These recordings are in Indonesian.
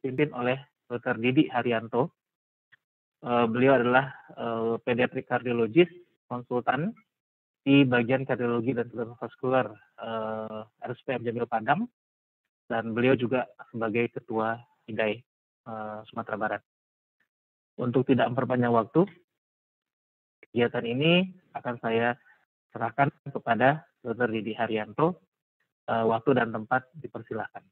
dipimpin oleh Dr. Didi Haryanto. Beliau adalah pediatric cardiologist, konsultan di bagian kardiologi dan kardiovaskular RSPM Jamil Padang, dan beliau juga sebagai ketua IDAI Sumatera Barat. Untuk tidak memperpanjang waktu, kegiatan ini akan saya serahkan kepada Dr. Didi Haryanto. Waktu dan tempat dipersilahkan.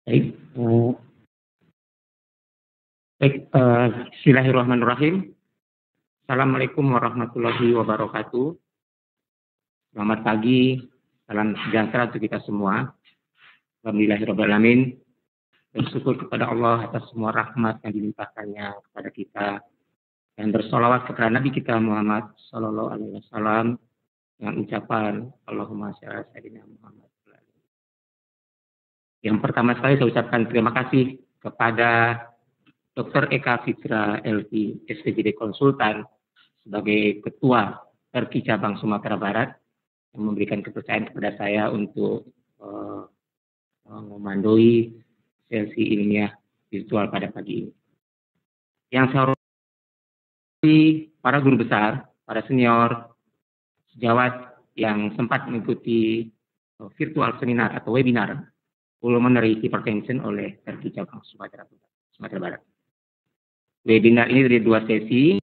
Baik, Bismillahirrahmanirrahim. Assalamualaikum warahmatullahi wabarakatuh. Selamat pagi, salam sejahtera untuk kita semua. Alhamdulillahirrahmanirrahim. Bersyukur kepada Allah atas semua rahmat yang dilimpahkannya kepada kita, dan bersolawat kepada Nabi kita Muhammad Sallallahu Alaihi Wasallam dengan ucapan Allahumma sholli ala sayyidina Muhammad. Yang pertama sekali saya ucapkan terima kasih kepada Dr. Eka Fitra LP SPJD Konsultan sebagai Ketua Perki Cabang Sumatera Barat yang memberikan kepercayaan kepada saya untuk memandoi sesi ilmiah virtual pada pagi ini. Yang saya hormati para guru besar, para senior, sejawat yang sempat mengikuti virtual seminar atau webinar pulmonary hypertension oleh Perki Cabang Sumatera Barat. Webinar ini dari 2 sesi.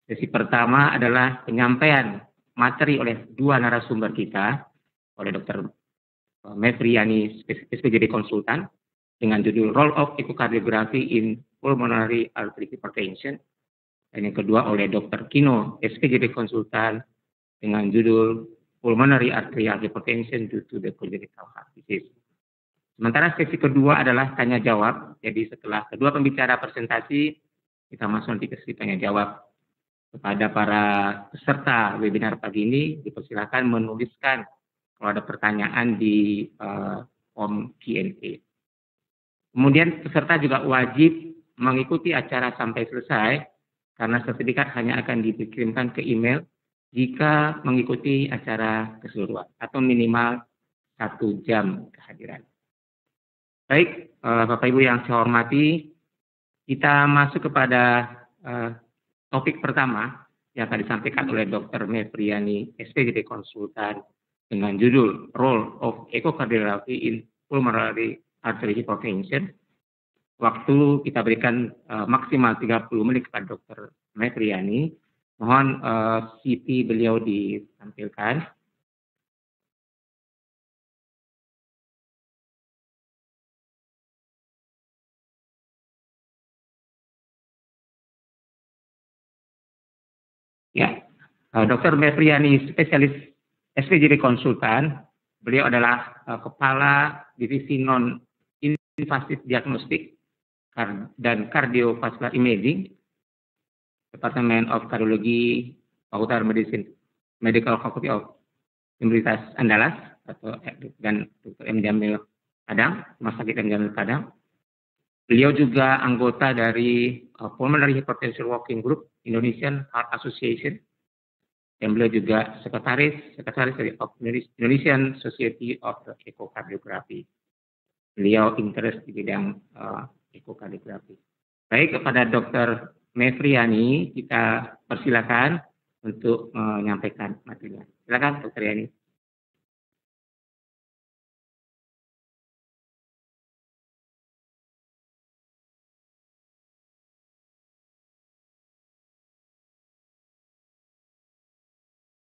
Sesi pertama adalah penyampaian materi oleh 2 narasumber kita, oleh Dr. Mefriani, SPJD Konsultan, dengan judul Role of Echocardiography in Pulmonary Artery Hypertension. Dan yang kedua oleh Dr. Kino, SPJD Konsultan, dengan judul Pulmonary Arterial Hypertension due to the congenital heart disease. Sementara sesi kedua adalah tanya jawab. Jadi setelah kedua pembicara presentasi, kita masuk nanti ke sesi tanya jawab. Kepada para peserta webinar pagi ini, dipersilakan menuliskan kalau ada pertanyaan di form Q&A. Kemudian peserta juga wajib mengikuti acara sampai selesai, karena sertifikat hanya akan dikirimkan ke email jika mengikuti acara keseluruhan atau minimal 1 jam kehadiran. Baik, Bapak Ibu yang saya hormati, kita masuk kepada topik pertama yang akan disampaikan oleh Dr. Mefriani, SPJD Konsultan, dengan judul Role of Echocardiography in Pulmonary Artery Hypertension. Waktu kita berikan maksimal 30 menit kepada Dr. Mefriani. Mohon CV beliau ditampilkan. Ya, Dr. Mefriani, spesialis SPJD Konsultan. Beliau adalah Kepala Divisi Non-Invasive Diagnostik dan Cardiovascular Imaging, Department of Cardiology, Fakultas Medicine, Medical Faculty of Universitas Andalas, dan Dr. M. Jamil Padang, Rumah Sakit M. Jamil Padang. Beliau juga anggota dari Pulmonary Hypertension Working Group Indonesian Heart Association, dan beliau juga sekretaris dari Indonesian Society of Echocardiography. Beliau interest di bidang echocardiography. Baik, kepada Dr. Mefriani kita persilakan untuk menyampaikan materinya. Silakan Dr. Yani.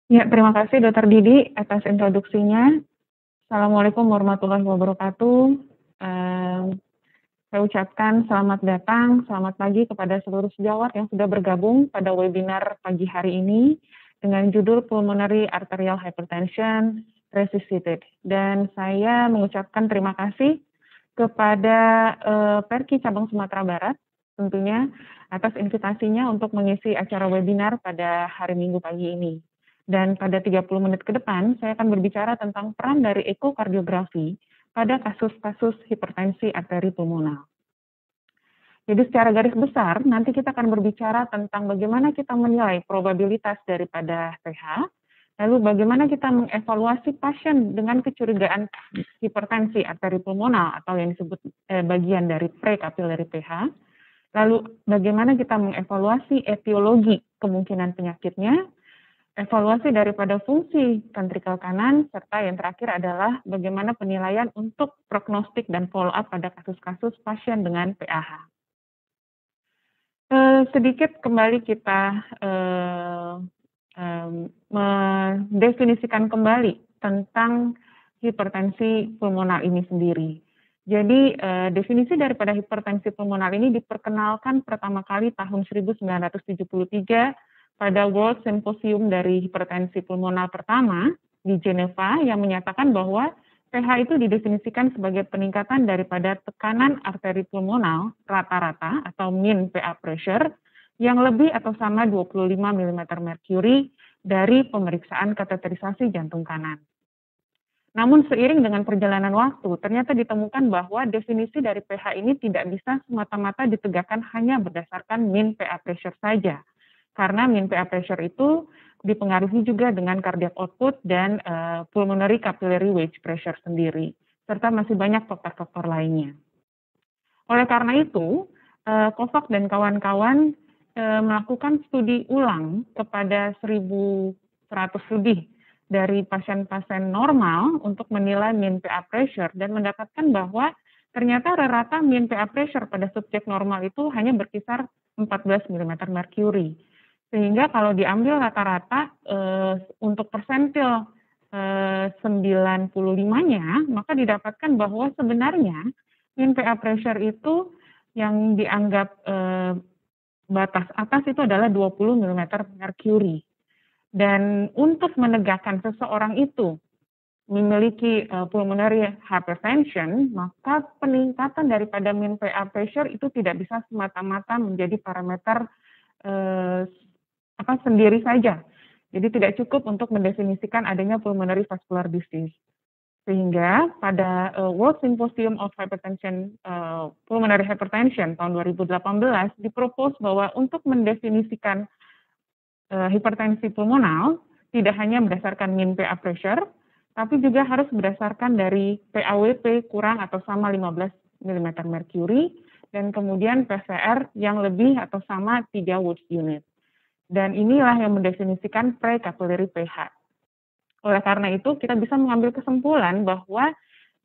Ya, terima kasih Dr. Didi atas introduksinya. Assalamualaikum warahmatullahi wabarakatuh. Saya ucapkan selamat datang, selamat pagi kepada seluruh sejawat yang sudah bergabung pada webinar pagi hari ini dengan judul Pulmonary Arterial Hypertension Resuscitated. Dan saya mengucapkan terima kasih kepada Perki Cabang Sumatera Barat tentunya atas invitasinya untuk mengisi acara webinar pada hari Minggu pagi ini. Dan pada 30 menit ke depan, saya akan berbicara tentang peran dari ekokardiografi pada kasus-kasus hipertensi arteri pulmonal. Jadi secara garis besar, nanti kita akan berbicara tentang bagaimana kita menilai probabilitas daripada pH, lalu bagaimana kita mengevaluasi pasien dengan kecurigaan hipertensi arteri pulmonal atau yang disebut bagian dari pre-capillary pH, lalu bagaimana kita mengevaluasi etiologi kemungkinan penyakitnya, evaluasi daripada fungsi ventrikel kanan, serta yang terakhir adalah bagaimana penilaian untuk prognostik dan follow-up pada kasus-kasus pasien dengan PAH. Sedikit kembali kita mendefinisikan kembali tentang hipertensi pulmonal ini sendiri. Jadi definisi daripada hipertensi pulmonal ini diperkenalkan pertama kali tahun 1973 pada World Symposium dari hipertensi pulmonal pertama di Geneva yang menyatakan bahwa pH itu didefinisikan sebagai peningkatan daripada tekanan arteri pulmonal rata-rata atau mean PA pressure yang lebih atau sama 25 mm merkuri dari pemeriksaan kateterisasi jantung kanan. Namun seiring dengan perjalanan waktu, ternyata ditemukan bahwa definisi dari pH ini tidak bisa semata-mata ditegakkan hanya berdasarkan mean PA pressure saja. Karena mean PA pressure itu dipengaruhi juga dengan cardiac output dan pulmonary capillary wedge pressure sendiri, serta masih banyak faktor-faktor lainnya. Oleh karena itu, Kovac dan kawan-kawan melakukan studi ulang kepada 1.100 lebih dari pasien-pasien normal untuk menilai mean PA pressure dan mendapatkan bahwa ternyata rata-rata mean PA pressure pada subjek normal itu hanya berkisar 14 mm merkuri. Sehingga kalau diambil rata-rata untuk persentil 95-nya, maka didapatkan bahwa sebenarnya mean PA pressure itu yang dianggap batas atas itu adalah 20 mm merkuri. Dan untuk menegakkan seseorang itu memiliki pulmonary hypertension, maka peningkatan daripada mean PA pressure itu tidak bisa semata-mata menjadi parameter sendiri saja. Jadi tidak cukup untuk mendefinisikan adanya pulmonary vascular disease. Sehingga pada World Symposium of Hypertension, Pulmonary Hypertension tahun 2018 dipropos bahwa untuk mendefinisikan hipertensi pulmonal tidak hanya berdasarkan mean PA pressure, tapi juga harus berdasarkan dari PAWP kurang atau sama 15 mm merkuri dan kemudian PCR yang lebih atau sama 3 Wood unit. Dan inilah yang mendefinisikan pre-capillary pH. Oleh karena itu, kita bisa mengambil kesimpulan bahwa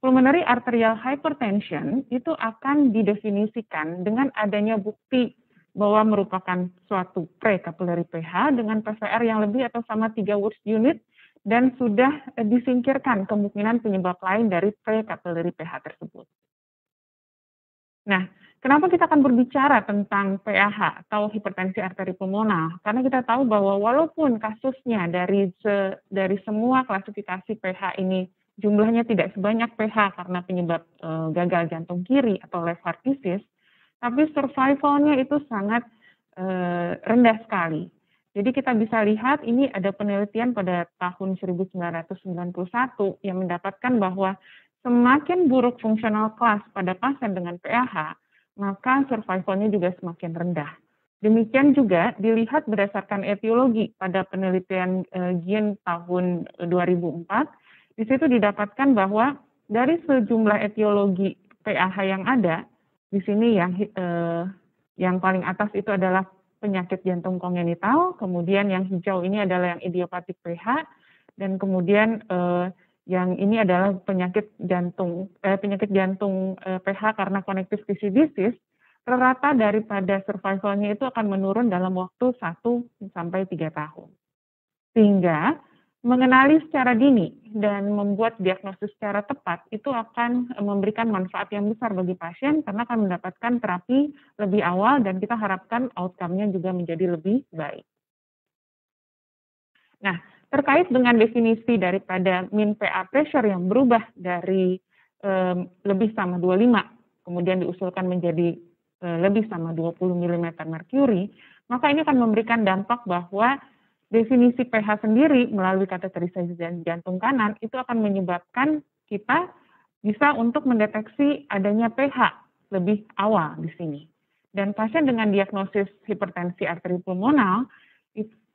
pulmonary arterial hypertension itu akan didefinisikan dengan adanya bukti bahwa merupakan suatu pre-capillary pH dengan PCR yang lebih atau sama 3 Wood unit dan sudah disingkirkan kemungkinan penyebab lain dari pre-capillary pH tersebut. Nah, kenapa kita akan berbicara tentang PAH atau hipertensi arteri pulmonal? Karena kita tahu bahwa walaupun kasusnya dari semua klasifikasi PH ini jumlahnya tidak sebanyak PH karena penyebab gagal jantung kiri atau left heart disease, tapi survivalnya itu sangat rendah sekali. Jadi kita bisa lihat ini ada penelitian pada tahun 1991 yang mendapatkan bahwa semakin buruk fungsional kelas pada pasien dengan PAH, maka survivalnya juga semakin rendah. Demikian juga dilihat berdasarkan etiologi pada penelitian Gien tahun 2004, di situ didapatkan bahwa dari sejumlah etiologi PAH yang ada, di sini yang paling atas itu adalah penyakit jantung kongenital, kemudian yang hijau ini adalah yang idiopatik PH, dan kemudian yang ini adalah penyakit jantung PH karena connective tissue disease, rata daripada survivalnya itu akan menurun dalam waktu 1-3 tahun. Sehingga mengenali secara dini dan membuat diagnosis secara tepat itu akan memberikan manfaat yang besar bagi pasien karena akan mendapatkan terapi lebih awal dan kita harapkan outcome-nya juga menjadi lebih baik. Nah, terkait dengan definisi daripada mean PA pressure yang berubah dari lebih sama 25, kemudian diusulkan menjadi lebih sama 20 mm merkuri, maka ini akan memberikan dampak bahwa definisi pH sendiri melalui kateterisasi jantung kanan itu akan menyebabkan kita bisa untuk mendeteksi adanya pH lebih awal di sini. Dan pasien dengan diagnosis hipertensi arteri pulmonal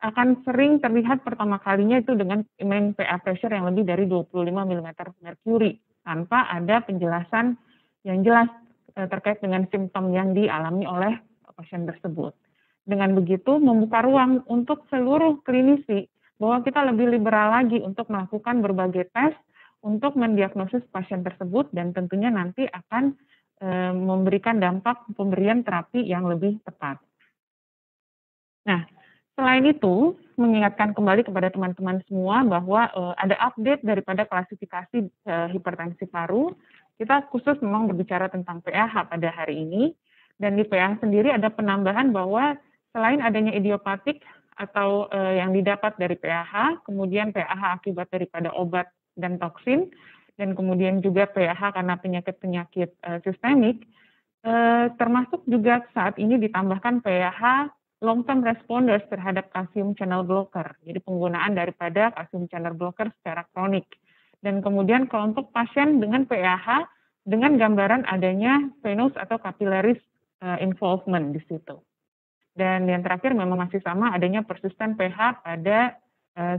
akan sering terlihat pertama kalinya itu dengan main PA pressure yang lebih dari 25 mm merkuri tanpa ada penjelasan yang jelas terkait dengan simptom yang dialami oleh pasien tersebut. Dengan begitu membuka ruang untuk seluruh klinisi bahwa kita lebih liberal lagi untuk melakukan berbagai tes untuk mendiagnosis pasien tersebut dan tentunya nanti akan memberikan dampak pemberian terapi yang lebih tepat. Nah, selain itu, mengingatkan kembali kepada teman-teman semua bahwa ada update daripada klasifikasi hipertensi paru. Kita khusus memang berbicara tentang PAH pada hari ini, dan di PAH sendiri ada penambahan bahwa selain adanya idiopatik atau yang didapat dari PAH, kemudian PAH akibat daripada obat dan toksin, dan kemudian juga PAH karena penyakit-penyakit sistemik, termasuk juga saat ini ditambahkan PAH long-term responders terhadap calcium channel blocker, jadi penggunaan daripada calcium channel blocker secara kronik. Dan kemudian kalau untuk pasien dengan PAH, dengan gambaran adanya venous atau capillaris involvement di situ. Dan yang terakhir memang masih sama adanya persisten pH pada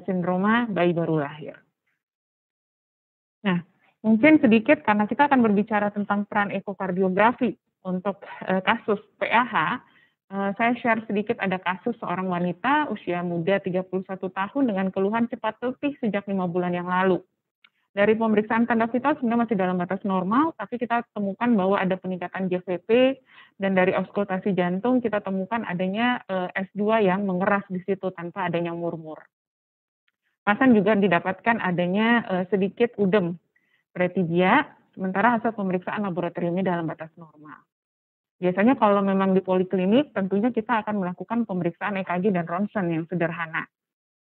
sindroma bayi baru lahir. Nah, mungkin sedikit karena kita akan berbicara tentang peran ekokardiografi untuk kasus PAH, saya share sedikit ada kasus seorang wanita usia muda 31 tahun dengan keluhan cepat letih sejak 5 bulan yang lalu. Dari pemeriksaan tanda vital sebenarnya masih dalam batas normal, tapi kita temukan bahwa ada peningkatan GVP, dan dari auskultasi jantung kita temukan adanya S2 yang mengeras di situ tanpa adanya murmur. Pasien juga didapatkan adanya sedikit udem pretibia, sementara hasil pemeriksaan laboratoriumnya dalam batas normal. Biasanya kalau memang di poliklinik, tentunya kita akan melakukan pemeriksaan EKG dan ronsen yang sederhana.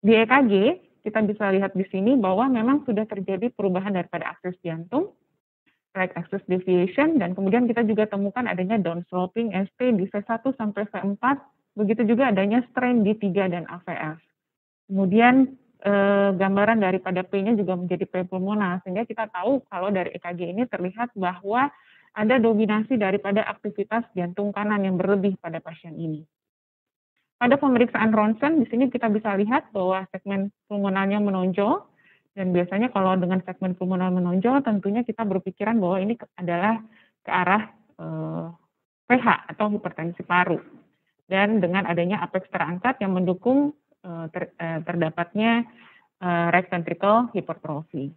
Di EKG, kita bisa lihat di sini bahwa memang sudah terjadi perubahan daripada aksis jantung, right axis deviation, dan kemudian kita juga temukan adanya downsloping ST di V1 sampai V4, begitu juga adanya strain di 3 dan AVF. Kemudian gambaran daripada P-nya juga menjadi P pulmonal, sehingga kita tahu kalau dari EKG ini terlihat bahwa ada dominasi daripada aktivitas jantung kanan yang berlebih pada pasien ini. Pada pemeriksaan ronsen, di sini kita bisa lihat bahwa segmen pulmonalnya menonjol, dan biasanya kalau dengan segmen pulmonal menonjol, tentunya kita berpikiran bahwa ini adalah ke arah PH atau hipertensi paru. Dan dengan adanya apex terangkat yang mendukung terdapatnya right ventricle hypertrophy.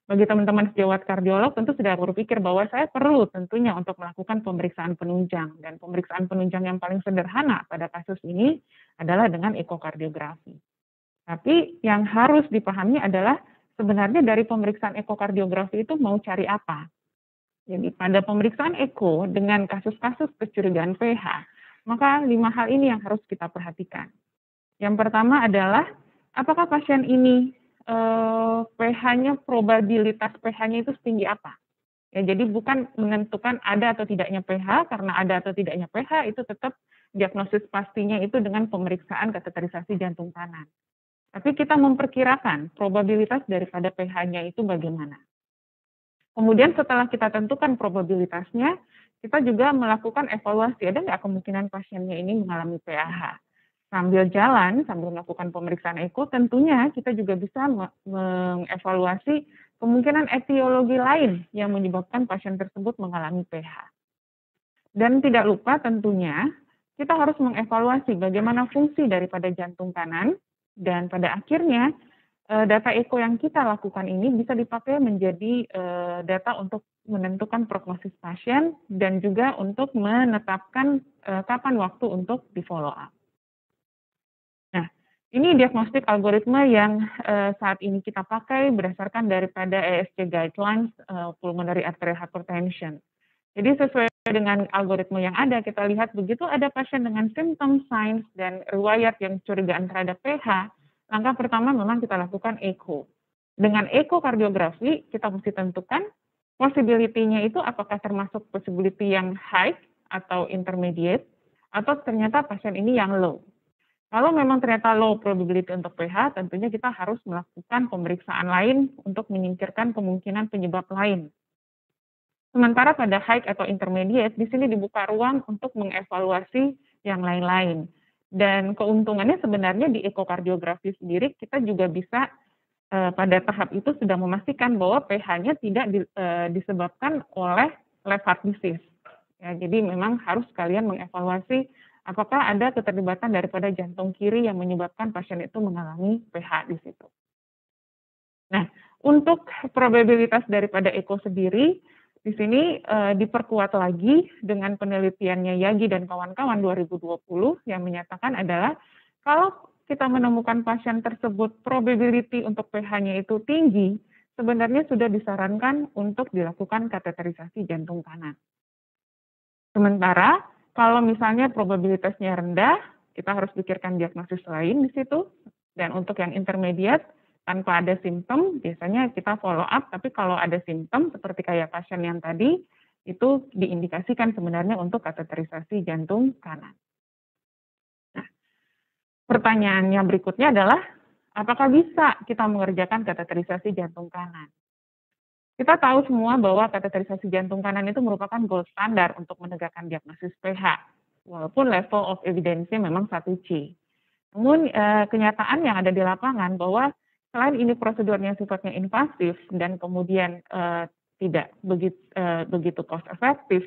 Bagi teman-teman sejawat kardiolog tentu sudah berpikir bahwa saya perlu tentunya untuk melakukan pemeriksaan penunjang, dan pemeriksaan penunjang yang paling sederhana pada kasus ini adalah dengan ekokardiografi. Tapi yang harus dipahami adalah sebenarnya dari pemeriksaan ekokardiografi itu mau cari apa. Jadi pada pemeriksaan eko dengan kasus-kasus kecurigaan pH, maka 5 hal ini yang harus kita perhatikan. Yang pertama adalah apakah pasien ini pH-nya, probabilitas pH-nya itu setinggi apa. Ya, jadi bukan menentukan ada atau tidaknya pH, karena ada atau tidaknya pH itu tetap diagnosis pastinya itu dengan pemeriksaan kateterisasi jantung kanan. Tapi kita memperkirakan probabilitas daripada pH-nya itu bagaimana. Kemudian setelah kita tentukan probabilitasnya, kita juga melakukan evaluasi, ada nggak kemungkinan pasiennya ini mengalami PAH. Sambil jalan, sambil melakukan pemeriksaan eko, tentunya kita juga bisa mengevaluasi kemungkinan etiologi lain yang menyebabkan pasien tersebut mengalami PH. Dan tidak lupa tentunya kita harus mengevaluasi bagaimana fungsi daripada jantung kanan, dan pada akhirnya data eko yang kita lakukan ini bisa dipakai menjadi data untuk menentukan prognosis pasien dan juga untuk menetapkan kapan waktu untuk di-follow up. Ini diagnostik algoritma yang saat ini kita pakai berdasarkan daripada ESC Guidelines Pulmonary Arterial Hypertension. Jadi sesuai dengan algoritma yang ada, kita lihat begitu ada pasien dengan simptom, signs, dan riwayat yang curigaan terhadap pH, langkah pertama memang kita lakukan echo. Dengan ekokardiografi, kita mesti tentukan possibility-nya itu apakah termasuk possibility yang high atau intermediate, atau ternyata pasien ini yang low. Kalau memang ternyata low probability untuk pH, tentunya kita harus melakukan pemeriksaan lain untuk menyingkirkan kemungkinan penyebab lain. Sementara pada high atau intermediate, di sini dibuka ruang untuk mengevaluasi yang lain-lain. Dan keuntungannya sebenarnya di ekokardiografi sendiri, kita juga bisa pada tahap itu sudah memastikan bahwa pH-nya tidak disebabkan oleh left heart disease. Ya, jadi memang harus kalian mengevaluasi apakah ada keterlibatan daripada jantung kiri yang menyebabkan pasien itu mengalami pH di situ. Nah, untuk probabilitas daripada eko sendiri, di sini diperkuat lagi dengan penelitiannya Yagi dan kawan-kawan 2020 yang menyatakan adalah kalau kita menemukan pasien tersebut probability untuk pH-nya itu tinggi, sebenarnya sudah disarankan untuk dilakukan kateterisasi jantung kanan. Sementara kalau misalnya probabilitasnya rendah, kita harus pikirkan diagnosis lain di situ. Dan untuk yang intermediate, tanpa ada simptom, biasanya kita follow up, tapi kalau ada simptom seperti kayak pasien yang tadi, itu diindikasikan sebenarnya untuk kateterisasi jantung kanan. Nah, pertanyaannya berikutnya adalah, apakah bisa kita mengerjakan kateterisasi jantung kanan? Kita tahu semua bahwa kateterisasi jantung kanan itu merupakan gold standar untuk menegakkan diagnosis pH, walaupun level of evidence-nya memang 1C. Namun kenyataan yang ada di lapangan bahwa selain ini prosedurnya sifatnya invasif dan kemudian tidak begitu cost efektif,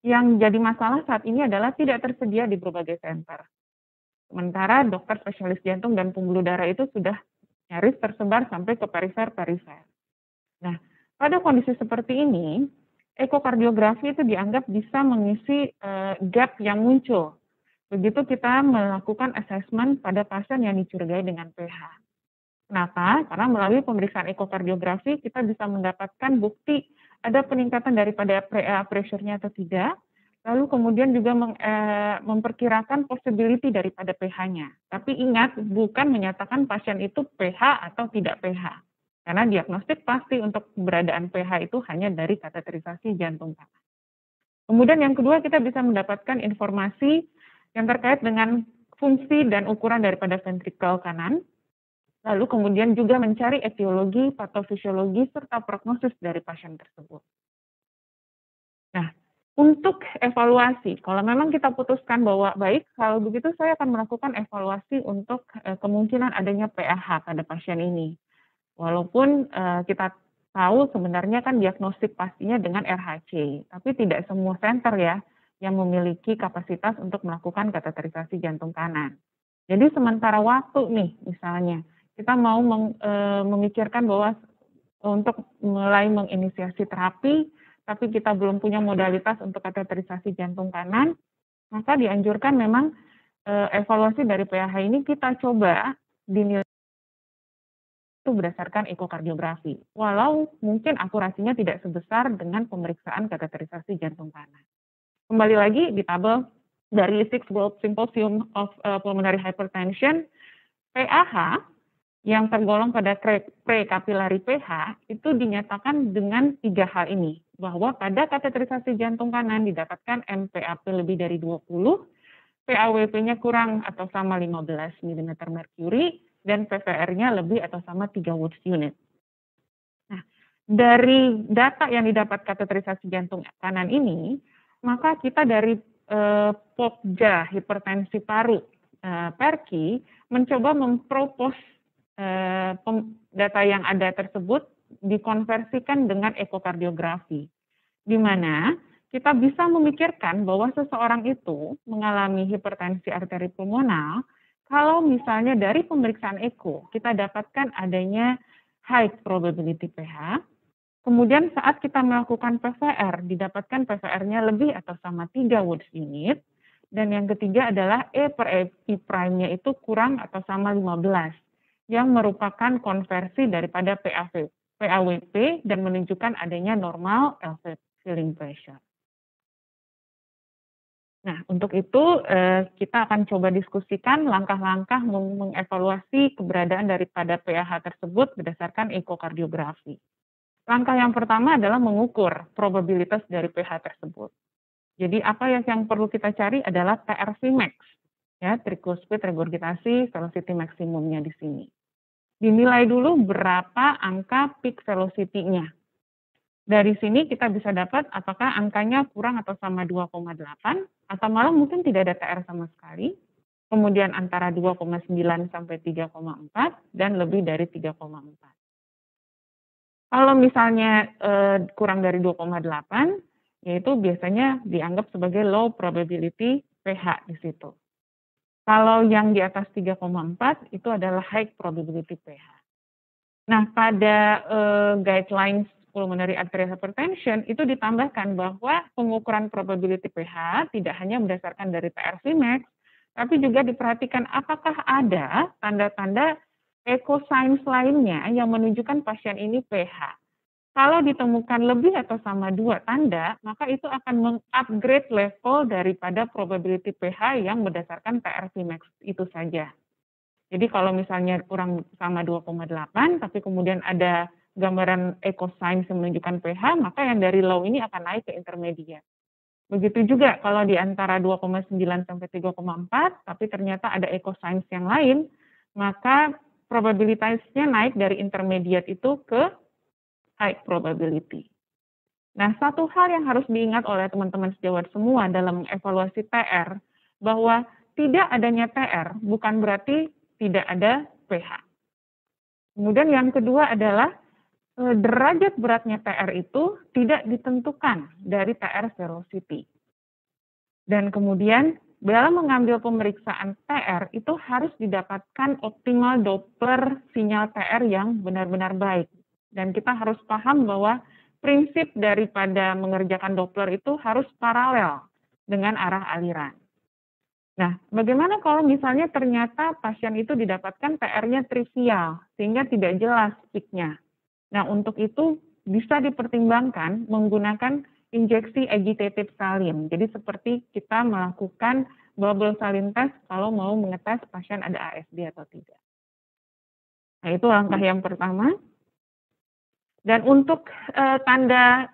yang jadi masalah saat ini adalah tidak tersedia di berbagai center. Sementara dokter spesialis jantung dan pembuluh darah itu sudah nyaris tersebar sampai ke perifer-perifer. Nah, pada kondisi seperti ini, ekokardiografi itu dianggap bisa mengisi gap yang muncul. Begitu kita melakukan assessment pada pasien yang dicurigai dengan pH. Kenapa? Karena melalui pemeriksaan ekokardiografi kita bisa mendapatkan bukti ada peningkatan daripada pressure-nya atau tidak, lalu kemudian juga memperkirakan possibility daripada pH-nya. Tapi ingat, bukan menyatakan pasien itu pH atau tidak pH. Karena diagnostik pasti untuk keberadaan pH itu hanya dari kateterisasi jantung kanan. Kemudian yang kedua, kita bisa mendapatkan informasi yang terkait dengan fungsi dan ukuran daripada ventrikel kanan, lalu kemudian juga mencari etiologi, patofisiologi, serta prognosis dari pasien tersebut. Nah, untuk evaluasi, kalau memang kita putuskan bahwa baik, kalau begitu saya akan melakukan evaluasi untuk kemungkinan adanya PAH pada pasien ini. Walaupun kita tahu sebenarnya kan diagnostik pastinya dengan RHC, tapi tidak semua center ya yang memiliki kapasitas untuk melakukan kateterisasi jantung kanan. Jadi sementara waktu nih misalnya, kita mau memikirkan bahwa untuk mulai menginisiasi terapi, tapi kita belum punya modalitas untuk kateterisasi jantung kanan, maka dianjurkan memang evaluasi dari PAH ini kita coba dinilai itu berdasarkan ekokardiografi, walau mungkin akurasinya tidak sebesar dengan pemeriksaan kateterisasi jantung kanan. Kembali lagi di tabel dari Sixth World Symposium of Pulmonary Hypertension, PAH yang tergolong pada pre-kapilari pH itu dinyatakan dengan 3 hal ini, bahwa pada kateterisasi jantung kanan didapatkan MPAP lebih dari 20, PAWP-nya kurang atau sama 15 mm merkuri, dan PVR-nya lebih atau sama 3 Wood unit. Nah, dari data yang didapat kateterisasi jantung kanan ini, maka kita dari POPJA, hipertensi paru, PERKI, mencoba mempropos data yang ada tersebut dikonversikan dengan ekokardiografi, di mana kita bisa memikirkan bahwa seseorang itu mengalami hipertensi arteri pulmonal kalau misalnya dari pemeriksaan eko kita dapatkan adanya high probability pH, kemudian saat kita melakukan PVR didapatkan PVR-nya lebih atau sama 3 Wood unit, dan yang ketiga adalah E per E prime-nya itu kurang atau sama 15, yang merupakan konversi daripada PAWP dan menunjukkan adanya normal LV filling pressure. Nah, untuk itu kita akan coba diskusikan langkah-langkah mengevaluasi keberadaan daripada PAH tersebut berdasarkan ekokardiografi. Langkah yang pertama adalah mengukur probabilitas dari pH tersebut. Jadi apa yang perlu kita cari adalah TRV max, ya, tricuspid regurgitasi velocity maksimumnya di sini. Dinilai dulu berapa angka peak velocity-nya. Dari sini kita bisa dapat apakah angkanya kurang atau sama 2,8 atau malah mungkin tidak ada TR sama sekali. Kemudian antara 2,9 sampai 3,4 dan lebih dari 3,4. Kalau misalnya kurang dari 2,8, yaitu biasanya dianggap sebagai low probability pH di situ. Kalau yang di atas 3,4 itu adalah high probability pH. Nah, pada guidelines pulmonary arterial hypertension itu ditambahkan bahwa pengukuran probability pH tidak hanya berdasarkan dari TR Vmax, tapi juga diperhatikan apakah ada tanda-tanda echo signs lainnya yang menunjukkan pasien ini pH. Kalau ditemukan lebih atau sama 2 tanda, maka itu akan meng-upgrade level daripada probability pH yang berdasarkan TR Vmax itu saja. Jadi kalau misalnya kurang sama 2,8, tapi kemudian ada gambaran echo signs yang menunjukkan pH, maka yang dari low ini akan naik ke intermediate. Begitu juga kalau di antara 2,9 sampai 3,4, tapi ternyata ada echo signs yang lain, maka probabilitasnya naik dari intermediate itu ke high probability. Nah, satu hal yang harus diingat oleh teman-teman sejawat semua dalam evaluasi TR, bahwa tidak adanya TR bukan berarti tidak ada pH. Kemudian yang kedua adalah derajat beratnya TR itu tidak ditentukan dari TR velocity. Dan kemudian dalam mengambil pemeriksaan TR itu harus didapatkan optimal Doppler sinyal TR yang benar-benar baik. Dan kita harus paham bahwa prinsip daripada mengerjakan Doppler itu harus paralel dengan arah aliran. Nah, bagaimana kalau misalnya ternyata pasien itu didapatkan TR-nya trivial, sehingga tidak jelas peak-nya. Nah, untuk itu bisa dipertimbangkan menggunakan injeksi agitated saline. Jadi seperti kita melakukan bubble saline test kalau mau mengetes pasien ada ASD atau tidak. Nah, itu langkah yang pertama. Dan untuk tanda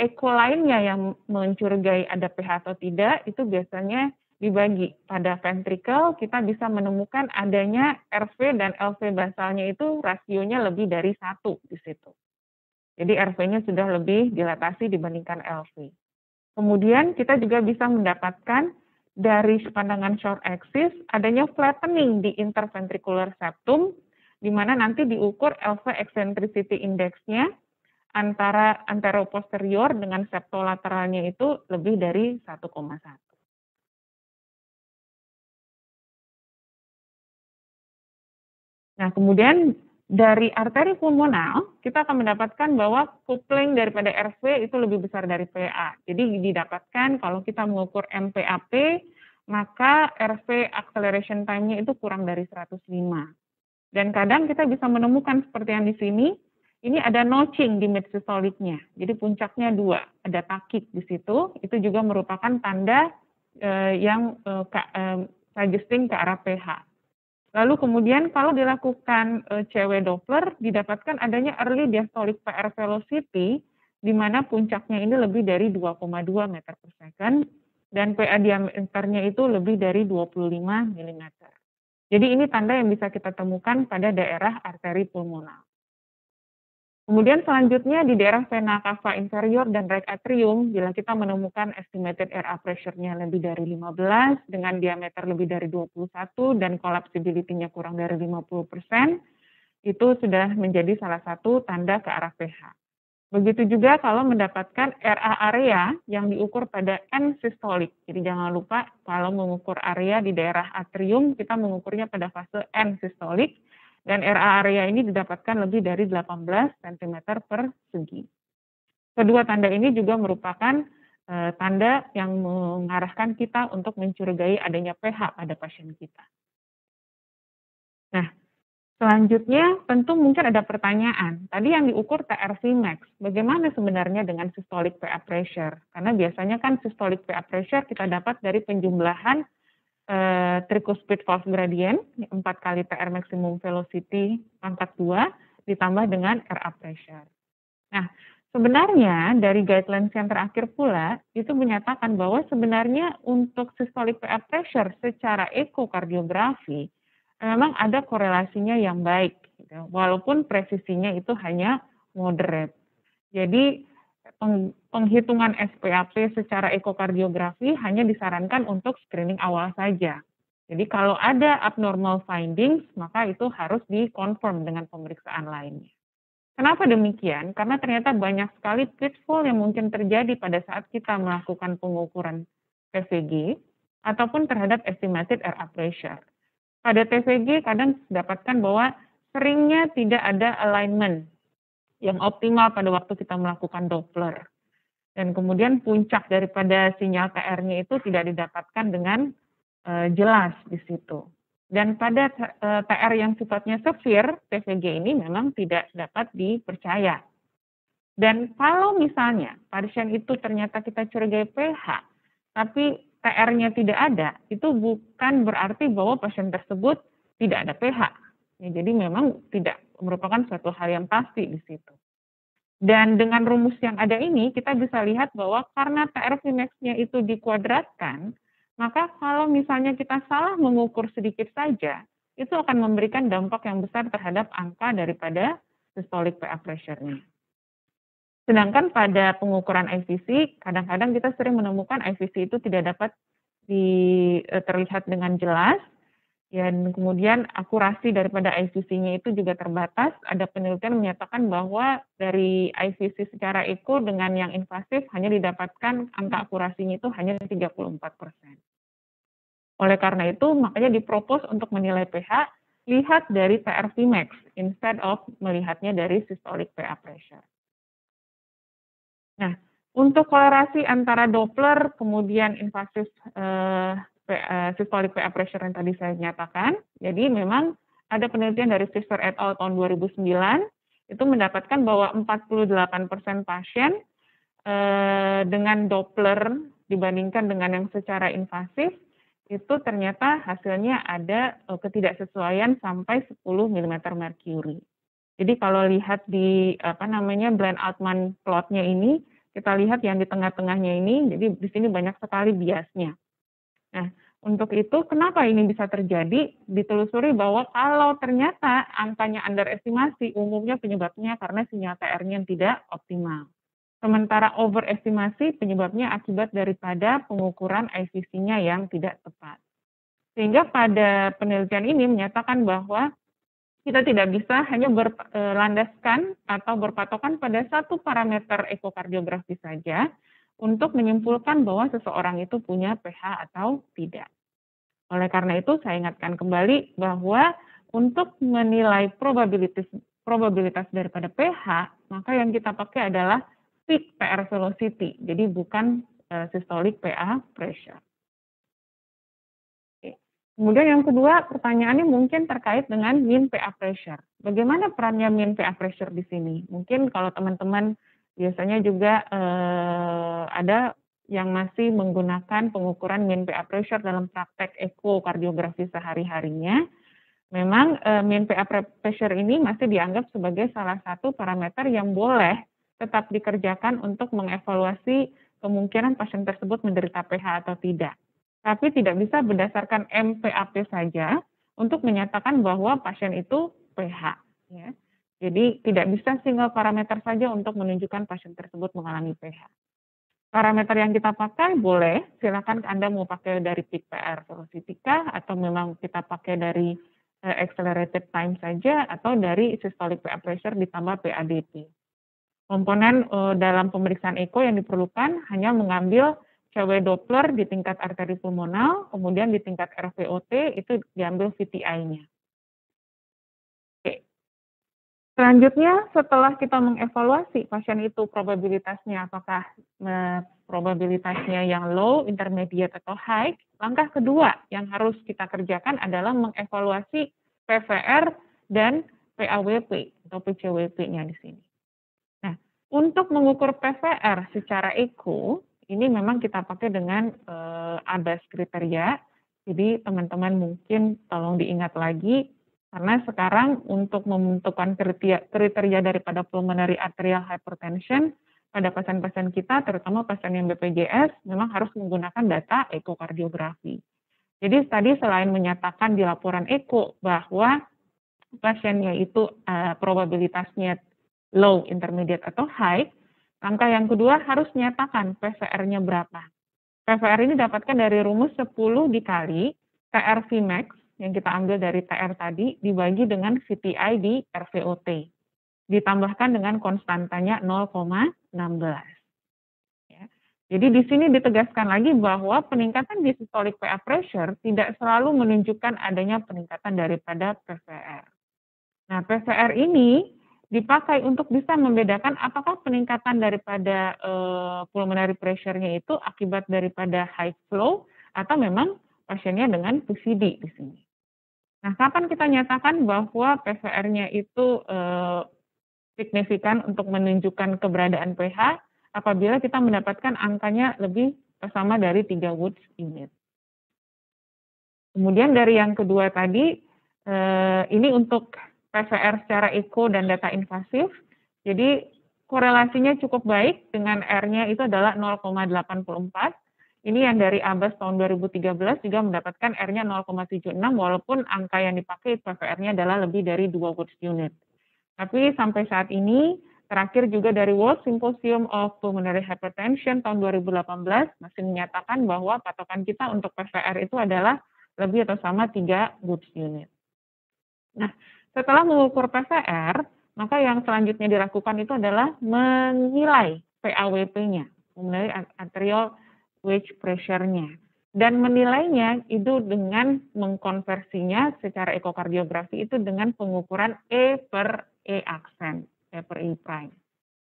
echo lainnya yang mencurigai ada pH atau tidak, itu biasanya dibagi. Pada ventricle kita bisa menemukan adanya RV dan LV basalnya itu rasionya lebih dari 1 di situ. Jadi RV-nya sudah lebih dilatasi dibandingkan LV. Kemudian kita juga bisa mendapatkan dari pandangan short axis adanya flattening di interventricular septum, di mana nanti diukur LV eccentricity index-nya antara anteroposterior dengan septolateralnya itu lebih dari 1,1. Nah, kemudian dari arteri pulmonal, kita akan mendapatkan bahwa coupling daripada RV itu lebih besar dari PA. Jadi didapatkan kalau kita mengukur MPAP, maka RV acceleration time-nya itu kurang dari 105. Dan kadang kita bisa menemukan seperti yang di sini, ini ada notching di mid-systolicnya. Jadi puncaknya 2, ada takik di situ. Itu juga merupakan tanda yang suggesting ke arah pH. Lalu kemudian kalau dilakukan CW Doppler, didapatkan adanya early diastolic PR velocity, di mana puncaknya ini lebih dari 2,2 meter per second, dan PA diameternya itu lebih dari 25 mm. Jadi ini tanda yang bisa kita temukan pada daerah arteri pulmonal. Kemudian selanjutnya di daerah vena cava inferior dan right atrium, bila kita menemukan estimated RA pressure-nya lebih dari 15, dengan diameter lebih dari 21, dan collapsibility-nya kurang dari 50%, itu sudah menjadi salah satu tanda ke arah pH. Begitu juga kalau mendapatkan RA area yang diukur pada N systolic. Jadi jangan lupa kalau mengukur area di daerah atrium, kita mengukurnya pada fase N systolic, dan RA area ini didapatkan lebih dari 18 cm per segi. Kedua tanda ini juga merupakan tanda yang mengarahkan kita untuk mencurigai adanya pH pada pasien kita. Nah, selanjutnya tentu mungkin ada pertanyaan. Tadi yang diukur TR Vmax, bagaimana sebenarnya dengan systolic PA pressure? Karena biasanya kan systolic PA pressure kita dapat dari penjumlahan tricuspid valve gradient, 4 kali TR maximum velocity pangkat 2, ditambah dengan RA pressure. Nah, sebenarnya dari guidelines yang terakhir pula, itu menyatakan bahwa sebenarnya untuk systolic PA pressure secara ekokardiografi, memang ada korelasinya yang baik, gitu. Walaupun presisinya itu hanya moderate. Jadi penghitungan SPAP secara ekokardiografi hanya disarankan untuk screening awal saja. Jadi kalau ada abnormal findings, maka itu harus dikonfirm dengan pemeriksaan lainnya. Kenapa demikian? Karena ternyata banyak sekali pitfall yang mungkin terjadi pada saat kita melakukan pengukuran TVG ataupun terhadap estimated RA pressure. Pada TVG kadang dapatkan bahwa seringnya tidak ada alignment yang optimal pada waktu kita melakukan Doppler. Dan kemudian puncak daripada sinyal TR-nya itu tidak didapatkan dengan jelas di situ. Dan pada TR yang sifatnya severe, TVG ini memang tidak dapat dipercaya. Dan kalau misalnya pasien itu ternyata kita curigai pH, tapi TR-nya tidak ada, itu bukan berarti bahwa pasien tersebut tidak ada pH. Ya, jadi memang tidak merupakan suatu hal yang pasti di situ. Dan dengan rumus yang ada ini, kita bisa lihat bahwa karena TR Vmax-nya itu dikuadratkan, maka kalau misalnya kita salah mengukur sedikit saja, itu akan memberikan dampak yang besar terhadap angka daripada systolic PA pressure-nya. Sedangkan pada pengukuran IVC, kadang-kadang kita sering menemukan IVC itu tidak dapat terlihat dengan jelas, dan kemudian akurasi daripada IVC-nya itu juga terbatas. Ada penelitian menyatakan bahwa dari IVC secara eko dengan yang invasif hanya didapatkan angka akurasinya itu hanya 34%. Oleh karena itu, makanya dipropos untuk menilai pH, lihat dari TR Vmax, instead of melihatnya dari systolic PA pressure. Nah, untuk kolerasi antara Doppler, kemudian invasif systolic PA pressure yang tadi saya nyatakan, jadi memang ada penelitian dari Fisher et al. Tahun 2009, itu mendapatkan bahwa 48% pasien dengan Doppler dibandingkan dengan yang secara invasif, itu ternyata hasilnya ada ketidaksesuaian sampai 10 mm merkuri. Jadi kalau lihat di Bland-Altman plotnya ini, kita lihat yang di tengah-tengahnya ini, jadi di sini banyak sekali biasnya. Nah, untuk itu kenapa ini bisa terjadi? Ditelusuri bahwa kalau ternyata angkanya underestimasi, umumnya penyebabnya karena sinyal TR-nya yang tidak optimal. Sementara overestimasi penyebabnya akibat daripada pengukuran IVC-nya yang tidak tepat. Sehingga pada penelitian ini menyatakan bahwa kita tidak bisa hanya berlandaskan atau berpatokan pada satu parameter ekokardiografi saja untuk menyimpulkan bahwa seseorang itu punya pH atau tidak. Oleh karena itu, saya ingatkan kembali bahwa untuk menilai probabilitas daripada pH, maka yang kita pakai adalah peak PR velocity, jadi bukan systolic PA pressure. Oke. Kemudian yang kedua, pertanyaannya mungkin terkait dengan mean PA pressure. Bagaimana perannya mean PA pressure di sini? Mungkin kalau teman-teman biasanya juga ada yang masih menggunakan pengukuran mean PA pressure dalam praktek ekokardiografi sehari-harinya. Memang mean PA pressure ini masih dianggap sebagai salah satu parameter yang boleh tetap dikerjakan untuk mengevaluasi kemungkinan pasien tersebut menderita PH atau tidak. Tapi tidak bisa berdasarkan MPAP saja untuk menyatakan bahwa pasien itu PH. Ya. Jadi tidak bisa single parameter saja untuk menunjukkan pasien tersebut mengalami PH. Parameter yang kita pakai boleh, silakan Anda mau pakai dari peak PR velocity atau memang kita pakai dari accelerated time saja atau dari systolic PA pressure ditambah PADP. Komponen dalam pemeriksaan eko yang diperlukan hanya mengambil CW Doppler di tingkat arteri pulmonal, kemudian di tingkat RVOT itu diambil VTI-nya. Oke. Selanjutnya, setelah kita mengevaluasi pasien itu probabilitasnya apakah probabilitasnya yang low, intermediate, atau high, langkah kedua yang harus kita kerjakan adalah mengevaluasi PVR dan PAWP atau PCWP-nya di sini. Untuk mengukur PVR secara eko, ini memang kita pakai dengan ABAS kriteria. Jadi teman-teman mungkin tolong diingat lagi, karena sekarang untuk menentukan kriteria daripada pulmonary arterial hypertension pada pasien-pasien kita, terutama pasien yang BPJS, memang harus menggunakan data ekokardiografi. Jadi tadi selain menyatakan di laporan eko bahwa pasiennya itu probabilitasnya low, intermediate, atau high, Langkah yang kedua harus nyatakan PVR-nya berapa. PVR ini dapatkan dari rumus 10 dikali TR Vmax yang kita ambil dari TR tadi dibagi dengan VTI di RVOT. Ditambahkan dengan konstantanya 0,16. Ya. Jadi di sini ditegaskan lagi bahwa peningkatan diastolic PA pressure tidak selalu menunjukkan adanya peningkatan daripada PVR. Nah, PVR ini dipakai untuk bisa membedakan apakah peningkatan daripada pulmonary pressure-nya itu akibat daripada high flow atau memang pasiennya dengan PCD di sini. Nah, kapan kita nyatakan bahwa PVR-nya itu signifikan untuk menunjukkan keberadaan pH apabila kita mendapatkan angkanya lebih sama dari 3 Woods unit. Kemudian dari yang kedua tadi, ini untuk PVR secara echo dan data invasif, jadi korelasinya cukup baik dengan R-nya itu adalah 0,84. Ini yang dari ABAS tahun 2013 juga mendapatkan R-nya 0,76 walaupun angka yang dipakai PVR-nya adalah lebih dari 2 Woods unit. Tapi sampai saat ini, terakhir juga dari World Symposium of Pulmonary Hypertension tahun 2018 masih menyatakan bahwa patokan kita untuk PVR itu adalah lebih atau sama 3 Woods unit. Nah, setelah mengukur PVR, maka yang selanjutnya dilakukan itu adalah menilai PAWP-nya, menilai arterial wedge pressure-nya. Dan menilainya itu dengan mengkonversinya secara ekokardiografi itu dengan pengukuran E per E aksen, E per E prime.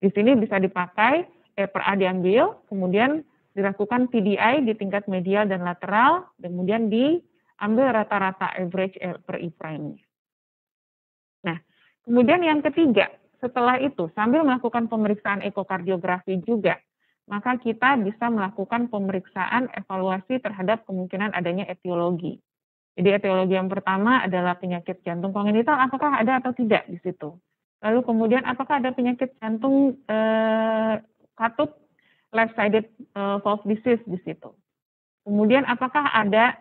Di sini bisa dipakai E per A diambil, kemudian dilakukan TDI di tingkat medial dan lateral, kemudian diambil rata-rata average E per E prime-nya. Nah, kemudian yang ketiga, setelah itu sambil melakukan pemeriksaan ekokardiografi juga, maka kita bisa melakukan pemeriksaan evaluasi terhadap kemungkinan adanya etiologi. Jadi etiologi yang pertama adalah penyakit jantung kongenital, apakah ada atau tidak di situ. Lalu kemudian apakah ada penyakit jantung katup left-sided valve disease di situ. Kemudian apakah ada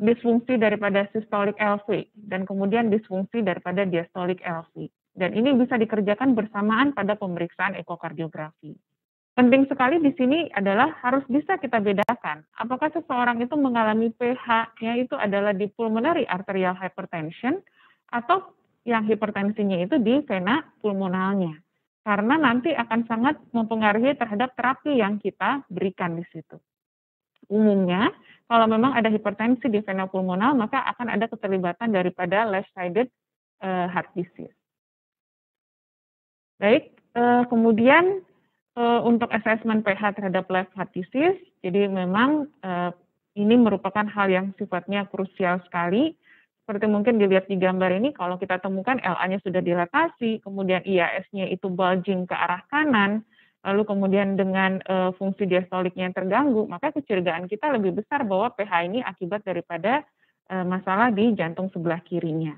disfungsi daripada systolic LV dan kemudian disfungsi daripada diastolic LV. Dan ini bisa dikerjakan bersamaan pada pemeriksaan ekokardiografi. Penting sekali di sini adalah harus bisa kita bedakan apakah seseorang itu mengalami pH-nya itu adalah di pulmonary arterial hypertension atau yang hipertensinya itu di vena pulmonalnya. Karena nanti akan sangat mempengaruhi terhadap terapi yang kita berikan di situ. Umumnya, kalau memang ada hipertensi di vena pulmonal, maka akan ada keterlibatan daripada left-sided heart disease. Baik, kemudian untuk assessment pH terhadap left heart disease, jadi memang ini merupakan hal yang sifatnya krusial sekali. Seperti mungkin dilihat di gambar ini, kalau kita temukan LA-nya sudah dilatasi, kemudian IAS-nya itu bulging ke arah kanan, lalu kemudian dengan fungsi diastoliknya yang terganggu, maka kecurigaan kita lebih besar bahwa pH ini akibat daripada masalah di jantung sebelah kirinya.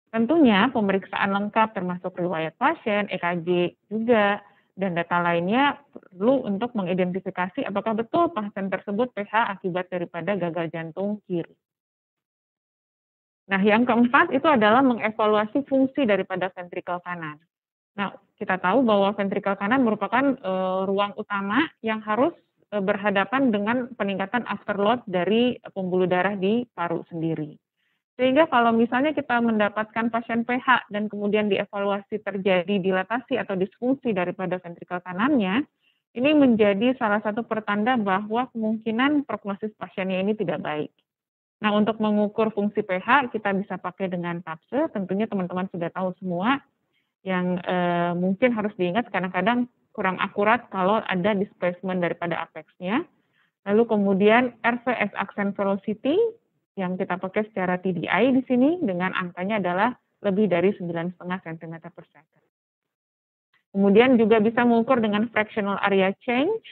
Tentunya pemeriksaan lengkap termasuk riwayat pasien, EKG juga, dan data lainnya perlu untuk mengidentifikasi apakah betul pasien tersebut pH akibat daripada gagal jantung kiri. Nah, yang keempat itu adalah mengevaluasi fungsi daripada ventrikel kanan. Nah, kita tahu bahwa ventrikel kanan merupakan ruang utama yang harus berhadapan dengan peningkatan afterload dari pembuluh darah di paru sendiri. Sehingga kalau misalnya kita mendapatkan pasien pH dan kemudian dievaluasi terjadi dilatasi atau disfungsi daripada ventrikel kanannya, ini menjadi salah satu pertanda bahwa kemungkinan prognosis pasiennya ini tidak baik. Nah, untuk mengukur fungsi pH, kita bisa pakai dengan TAPSE, tentunya teman-teman sudah tahu semua, yang mungkin harus diingat kadang-kadang kurang akurat kalau ada displacement daripada apex-nya. Lalu kemudian RVS accent velocity, yang kita pakai secara TDI di sini dengan angkanya adalah lebih dari 9,5 cm per second. Kemudian juga bisa mengukur dengan fractional area change,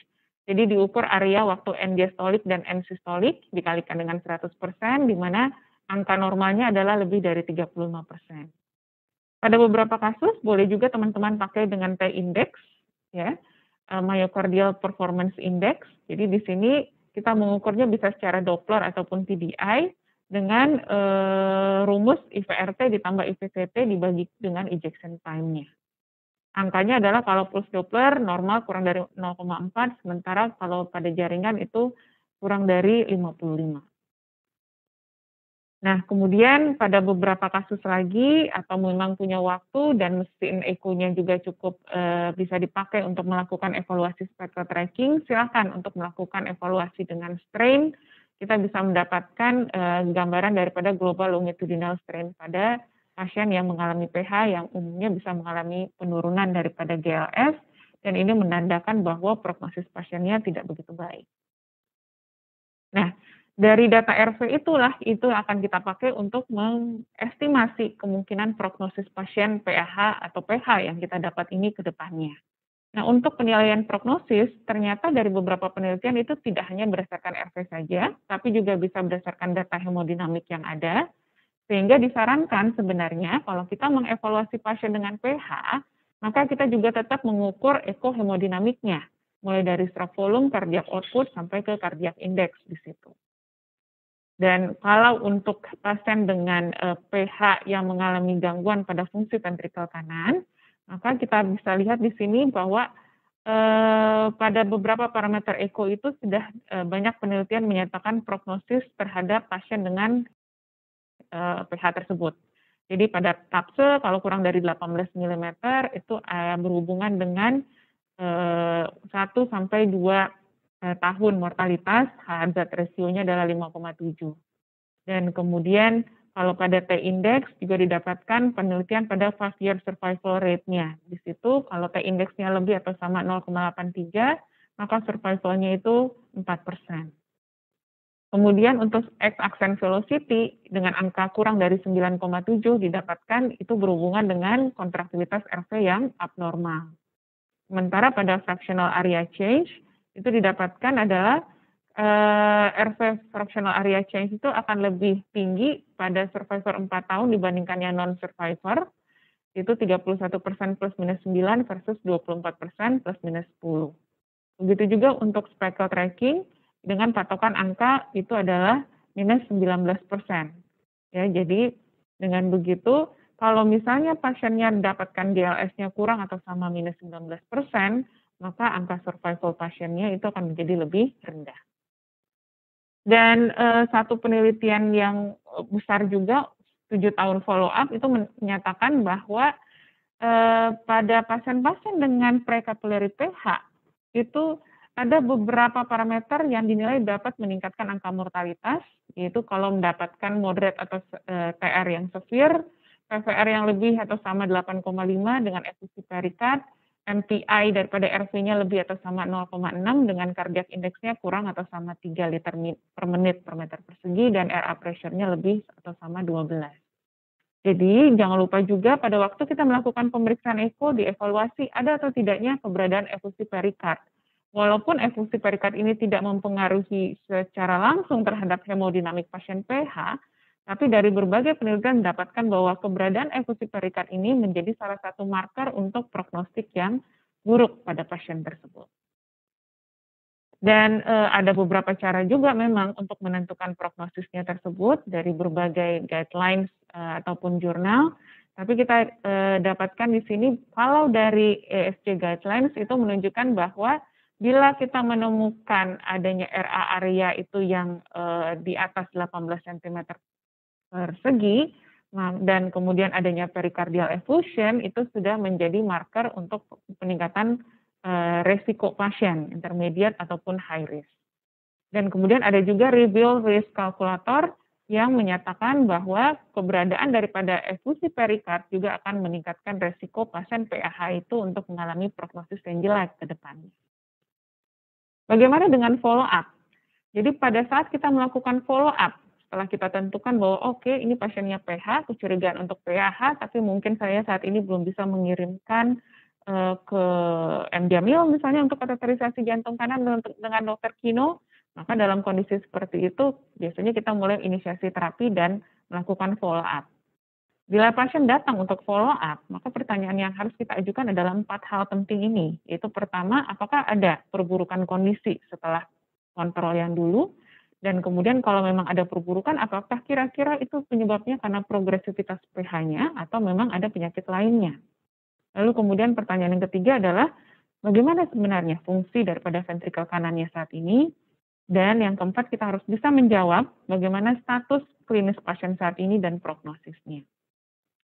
jadi diukur area waktu end diastolik dan end systolic dikalikan dengan 100%, di mana angka normalnya adalah lebih dari 35%. Pada beberapa kasus boleh juga teman-teman pakai dengan T-index, ya, myocardial performance index. Jadi di sini kita mengukurnya bisa secara Doppler ataupun TDI dengan rumus IVRT ditambah IVCT dibagi dengan ejection time-nya. Angkanya adalah kalau pulse Doppler normal kurang dari 0,4, sementara kalau pada jaringan itu kurang dari 55. Nah, kemudian pada beberapa kasus lagi atau memang punya waktu dan mesin echo-nya juga cukup bisa dipakai untuk melakukan evaluasi spectral tracking, silakan untuk melakukan evaluasi dengan strain. Kita bisa mendapatkan gambaran daripada global longitudinal strain pada pasien yang mengalami PH yang umumnya bisa mengalami penurunan daripada GLS, dan ini menandakan bahwa prognosis pasiennya tidak begitu baik. Nah, dari data RV itulah itu akan kita pakai untuk mengestimasi kemungkinan prognosis pasien PAH atau PH yang kita dapat ini ke depannya. Nah, untuk penilaian prognosis, ternyata dari beberapa penelitian itu tidak hanya berdasarkan RV saja, tapi juga bisa berdasarkan data hemodinamik yang ada, sehingga disarankan sebenarnya kalau kita mengevaluasi pasien dengan PH, maka kita juga tetap mengukur echo hemodinamiknya, mulai dari stroke volume, cardiac output, sampai ke cardiac index di situ. Dan kalau untuk pasien dengan PH yang mengalami gangguan pada fungsi ventrikel kanan, maka kita bisa lihat di sini bahwa pada beberapa parameter echo itu sudah banyak penelitian menyatakan prognosis terhadap pasien dengan PH tersebut. Jadi pada TAPSE kalau kurang dari 18 mm itu berhubungan dengan 1 sampai 2 tahun mortalitas, hazard ratio-nya adalah 5,7. Dan kemudian kalau pada T-index juga didapatkan penelitian pada 5-year survival rate-nya. Di situ kalau T-index-nya lebih atau sama 0,83, maka survival-nya itu 4%. Kemudian untuk X-axis velocity dengan angka kurang dari 9,7 didapatkan itu berhubungan dengan kontraktilitas RV yang abnormal. Sementara pada fractional area change itu didapatkan adalah RV fractional area change itu akan lebih tinggi pada survivor 4 tahun dibandingkan yang non-survivor, itu 31% plus minus 9 versus 24% plus minus 10. Begitu juga untuk spectral tracking, dengan patokan angka itu adalah minus 19%. Ya, jadi dengan begitu, kalau misalnya pasiennya mendapatkan GLS-nya kurang atau sama minus 19%, maka angka survival pasiennya itu akan menjadi lebih rendah. Dan satu penelitian yang besar juga, 7 tahun follow-up, itu menyatakan bahwa pada pasien-pasien dengan precapillary PH, itu ada beberapa parameter yang dinilai dapat meningkatkan angka mortalitas, yaitu kalau mendapatkan moderate atau TR yang severe, PVR yang lebih atau sama 8,5 dengan efusi perikard, MPI daripada RV-nya lebih atau sama 0,6 dengan cardiac index-nya kurang atau sama 3 liter per menit per meter persegi, dan RA pressure-nya lebih atau sama 12. Jadi jangan lupa juga pada waktu kita melakukan pemeriksaan echo, dievaluasi ada atau tidaknya keberadaan efusi perikard. Walaupun efusi perikard ini tidak mempengaruhi secara langsung terhadap hemodinamik pasien PH, tapi dari berbagai penelitian mendapatkan bahwa keberadaan efusi perikard ini menjadi salah satu marker untuk prognostik yang buruk pada pasien tersebut. Dan ada beberapa cara juga memang untuk menentukan prognosisnya tersebut dari berbagai guidelines ataupun jurnal. Tapi kita dapatkan di sini kalau dari ESC guidelines itu menunjukkan bahwa bila kita menemukan adanya RA area itu yang di atas 18 cm persegi dan kemudian adanya pericardial effusion, itu sudah menjadi marker untuk peningkatan resiko pasien intermediate ataupun high risk. Dan kemudian ada juga reveal risk calculator yang menyatakan bahwa keberadaan daripada efusi perikard juga akan meningkatkan resiko pasien PAH itu untuk mengalami prognosis yang jelek ke depannya. Bagaimana dengan follow up? Jadi pada saat kita melakukan follow up, setelah kita tentukan bahwa oke, ini pasiennya PH, kecurigaan untuk PAH, tapi mungkin saya saat ini belum bisa mengirimkan ke M. Jamil misalnya untuk kateterisasi jantung kanan dengan dokter Kino, maka dalam kondisi seperti itu biasanya kita mulai inisiasi terapi dan melakukan follow up. Bila pasien datang untuk follow up, maka pertanyaan yang harus kita ajukan adalah 4 hal penting ini, yaitu pertama, apakah ada perburukan kondisi setelah kontrol yang dulu, dan kemudian kalau memang ada perburukan, apakah kira-kira itu penyebabnya karena progresivitas pH-nya atau memang ada penyakit lainnya. Lalu kemudian pertanyaan yang ketiga adalah bagaimana sebenarnya fungsi daripada ventrikel kanannya saat ini? Dan yang keempat, kita harus bisa menjawab bagaimana status klinis pasien saat ini dan prognosisnya.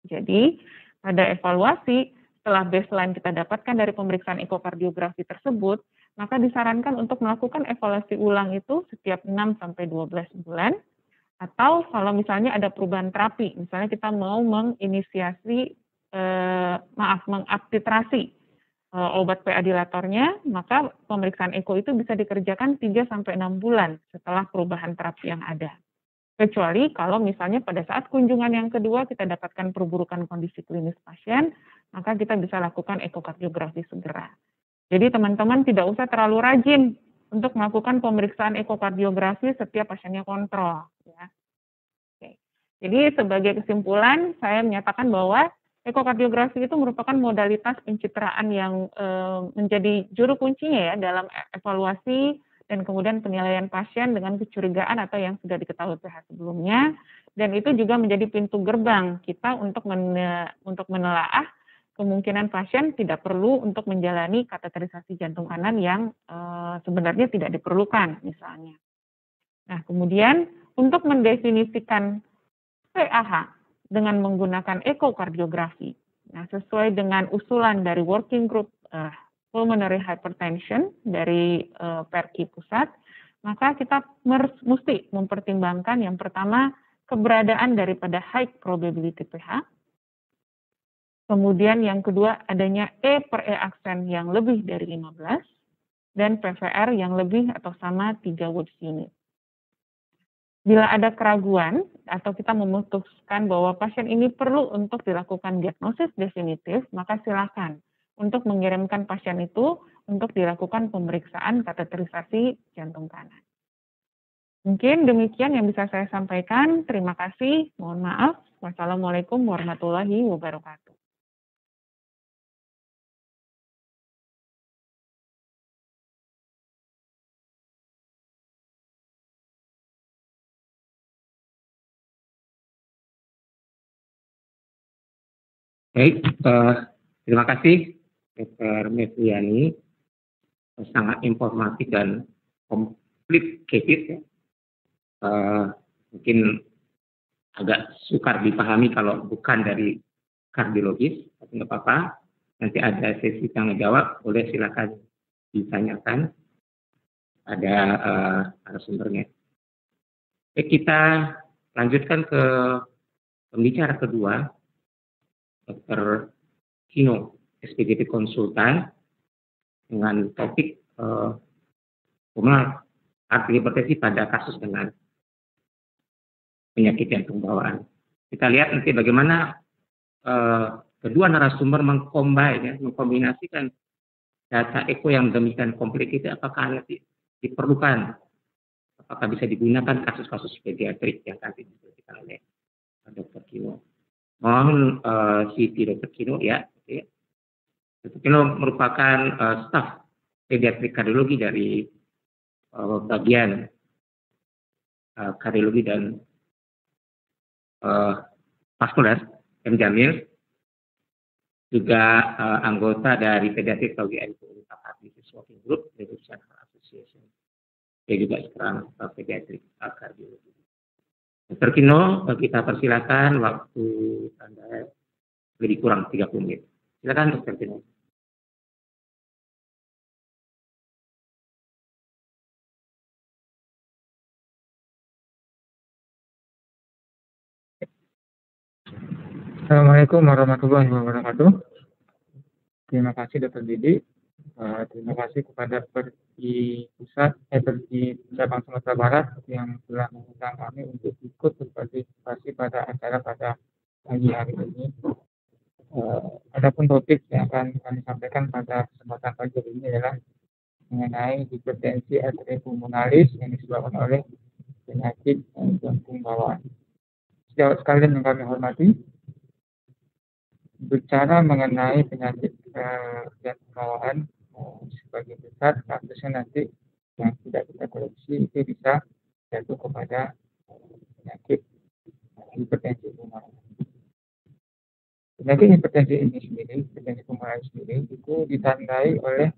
Jadi, pada evaluasi, setelah baseline kita dapatkan dari pemeriksaan ekokardiografi tersebut, maka disarankan untuk melakukan evaluasi ulang itu setiap 6-12 bulan, atau kalau misalnya ada perubahan terapi, misalnya kita mau mengaktitrasi obat PA dilatornya, maka pemeriksaan eko itu bisa dikerjakan 3-6 bulan setelah perubahan terapi yang ada. Kecuali kalau misalnya pada saat kunjungan yang kedua kita dapatkan perburukan kondisi klinis pasien, maka kita bisa lakukan ekokardiografi segera. Jadi teman-teman tidak usah terlalu rajin untuk melakukan pemeriksaan ekokardiografi setiap pasiennya kontrol. Ya. Oke. Jadi sebagai kesimpulan, saya menyatakan bahwa ekokardiografi itu merupakan modalitas pencitraan yang menjadi juru kuncinya ya dalam evaluasi dan kemudian penilaian pasien dengan kecurigaan atau yang sudah diketahui pihak sebelumnya, dan itu juga menjadi pintu gerbang kita untuk menelaah kemungkinan pasien tidak perlu untuk menjalani kateterisasi jantung kanan yang sebenarnya tidak diperlukan misalnya. Nah kemudian untuk mendefinisikan PAH dengan menggunakan ekokardiografi. Nah, sesuai dengan usulan dari Working Group Pulmonary Hypertension dari PERKI pusat, maka kita mesti mempertimbangkan yang pertama keberadaan daripada high probability PH, kemudian yang kedua adanya E per E aksen yang lebih dari 15, dan PVR yang lebih atau sama 3 Woods unit. Bila ada keraguan atau kita memutuskan bahwa pasien ini perlu untuk dilakukan diagnosis definitif, maka silakan untuk mengirimkan pasien itu untuk dilakukan pemeriksaan kateterisasi jantung kanan. Mungkin demikian yang bisa saya sampaikan. Terima kasih. Mohon maaf. Wassalamualaikum warahmatullahi wabarakatuh. Baik, terima kasih Dr. Mevriani, sangat informatif dan complicated ya. Mungkin agak sukar dipahami kalau bukan dari kardiologis, tapi nggak apa-apa. Nanti ada sesi tanya jawab, boleh silakan ditanyakan. Ada narasumbernya. Kita lanjutkan ke pembicara kedua, Dr. Kino, SPGT konsultan, dengan topik pulmonar arteri hipertensi pada kasus dengan penyakit jantung bawaan. Kita lihat nanti bagaimana kedua narasumber mengkombinasikan data eko yang demikian kompleks, apakah nanti diperlukan, apakah bisa digunakan kasus-kasus pediatrik yang nanti disampaikan oleh Dr. Kino. Mohon CV Dr. Kino ya. Dr. Kino merupakan staf pediatrik kardiologi dari bagian kardiologi dan vaskular M. Jamil, juga anggota dari pediatrik kardiologi Working Group Reduction Association. Dia juga sekarang pediatrik kardiologi. Dr. Kino, kita persilakan, waktu Anda lebih kurang 30 menit. Silakan Dr. Kino. Assalamualaikum warahmatullahi wabarakatuh. Terima kasih Dr. Didi. Terima kasih kepada PERKI Pusat, PERKI Cabang Sumatera Barat yang telah mengundang kami untuk ikut berpartisipasi pada acara pada pagi hari ini. Adapun topik yang akan kami sampaikan pada kesempatan pagi hari ini adalah mengenai hipertensi arteri pulmonalis yang disebabkan oleh penyakit jantung bawaan. Sejawat sekalian yang kami hormati, bicara mengenai penyakit jantung bawaan, sebagai besar kasusnya nanti yang tidak kita koreksi itu bisa jatuh kepada penyakit hipertensi pulmonalis. Penyakit hipertensi ini sendiri, hipertensi pulmoner sendiri, itu ditandai oleh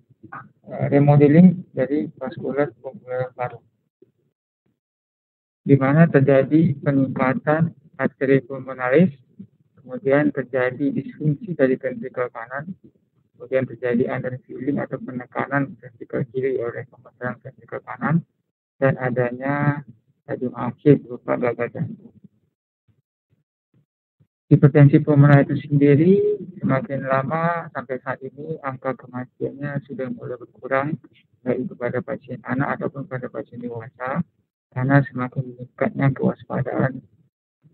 remodeling dari vaskular pulmoner paru, di mana terjadi peningkatan arteri pulmonalis, kemudian terjadi disfungsi dari ventrikel kanan, kemudian terjadi underfilling atau penekanan ventrikel kiri oleh pembekaran ventrikel kanan, dan adanya stadium akhir berupa gagal jantung. Hipertensi pulmoner itu sendiri semakin lama sampai saat ini angka kematiannya sudah mulai berkurang, baik kepada pasien anak ataupun pada pasien dewasa, karena semakin meningkatnya kewaspadaan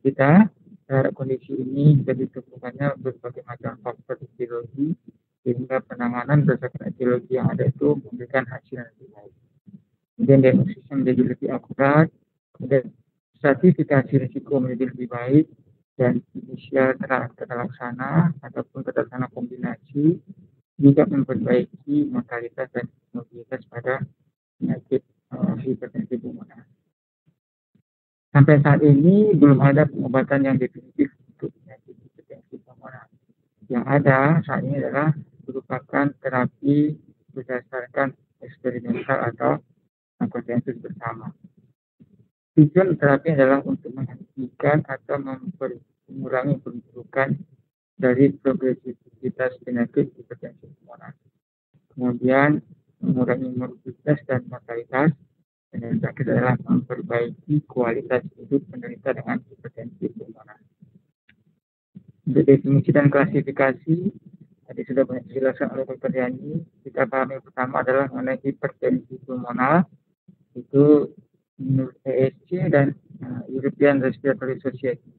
kita terhadap kondisi ini. Jadi ditemukannya berbagai macam faktor etiologi, sehingga penanganan berdasarkan etiologi yang ada itu memberikan hasil yang lebih baik. Kemudian diagnosisnya menjadi lebih akurat, kemudian stratifikasi risiko menjadi lebih baik, dan inisial terlaksana ataupun terlaksana kombinasi juga memperbaiki mortalitas dan morbiditas pada penyakit hipertensi pulmoner. Sampai saat ini belum ada pengobatan yang definitif untuk penyakit hipertensi pulmoner. Yang ada saat ini adalah merupakan terapi berdasarkan eksperimental atau konsensus bersama. Tujuan terapi adalah untuk menghentikan atau mengurangi perburukan dari progresivitas penyakit hipertensi pulmoner. Kemudian mengurangi morbiditas dan mortalitas, dan yang terakhir adalah memperbaiki kualitas hidup penderita dengan hipertensi pulmoner. Untuk definisi dan klasifikasi, tadi sudah banyak dijelaskan oleh Dr. Yani. Kita pahami pertama adalah mengenai hipertensi pulmoner, itu menurut ESC dan European Respiratory Society,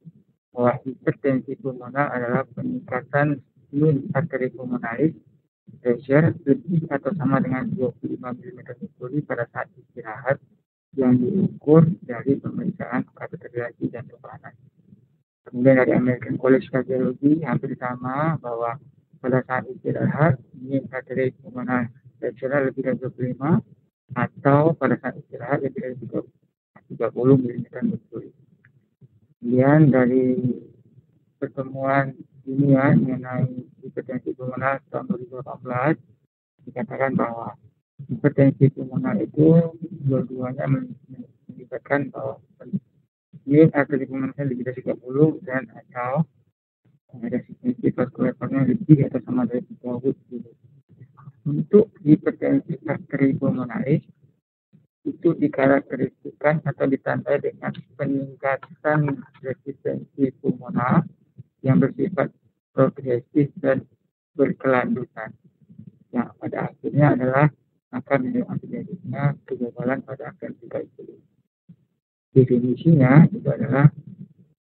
bahwa hipertensi pulmoner adalah peningkatan mean arteri pulmonalis pressure lebih atau sama dengan 25 mm merkuri pada saat istirahat yang diukur dari pemeriksaan kateterisasi jantung panas. Kemudian dari American College Cardiology hampir sama, bahwa pada saat istirahat mean arteri pulmonar pressure lebih dari 25 atau pada saat istirahat lebih dari 30 mm merkuri. Kemudian dari pertemuan dunia mengenai hipertensi pulmoner tahun 2018 dikatakan bahwa hipertensi pulmoner itu dua-duanya melibatkan bahwa mean arteri pulmoner lebih dari 30 dan atau resistensi vaskular lebih atau sama dari 30. Untuk hipertensi arteri pulmonalis itu dikarakteristikkan atau ditandai dengan peningkatan resistensi pulmoner yang bersifat progresif dan berkelanjutan, yang pada akhirnya adalah akan terjadinya kegagalan pada ventrikel kiri. Definisinya itu adalah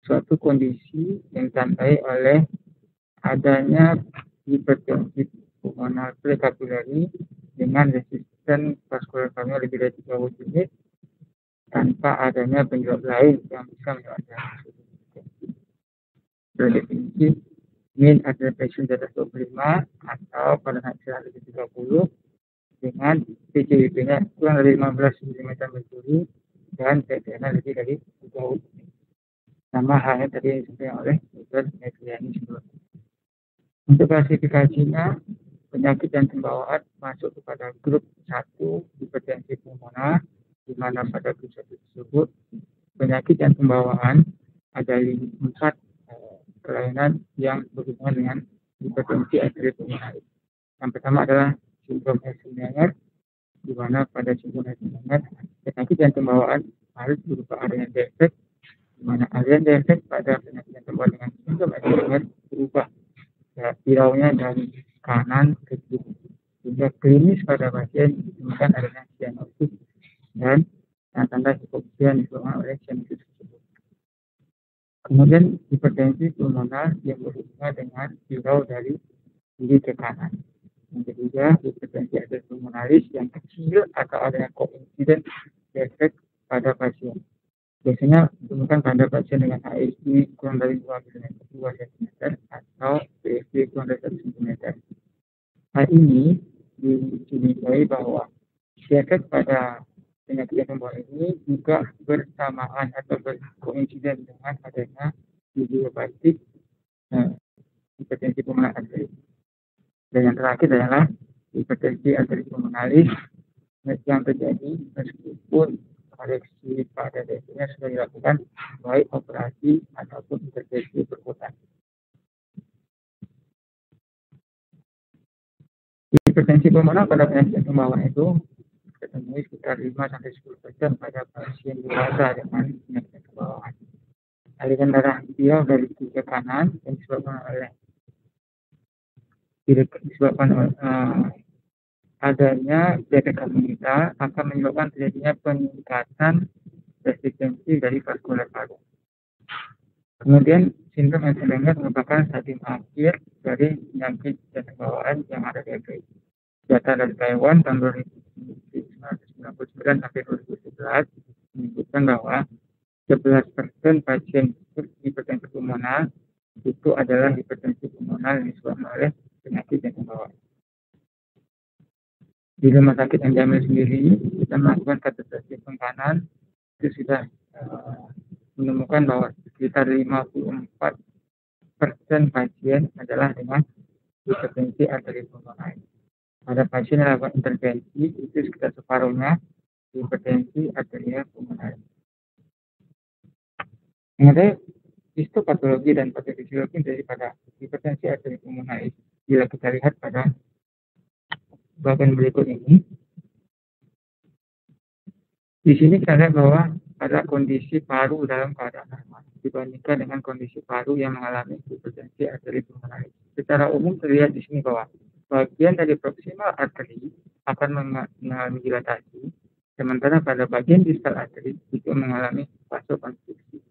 suatu kondisi yang ditandai oleh adanya hipertensi pulmoner prekapilari dengan resisten vaskular lebih dari 30 unit tanpa adanya penyebab lain yang bisa menyebabkan hipertensi. Berdefinisi mean arterial pressure di atas 25 atau pada saat istirahat lebih 30 dengan PCWP-nya kurang dari 15 mm merkuri dan PPN-nya lebih dari 30. Sama halnya tadi yang disampaikan oleh Dr. Metriani sebelumnya. Untuk klasifikasinya, penyakit jantung bawaan masuk kepada grup 1 hipertensi pulmoner, di mana pada grup 1 tersebut penyakit jantung bawaan ada 4 kelainan yang berhubungan dengan hipertensi arteri pulmonalis. Yang pertama adalah sindrom Eisenmenger, di mana pada sindrom Eisenmenger penyakit jantung bawaan harus berupa adanya defek, di mana aliran defek pada penyakit jantung bawaan dengan sindrom Eisenmenger berubah hiraunya dari kanan ke kiri, sehingga klinis pada pasien ditemukan adanya cyanosis dan tanda hipoksia yang disebabkan oleh cyanosis tersebut. Kemudian hipertensi pulmoner yang berhubungan dengan hirau dari kiri ke kanan. Yang ketiga, hipertensi arteri pulmonalis yang kecil atau adanya koinsiden defek pada pasien. Biasanya ditemukan pada pasien dengan ASD kurang dari 2 cm atau PSD kurang dari 1 cm. Hal ini dicurigai bahwa efek pada penyakit jantung bawaan ini juga bersamaan atau berkoinsiden dengan adanya idiopathic hipertensi pulmoner arteri. Dan yang terakhir adalah hipertensi arteri pulmonalis yang terjadi meskipun koreksi pada DP-nya sudah dilakukan baik operasi ataupun intervensi perkutan. Hipertensi pulmoner pada penyakit jantung bawaan itu ditemui sekitar 5-10% pada pasien dewasa dengan penyakit jantung bawaan. Aliran darah ideal dari kiri ke kanan yang disebabkan oleh adanya defek komunitas akan menyebabkan terjadinya peningkatan resistensi dari vaskular paru. Kemudian sindrom Eisenmenger merupakan stadium akhir dari penyakit jantung bawaan yang ada di Afrika. Data dari Taiwan tahun 1999 sampai 2011 menyebutkan bahwa 11% pasien hipertensi pulmoner itu adalah hipertensi pulmoner yang disebabkan oleh penyakit jantung bawaan. Di rumah sakit Jamil sendiri, kita melakukan kateterisasi kanan, itu sudah menemukan bahwa sekitar 54% pasien adalah dengan hipertensi arteri pulmoner. Pada pasien yang melakukan intervensi, itu sekitar separuhnya hipertensi arterial pulmoner. Mengenai histopatologi dan patofisiologi daripada hipertensi arteri pulmoner, bila kita lihat pada bagian berikut ini, di sini kita lihat bahwa ada kondisi paru dalam keadaan normal dibandingkan dengan kondisi paru yang mengalami hipertensi arteri pulmoner. Secara umum terlihat di sini bahwa bagian dari proximal arteri akan mengalami dilatasi, sementara pada bagian distal arteri itu mengalami vasokonstriksi.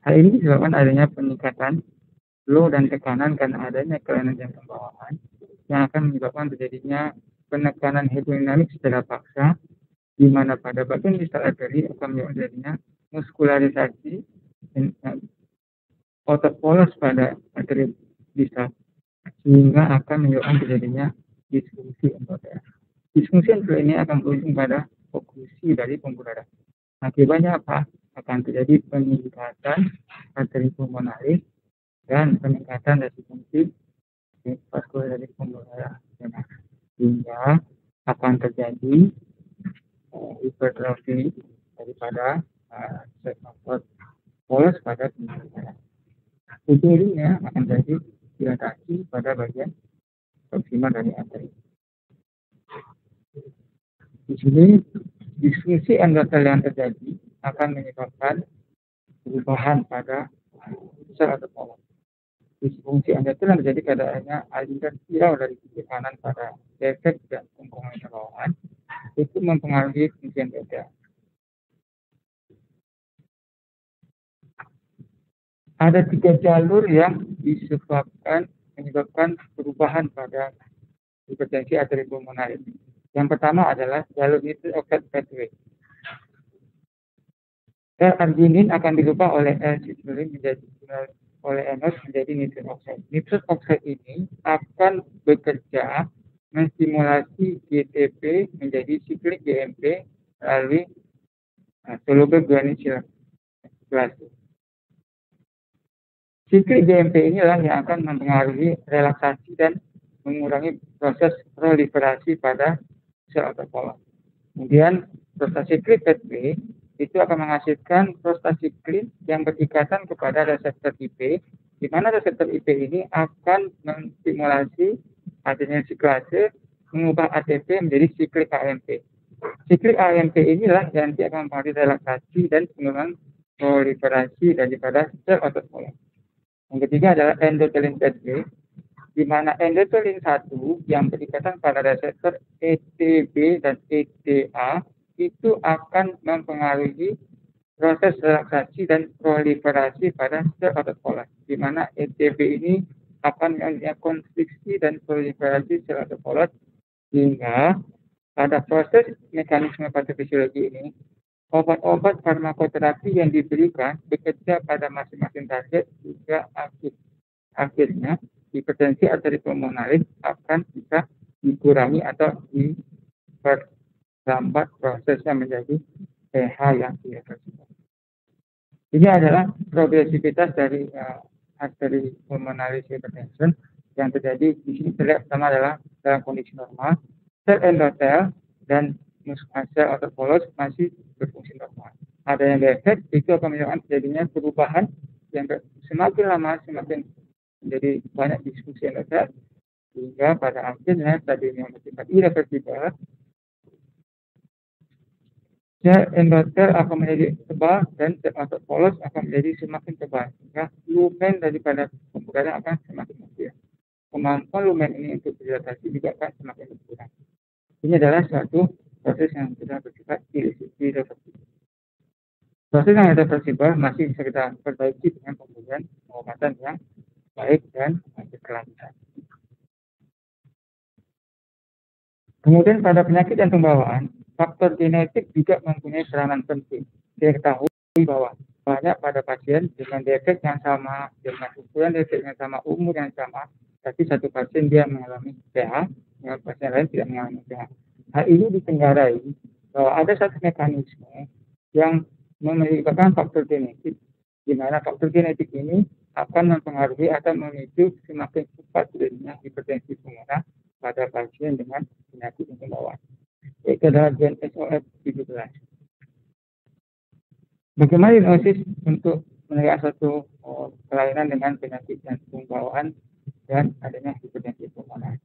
Hal ini disebabkan adanya peningkatan flow dan tekanan karena adanya kelainan jantung bawaan yang akan menyebabkan terjadinya penekanan hemodinamik secara paksa, di mana pada bagian distal arteri akan menyebabkan terjadinya muskularisasi otot polos pada arteri distal, sehingga akan menyebabkan terjadinya disfungsi endotel. Disfungsi endotel ini akan berujung pada oklusi dari pembuluh darah. Akibatnya apa? Akan terjadi peningkatan arteri pulmonalis dan peningkatan resistensi vaskular dari pembuluh darah, sehingga akan terjadi hipertrofi daripada otot polos pada pembuluh darah. Ujung-ujungnya akan terjadi dilatasi pada bagian proksimal dari arteri. Di sini disfungsi endotel yang terjadi akan menyebabkan perubahan pada sel atau polos. Disfungsi endotel yang terjadi pada adanya aliran viral dari sisi kanan pada defek jantung pulmoner bawaan itu mempengaruhi fungsi endotel. Ada 3 jalur yang menyebabkan perubahan pada hipertensi arteri pulmoner ini. Yang pertama adalah jalur nitric oxide pathway. L-arginin akan dirubah oleh L-citrulline oleh NOS menjadi nitric oxide. Nitric oxide ini akan bekerja menstimulasi GTP menjadi siklik GMP melalui soluble guanine silase. Siklik GMP inilah yang akan mempengaruhi relaksasi dan mengurangi proses proliferasi pada sel otot polos. Kemudian prostacyclin pathway itu akan menghasilkan prostacyclin yang berikatan kepada reseptor IP, di mana reseptor IP ini akan menstimulasi adanya siklase, mengubah ATP menjadi siklik AMP. Siklik AMP inilah yang nanti akan mempengaruhi relaksasi dan penurunan proliferasi daripada sel otot polos. Yang ketiga adalah endothelin pathway, di mana endothelin 1 yang berikatan pada reseptor ETB dan ETA itu akan mempengaruhi proses relaksasi dan proliferasi pada sel otot polos, di mana ETB ini akan mengalami konstriksi dan proliferasi sel otot polos, sehingga pada proses mekanisme patofisiologi ini obat-obat farmakoterapi yang diberikan bekerja pada masing-masing target hingga akhirnya hipertensi arteri pulmonalis akan bisa dikurangi atau diperlambat prosesnya menjadi pH yang irreversibel. Ini adalah progresivitas dari arteri pulmonaris hypertension yang terjadi di sini terlihat pertama adalah dalam kondisi normal, sel endotel dan muskel otot polos masih berfungsi normal. Adanya defek itu akan menyebabkan terjadinya perubahan yang semakin lama semakin menjadi banyak disfungsi endotel sehingga pada akhirnya stadium yang bersifat irreversibel, sel endotel akan menjadi tebal dan sel otot polos akan menjadi semakin tebal sehingga lumen daripada pembuluh akan semakin kecil. Kemampuan lumen ini untuk dilatasi juga akan semakin berkurang. Ini adalah suatu proses yang sudah bersifat irreversibel. Proses yang irreversibel masih bisa kita perbaiki dengan pemberian pengobatan yang baik dan berkelanjutan. Kemudian pada penyakit jantung bawaan, faktor genetik juga mempunyai peranan penting. Kita ketahui bahwa banyak pada pasien dengan defek yang sama, dengan ukuran defek yang sama, umur yang sama, tapi satu pasien dia mengalami PH, yang pasien lain tidak mengalami PH. Hal ini ditenggarai bahwa ada satu mekanisme yang melibatkan faktor genetik, di mana faktor genetik ini akan mempengaruhi atau memicu semakin cepat terjadinya hipertensi pulmoner pada pasien dengan penyakit jantung bawaan. Yaitu adalah gen SOF17. Bagaimana diagnosis untuk melihat satu kelainan dengan penyakit jantung bawaan dan adanya hipertensi pulmoner?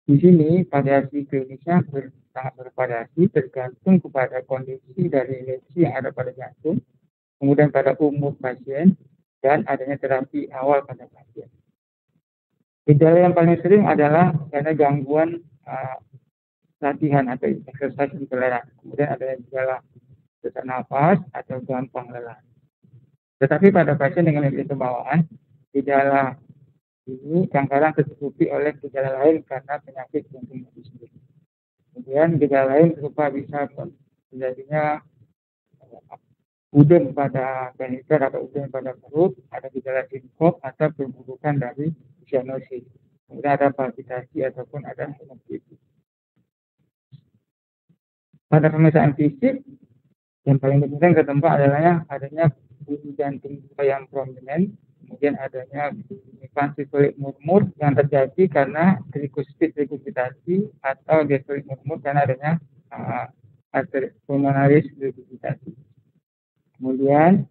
Di sini variasi klinisnya sangat bervariasi tergantung kepada kondisi dari lesi yang ada pada jantung, kemudian pada umur pasien, dan adanya terapi awal pada pasien. Gejala yang paling sering adalah karena gangguan latihan atau exercise intolerant. Kemudian ada gejala sesak nafas atau gampang lelah. Tetapi pada pasien dengan jantung bawaan, gejala ini kadang-kadang tertutupi oleh gejala lain karena penyakit jantung itu sendiri. Kemudian gejala lain berupa bisa terjadinya udem pada penisel atau udem pada perut, ada gejala sinkop atau perburukan dari cyanosis. Kemudian ada palpitasi ataupun ada hemokritis. Pada pemeriksaan fisik, yang paling penting ketemu adalah adanya bunyi jantung yang prominent, kemudian adanya ventricular murmur yang terjadi karena regurgitasi atau diastolic murmur karena adanya arteri pulmonaris regurgitasi. Kemudian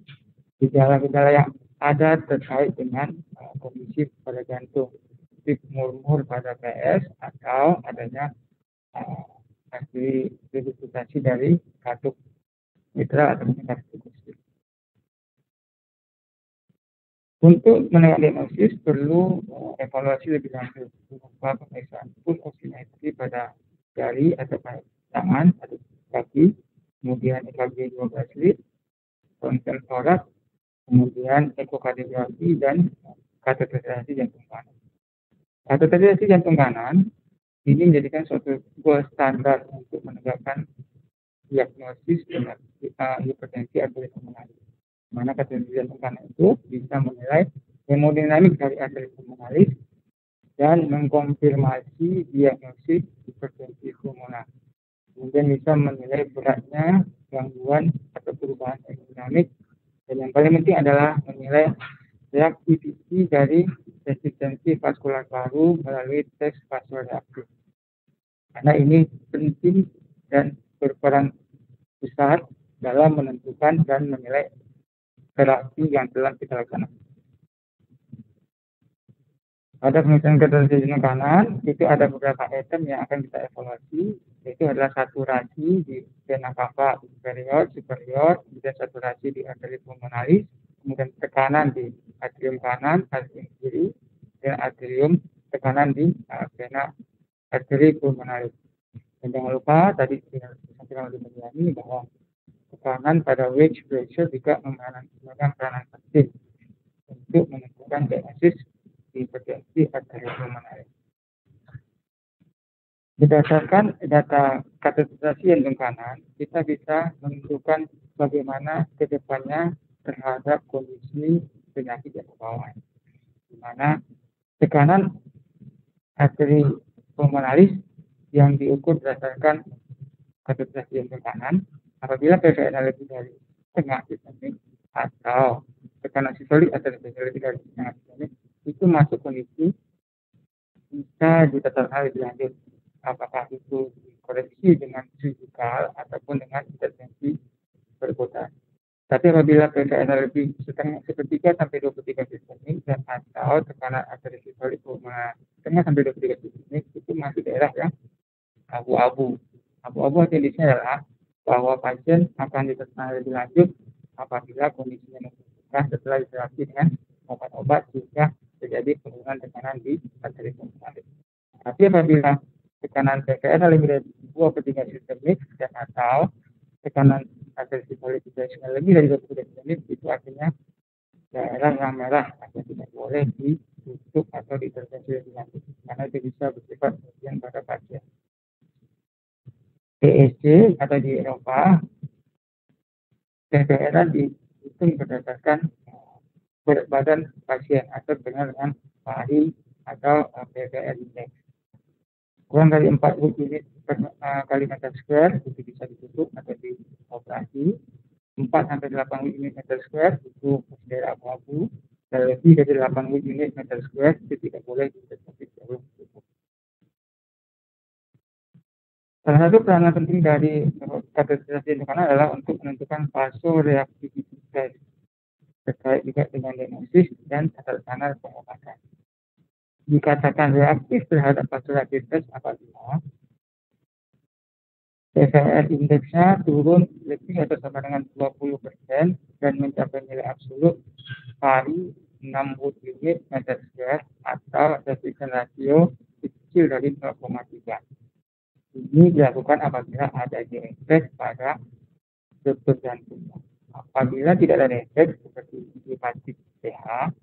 gejala-gejala yang ada terkait dengan kondisi pada jantung, seperti murmur pada PS atau adanya arteri regurgitasi dari katup mitral atau katup kustik. Untuk menilai diagnosis perlu evaluasi lebih lanjut berupa pemeriksaan full oximetry pada jari atau tangan atau kaki, kemudian EKG 12 lead, ronsen toraks, kemudian ekokardiografi dan kateterisasi jantung kanan. Kateterisasi jantung kanan ini menjadikan suatu gold standar untuk menegakkan diagnosis dengan hipertensi arteri pulmonaris. Mana kateterisasi jantung kanan itu bisa menilai hemodinamik dari arteri pulmonaris dan mengkonfirmasi diagnosis hipertensi pulmoner. Kemudian bisa menilai beratnya gangguan atau perubahan hemodinamik, dan yang paling penting adalah menilai reaktiviti dari resistensi vaskular paru melalui tes vasoreaktif. Karena ini penting dan berperan besar dalam menentukan dan menilai terapi yang telah kita lakukan. Pada pemeriksaan kateterisasi jantung kanan, itu ada beberapa item yang akan kita evaluasi, yaitu adalah saturasi di vena cava superior, kemudian saturasi di arteri pulmonaris, kemudian tekanan di atrium kanan, atrium kiri, dan atrium tekanan di vena arteri pulmonaris. Dan jangan lupa tadi kita mengenai bahwa tekanan pada wedge pressure juga memegang peranan penting untuk menentukan diagnosis hipertensi arteri pulmonaris. Berdasarkan data kateterisasi jantung kanan, kita bisa menentukan bagaimana ke depannya terhadap kondisi penyakit jantung bawaan. Di mana tekanan arteri pulmonaris yang diukur berdasarkan kateterisasi jantung kanan, apabila PVN lebih dari setengah atau tekanan sistolik atau lebih dari tekanan sistolik itu masuk kondisi bisa ditetapkan lebih lanjut. Apakah itu dikoreksi dengan fisikal ataupun dengan intervensi perkutan. Tapi apabila PKN lebih sepertiga sampai 23 sistemik dan atau tekanan arteri sistolik setengah sampai 23 sistemik itu masih daerah yang abu-abu. Abu-abu kondisinya adalah bahwa pasien akan ditetapkan lebih lanjut apabila kondisinya membutuhkan setelah diterapi dengan obat-obat sehingga terjadi penurunan tekanan di arteri pulmonalis. Tapi apabila tekanan PKN lebih dari 2/3 sistemik dan atau tekanan arteri sistolik lebih dari 23 sistemik itu artinya daerah yang merah atau tidak boleh ditutup atau diintervensi lebih lanjut karena itu bisa bersifat bagian pada pasien. ESC atau di Eropa PPR dihitung berdasarkan berat badan pasien atau dengan PAHI atau PPR index. Kurang dari 40 unit per kali meter square itu bisa ditutup atau dioperasi. 4-8 unit meter square itu daerah abu-abu dan lebih dari 80 unit meter square itu tidak boleh ditutup. Salah satu peranan penting dari kateterisasi tekanan adalah untuk menentukan vasoreaktivitas terkait juga dengan diagnosis dan tata laksana pengobatan. Dikatakan reaktif terhadap vasoreaktivitas apabila PVR indeksnya turun lebih atau sama dengan 20% dan mencapai nilai absolut PAHI 60 unit meter square atau restriction ratio kecil dari 0,3. Ini dilakukan apabila ada defek pada struktur jantung. Apabila tidak ada defek seperti hepatit pH,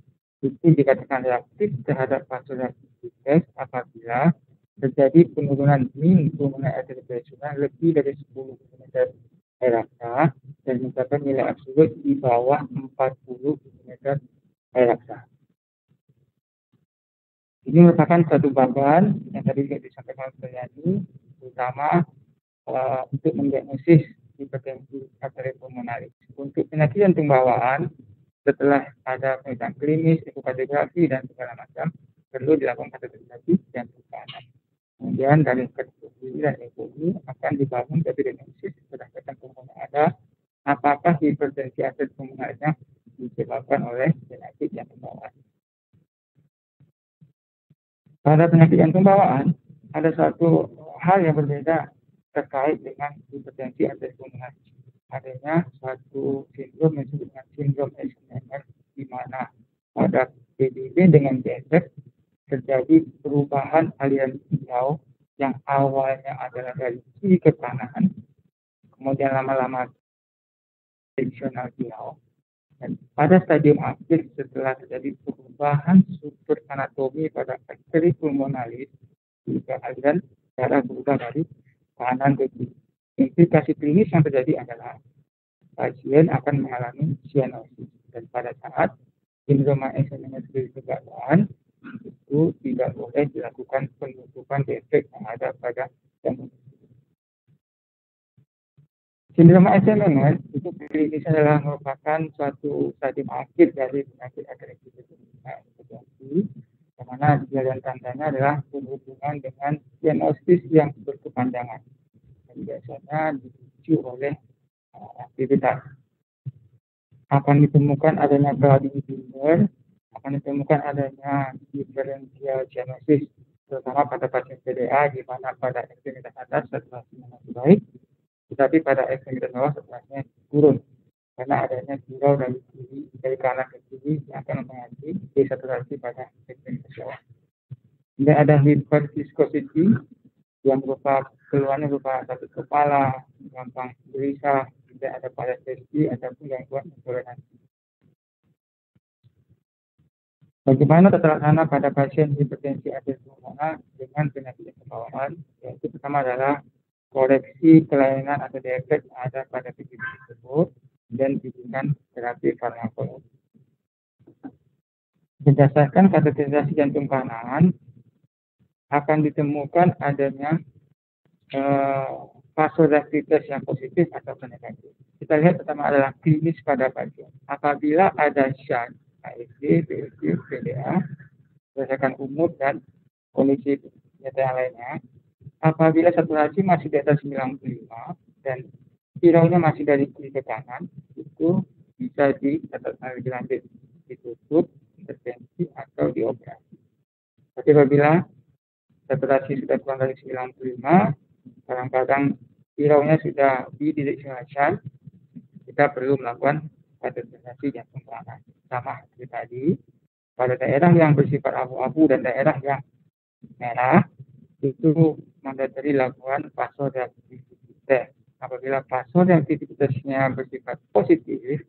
itu dikatakan reaktif terhadap vasoreaktivitas apabila terjadi penurunan min pulmonary artery pressure lebih dari 10 mm air raksa dan mencapai nilai absolut di bawah 40 mm air raksa. Ini merupakan satu bagan yang tadi juga disampaikan oleh Yani, terutama untuk mendiagnosis hipertensi arteri pulmonalis. Untuk penyakit jantung bawaan, setelah ada pemeriksaan klinis, ekokardiografi dan segala macam, perlu dilakukan kateterisasi jantung kanan. Kemudian dari kategori dan ekonomi akan dibangun diagnosis berdasarkan pulmoner ada apakah hipertensi arteri pulmonalisnya disebabkan oleh penyakit jantung bawaan. Pada penyakit jantung bawaan, ada satu hal yang berbeda terkait dengan hipertensi arteri pulmonalis. Adanya suatu sindrom yang disebut dengan sindrom Eisenmenger, di mana pada PDB dengan DSF terjadi perubahan aliran hijau yang awalnya adalah dari kiri ke kanan, kemudian lama-lama seksional hijau. Dan pada stadium akhir setelah terjadi perubahan struktur anatomi pada arteri pulmonalis, juga aliran darah berubah dari kanan ke kiri. Implikasi klinis yang terjadi adalah pasien akan mengalami cyanosis dan pada saat sindrom Eisenmenger kegagalan itu tidak boleh dilakukan penutupan defek yang ada pada jantung. Sindrom Eisenmenger itu klinis adalah merupakan suatu stadium akhir dari penyakit arteri pulmonalis, di mana gejala dan tandanya adalah berhubungan dengan cyanosis yang berkepanjangan dan biasanya dipicu oleh aktivitas. Akan ditemukan adanya clouding finger, akan ditemukan adanya diferensial cyanosis, terutama pada pasien PDA, di mana pada ekstremitas atas saturasinya masih baik, tetapi pada ekstremitas bawah saturasinya turun karena adanya surau dari kanan ke kiri yang akan mempengaruhi desaturasi pada ekstremitas bawah. Kemudian ada hyperviscosity yang berupa keluhannya berupa sakit kepala, gampang gelisah, tidak ada parestesi ataupun gangguan intoleransi. Bagaimana tata laksana pada pasien hipertensi arteri pulmonalis dengan penyakit jantung bawaan? Yaitu pertama adalah koreksi kelainan atau defek yang ada pada PDB tersebut dan diberikan terapi farmakologi. Berdasarkan kateterisasi jantung kanan, akan ditemukan adanya vasoreaktivitas yang positif atau negatif. kita lihat pertama adalah klinis pada pasien. Apabila ada shunt, ASD, PSD, PDA, berdasarkan umur dan kondisi nyata yang lainnya, apabila saturasi masih di atas 95 dan viralnya masih dari kiri ke kanan, itu bisa lebih lanjut, ditutup, intervensi, atau dioperasi. Tapi apabila saturasi sudah kurang dari 95, kadang-kadang viralnya sudah bidirectional, kita perlu melakukan kateterisasi jantung kanan. Sama seperti tadi, pada daerah yang bersifat abu-abu dan daerah yang merah, itu mandatory lakukan vasoreaktivity test. Apabila vasoreaktivitasnya bersifat positif,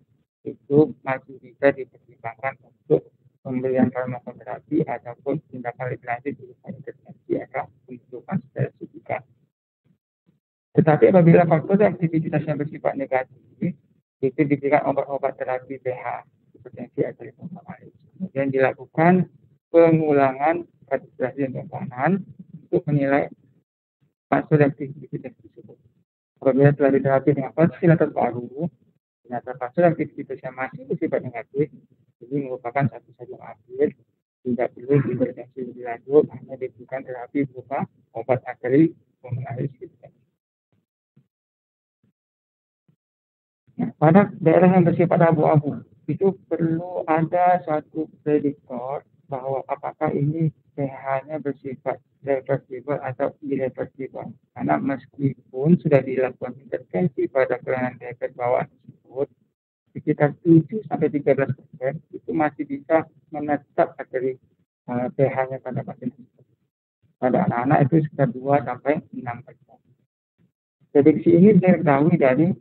itu masih bisa dipertimbangkan untuk pemberian farmakoterapi ataupun tindakan lebih lanjut berupa intervensi atau pembentukan secara signifikan. Tetapi apabila faktor aktivitasnya bersifat negatif, itu diberikan obat-obat terapi pH, hipertensi arterial pulmonaris. Kemudian dilakukan pengulangan kateterisasi jantung kanan untuk menilai faktor aktivitas tersebut. Apabila telah diterapi dengan ventilator baru, ternyata faktor aktivitasnya masih bersifat negatif, jadi merupakan satu saja akhir, tidak perlu intervensi lebih lanjut, hanya diberikan terapi berupa obat arterial pulmonaris. Nah, pada daerah yang bersifat abu-abu, itu perlu ada suatu prediktor bahwa apakah ini pH-nya bersifat reversible atau irreversible. Karena meskipun sudah dilakukan intervensi pada kelainan diabetes bawaan tersebut, sekitar 7-13% itu masih bisa menetap dari pH-nya pada pasien tersebut. Pada anak-anak itu sekitar 2-6%. Prediksi ini diketahui dari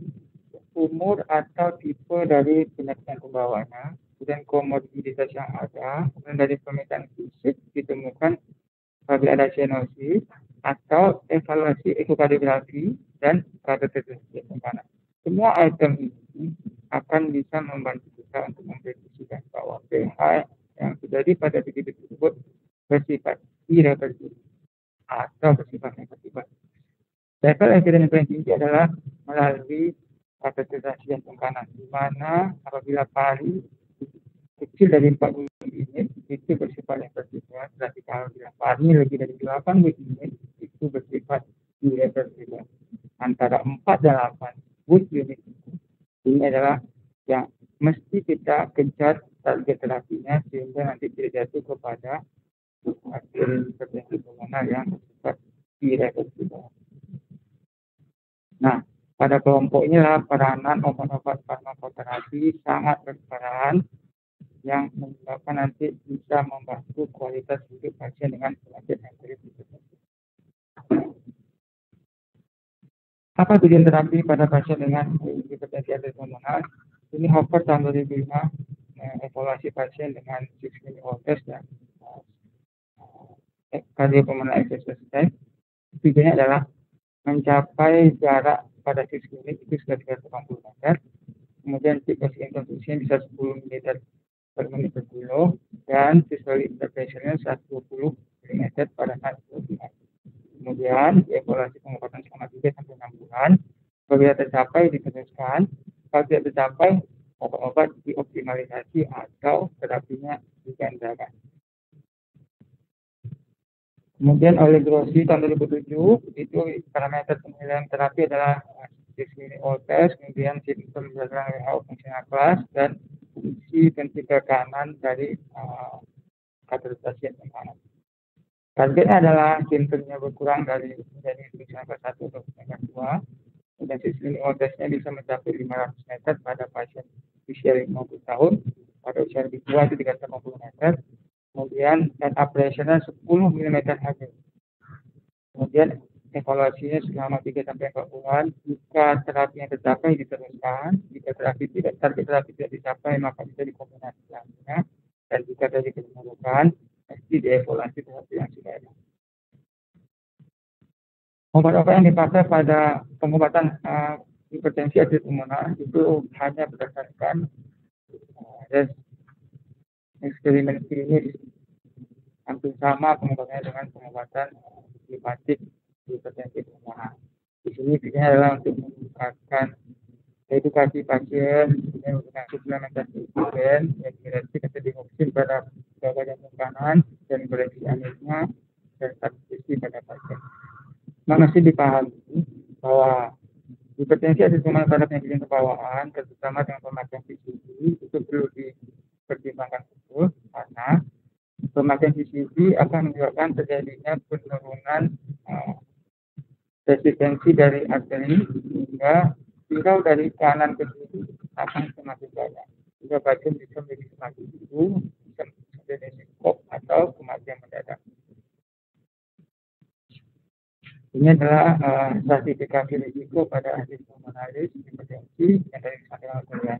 umur atau tipe dari penyakit yang pembawanya, dan komorbiditas yang ada, dan dari pemetaan fisik ditemukan apabila ada cyanosis atau evaluasi ekokardiografi dan kateterisasi jantung kanan. Semua item ini akan bisa membantu kita untuk memprediksikan bahwa pH yang terjadi pada titik tersebut bersifat irreversibel atau bersifat negatif. Level evidence yang paling tinggi adalah melalui kateterisasi jantung kanan, di mana apabila pari kecil dari 40 unit itu bersifat reversibel, berarti kalau pari lebih dari 8 unit itu bersifat irreversibel. Antara 4 dan 8 unit ini adalah yang mesti kita kejar target terapinya sehingga nanti tidak jatuh kepada hipertensi pulmoner yang bersifat irreversibel. Nah, pada kelompok inilah peranan obat-obat farmakoterapi sangat berperan yang menyebabkan nanti bisa membantu kualitas hidup pasien dengan penyakit hipertensi. Apa tujuan terapi pada pasien dengan hipertensi arterial pulmoner? Ini Hopper tahun 2005 evaluasi pasien dengan 6-minute walk test dan cardiopulmonary exercise test. Tujuannya adalah mencapai jarak pada 6 minute itu sudah 380 meter. Kemudian tipe intensitinya bisa 10 ml per menit per kilo dan systolic interventionnya 120 ml pada 60 menit. Kemudian evaluasi pengobatan selama 3-6 bulan. Apabila tercapai diteruskan, kalau tidak tercapai obat-obat dioptimalisasi atau terapinya digandakan. Kemudian oleh Grossi tahun 2007 itu parameter penilaian terapi adalah 6-minute walk test, kemudian simptom berdasarkan WHO functional class dan fungsi ventrikel kanan dari kateterisasi jantung kanan. Targetnya adalah simptomnya berkurang dari functional class 1 atau functional 2, dan 6-minute walk testnya bisa mencapai 500 meter pada pasien usia 50 tahun, pada usia lebih tua itu 350 meter. Kemudian dan operasional 10 mm saja. Kemudian evaluasinya selama 3-4 bulan. Jika terapinya tercapai diteruskan, jika target terapi tidak dicapai maka bisa dikombinasikan. Dan jika tadi ditemukan, mesti dievaluasi terapi yang sudah ada. Obat-obat yang dipakai pada pengobatan hipertensi arterial pulmoner itu hanya berdasarkan eksperimen klinis hampir sama pengobatannya dengan pengobatan hepatik hipertensi pulmoner. Di sini tujuannya adalah untuk meningkatkan edukasi pasien dengan menggunakan suplementasi oksigen, yang diresik atau dioksin pada bagian kanan dan koleksi anemia dan transfusi pada pasien. Masih dipahami bahwa hipertensi atau pemain pada penyakit jantung bawaan, terutama dengan pemakaian PCB, itu perlu dipertimbangkan betul karena pemakaian PCB akan menyebabkan terjadinya penurunan resistensi dari arteri hingga tinggal dari kanan ke kiri akan semakin banyak. Jika pasien bisa menjadi semakin itu bisa menjadi risiko atau kematian mendadak. Ini adalah stratifikasi risiko pada ahli pulmonaris hipertensi yang dari disampaikan oleh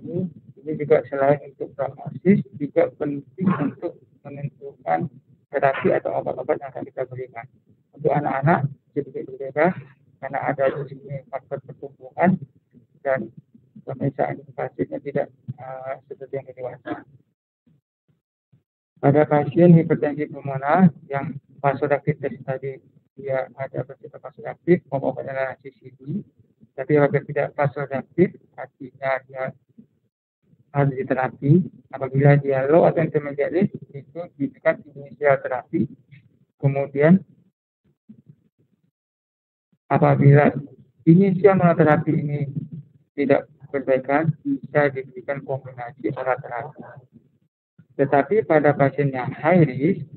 Ini juga selain untuk prognosis juga penting untuk menentukan terapi atau obat-obat yang akan kita berikan. Untuk anak-anak sedikit berbeda karena ada di sini faktor pertumbuhan dan pemeriksaan pasiennya tidak seperti yang dewasa. Pada pasien hipertensi pulmonar yang vasoaktif tadi dia ada bersifat vasoaktif, obat-obat adalah CCD. Tapi apabila tidak vasoaktif, artinya dia harus diterapi. Apabila dia low atau intermediate risk, itu diberikan inisial terapi. Kemudian apabila inisial monoterapi ini tidak berbaikan, bisa diberikan kombinasi oral terapi. Tetapi pada pasien yang high risk,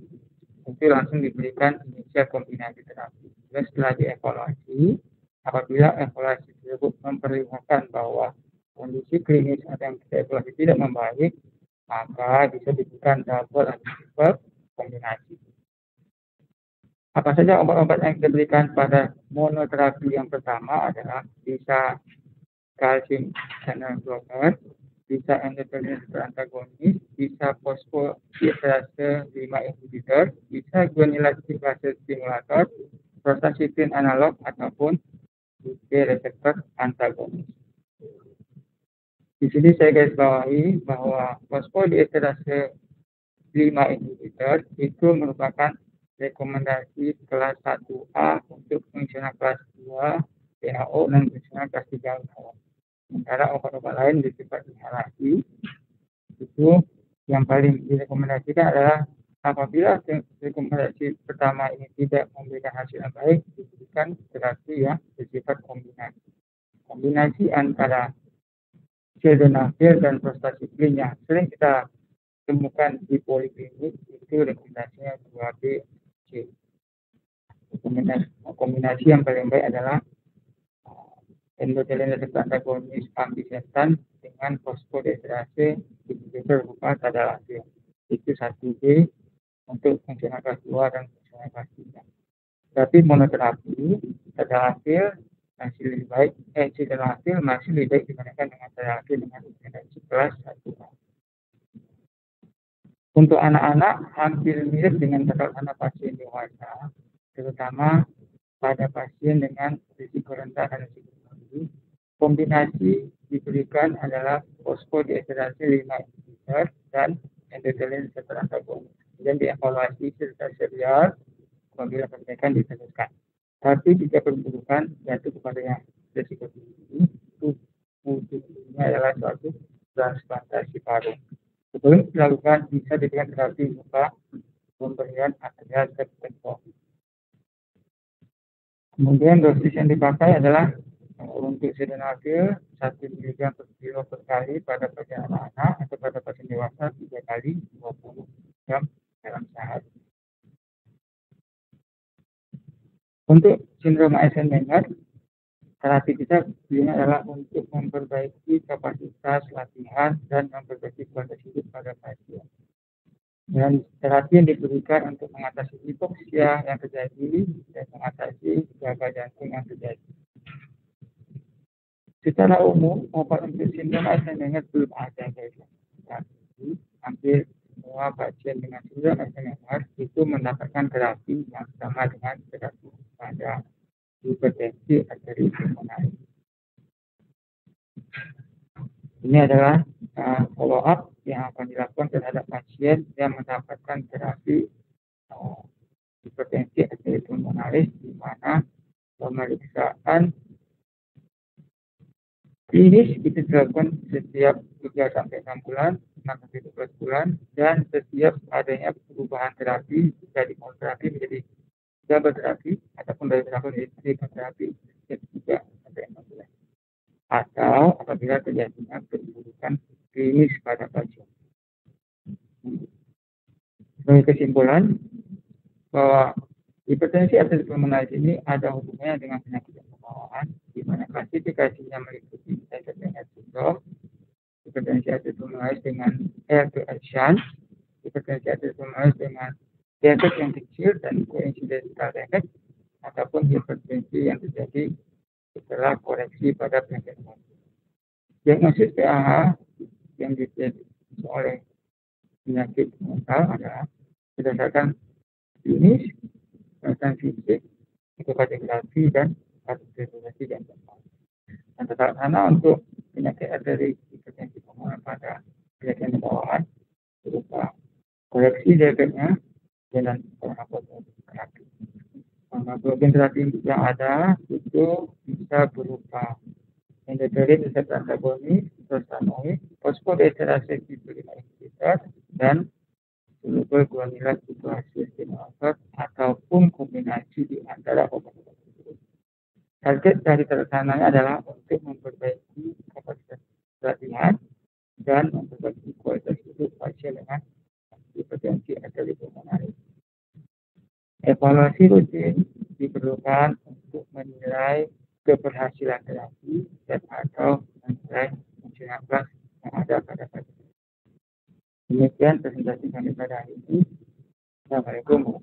itu langsung diberikan inisial kombinasi terapi. Dan setelah dievaluasi, apabila evaluasi tersebut memperlihatkan bahwa kondisi klinis atau yang kita evaluasi tidak membaik, maka bisa diberikan double atau triple kombinasi. Apa saja obat-obat yang kita berikan pada monoterapi yang pertama adalah bisa calcium channel blocker, bisa endothelin antagonis, bisa fosfoliesterase 5 inhibitor, bisa guanylate stimulator, prostacyclin analog ataupun reseptor antagonis. Di sini saya garis bawahi bahwa fosfoliesterase 5 inhibitor itu merupakan rekomendasi kelas 1A untuk fungsional kelas 2 WHO dan fungsional kelas 3 WHO. Sementara obat-obat lain bersifat inhalasi, itu yang paling direkomendasikan adalah apabila rekomendasi pertama ini tidak memberikan hasil yang baik, diberikan terapi yang bersifat kombinasi. Kombinasi antara sildenafil dan prostacyclin yang sering kita temukan di poliklinik itu rekomendasinya 2B/C. Kombinasi yang paling baik adalah endothelin reseptor antagonis ampisentan dengan fosfoliesterase inhibitor berupa tadalafil. Itu 1B untuk fungsional kelas 2 dan fungsional kelas 3. Tapi monoterapi tadalafil masih lebih baik, sildenafil masih lebih baik dibandingkan dengan tadalafil dengan rekomendasi kelas 1A. Untuk anak-anak hampir mirip dengan anak pasien dewasa, terutama pada pasien dengan risiko rendah dan risiko tinggi. Kombinasi diberikan adalah fosfoliesterase 5 inhibitor dan endothelin reseptor antagonis. Dan dievaluasi secara serial apabila perbaikan diteruskan. Tapi jika perburukan jatuh kepada yang risiko tinggi, itu wujudnya adalah suatu transplantasi paru. Sebelum dilakukan bisa diberikan terapi berupa pemberian arterial tertentu. Kemudian dosis yang dipakai adalah untuk sildenafil 1 mg per kilo per kali pada pasien anak-anak atau pada pasien dewasa 3 kali 20 jam dalam sehari. Untuk sindrom Eisenmenger, terapi kita ini adalah untuk memperbaiki kapasitas latihan dan memperbaiki kualitas hidup pada pasien. Dan terapi yang diberikan untuk mengatasi hipoksia yang terjadi dan mengatasi gagal jantung yang terjadi. Secara umum, obat untuk sindrom Eisenmenger belum ada, guys. Tapi hampir semua pasien dengan sindrom Eisenmenger itu mendapatkan terapi yang sama dengan terapi pada hipertensi arteri pulmonaris. Ini adalah follow up yang akan dilakukan terhadap pasien yang mendapatkan terapi hipertensi arteri pulmonaris, di mana pemeriksaan Klinis itu dilakukan setiap 3 sampai 6 bulan, 6 sampai 12 bulan, dan setiap adanya perubahan terapi dari monoterapi menjadi double terapi ataupun dari terapi menjadi triple terapi setiap 3 sampai 6 bulan. Atau apabila terjadinya keburukan klinis pada pasien. Sebagai kesimpulan bahwa hipertensi arteri pulmonaris ini ada hubungannya dengan penyakit yang bawaan, di mana klasifikasinya meliputi hypertension syndrome, hipertensi arteri pulmonaris dengan air-to-air shunt, hipertensi arteri pulmonaris dengan defek yang kecil dan coincidental defect, ataupun hipertensi yang terjadi setelah koreksi pada penyakit jantung. Diagnosis PAH yang dideteksi oleh penyakit mental adalah berdasarkan klinis, pemeriksaan fisik, ekokardiografi, dan kardiologi jantung. Dan tata laksana untuk penyakit arteri hipertensi pulmoner pada penyakit yang bawaan berupa koreksi defeknya dengan farmakoterapi. Farmakogen terapi yang ada itu bisa berupa endotelin reseptor antagonis, prostanoid, fosfodiesterase tipe 5 inhibitor, dan soluble guanila situasi stimulator ataupun kombinasi di antara obat-obat tersebut. Target dari terlaksananya adalah untuk memperbaiki kapasitas latihan dan memperbaiki kualitas hidup pasien dengan hipertensi arteri pulmonaris. Evaluasi rutin diperlukan untuk menilai keberhasilan terapi dan atau menilai fungsionalitas yang ada pada pasien. Demikian presentasi kami pada hari ini. Assalamualaikum.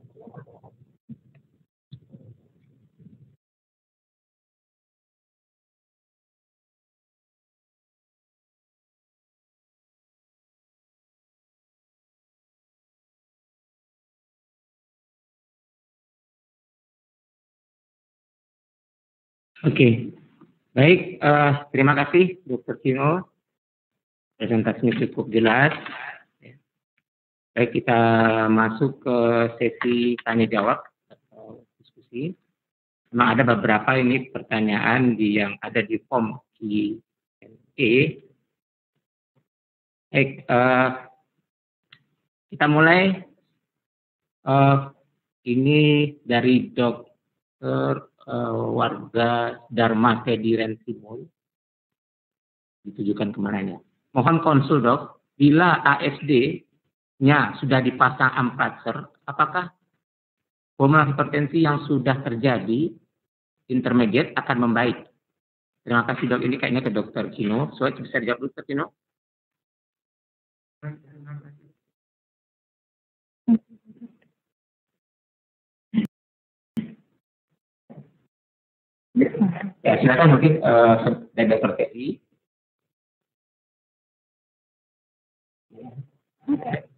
Oke, baik. Terima kasih, Dr. Kino. Presentasinya cukup jelas. Baik, kita masuk ke sesi tanya jawab atau diskusi. Memang ada beberapa ini pertanyaan yang ada di form Q&A. Baik, kita mulai. Ini dari Dr. Warga Dharma Fediren Simul. Ditujukan kemananya. Mohon konsul, Dok. Bila ASD-nya sudah dipasang amplatzer, apakah pulmonar hipertensi yang sudah terjadi intermediate akan membaik? Terima kasih, Dok. Ini kayaknya ke Dr. Kino. So, bisa dijawab, Dr. Kino? Ya, silakan mungkin dari Dr. Teddy.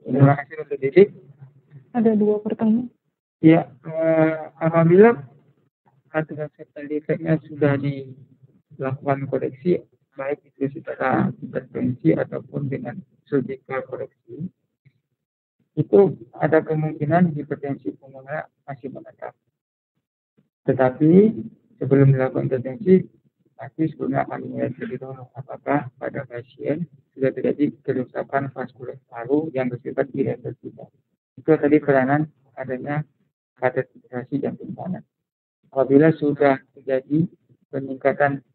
Terima kasih Dr. Didik. Ada 2 pertanyaan. Ya, apabila reseptor defeknya sudah dilakukan koreksi, baik itu secara intervensi ataupun dengan surgical koreksi, itu ada kemungkinan hipertensi pulmoner masih menetap. Tetapi sebelum dilakukan intervensi, pasti sebelumnya akan mulai terlebih dahulu apakah pada pasien sudah terjadi kerusakan vaskuler paru yang bersifat irreversibel. Itu tadi peranan adanya kateterisasi jantung panas. Apabila sudah terjadi peningkatan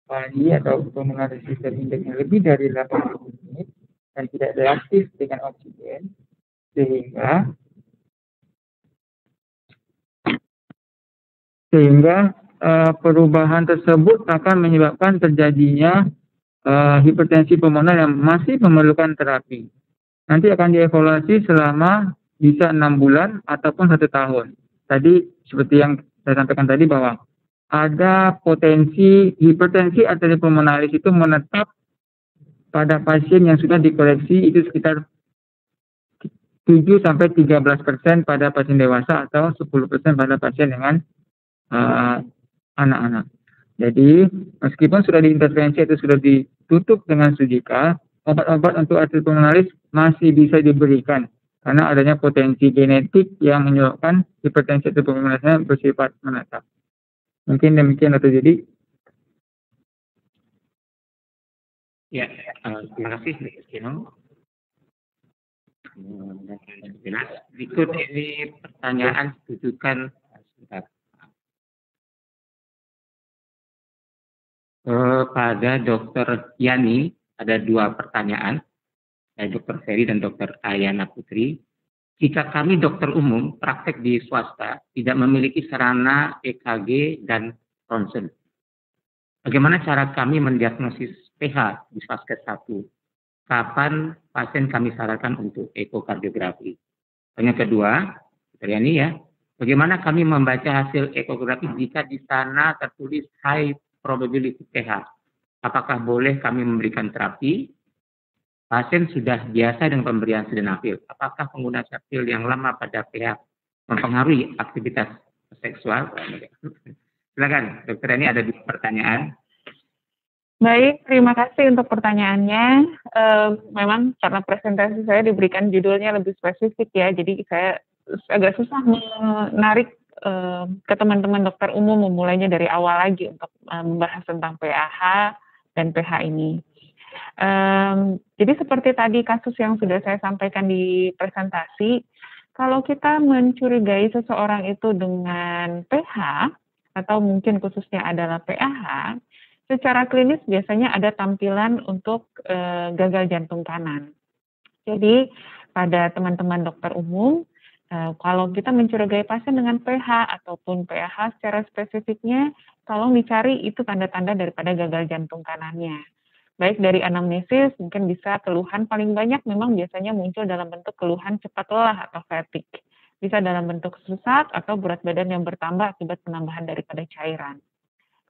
PALI atau pulmonary resistance index yang lebih dari 80 unit dan tidak reaktif dengan oksigen, sehingga perubahan tersebut akan menyebabkan terjadinya hipertensi pulmoner yang masih memerlukan terapi. Nanti akan dievaluasi selama bisa 6 bulan ataupun 1 tahun. Tadi seperti yang saya sampaikan tadi bahwa ada potensi hipertensi arteri pulmonaris itu menetap pada pasien yang sudah dikoreksi itu sekitar 7-13% pada pasien dewasa atau 10% pada pasien dengan anak-anak. Jadi meskipun sudah diintervensi itu sudah ditutup dengan surgical, obat-obat untuk arteri pulmonaris masih bisa diberikan karena adanya potensi genetik yang menyebabkan hipertensi arteri pulmonarisnya bersifat menetap. Mungkin demikian Dr. Jadi. Ya, terima kasih Dr. Kino. Jelas. Berikut ini pertanyaan ditujukan sebentar. Pada Dr. Yani ada 2 pertanyaan, Dr. Ferry dan Dr. Ayana Putri. Jika kami dokter umum praktek di swasta tidak memiliki sarana EKG dan ronsen, bagaimana cara kami mendiagnosis pH di Vaskes 1? Kapan pasien kami sarankan untuk ekokardiografi? Yang kedua, Dr. Yani ya, bagaimana kami membaca hasil ekografi jika di sana tertulis high probability pH? Apakah boleh kami memberikan terapi? Pasien sudah biasa dengan pemberian sildenafil. Apakah penggunaan pil yang lama pada pH mempengaruhi aktivitas seksual? Silakan, Dokter, ini ada 2 pertanyaan. Baik, terima kasih untuk pertanyaannya. Memang karena presentasi saya diberikan judulnya lebih spesifik ya, jadi saya agak susah menarik ke teman-teman dokter umum memulainya dari awal lagi untuk membahas tentang PAH dan pH ini. Jadi seperti tadi kasus yang sudah saya sampaikan di presentasi, kalau kita mencurigai seseorang itu dengan pH, atau mungkin khususnya adalah PAH, secara klinis biasanya ada tampilan untuk gagal jantung kanan. Jadi pada teman-teman dokter umum, kalau kita mencurigai pasien dengan pH ataupun PAH secara spesifiknya, tolong dicari itu tanda-tanda daripada gagal jantung kanannya. Baik dari anamnesis, mungkin bisa keluhan paling banyak memang biasanya muncul dalam bentuk keluhan cepat lelah atau fatigue. Bisa dalam bentuk sesak atau berat badan yang bertambah akibat penambahan daripada cairan.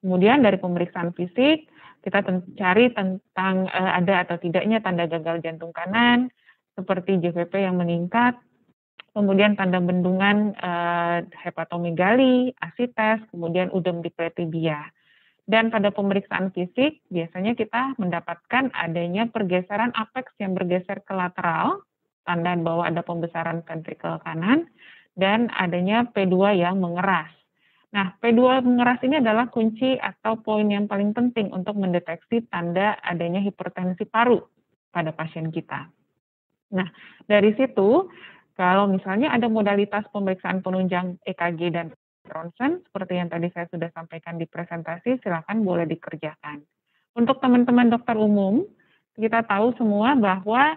Kemudian dari pemeriksaan fisik, kita cari tentang ada atau tidaknya tanda gagal jantung kanan, seperti JVP yang meningkat, kemudian tanda bendungan hepatomegali, asites, kemudian udem di pretibia. Dan pada pemeriksaan fisik, biasanya kita mendapatkan adanya pergeseran apeks yang bergeser ke lateral, tanda bahwa ada pembesaran ventrikel kanan, dan adanya P2 yang mengeras. Nah, P2 mengeras ini adalah kunci atau poin yang paling penting untuk mendeteksi tanda adanya hipertensi paru pada pasien kita. Nah, dari situ, kalau misalnya ada modalitas pemeriksaan penunjang EKG dan ronsen, seperti yang tadi saya sudah sampaikan di presentasi, silakan boleh dikerjakan. Untuk teman-teman dokter umum, kita tahu semua bahwa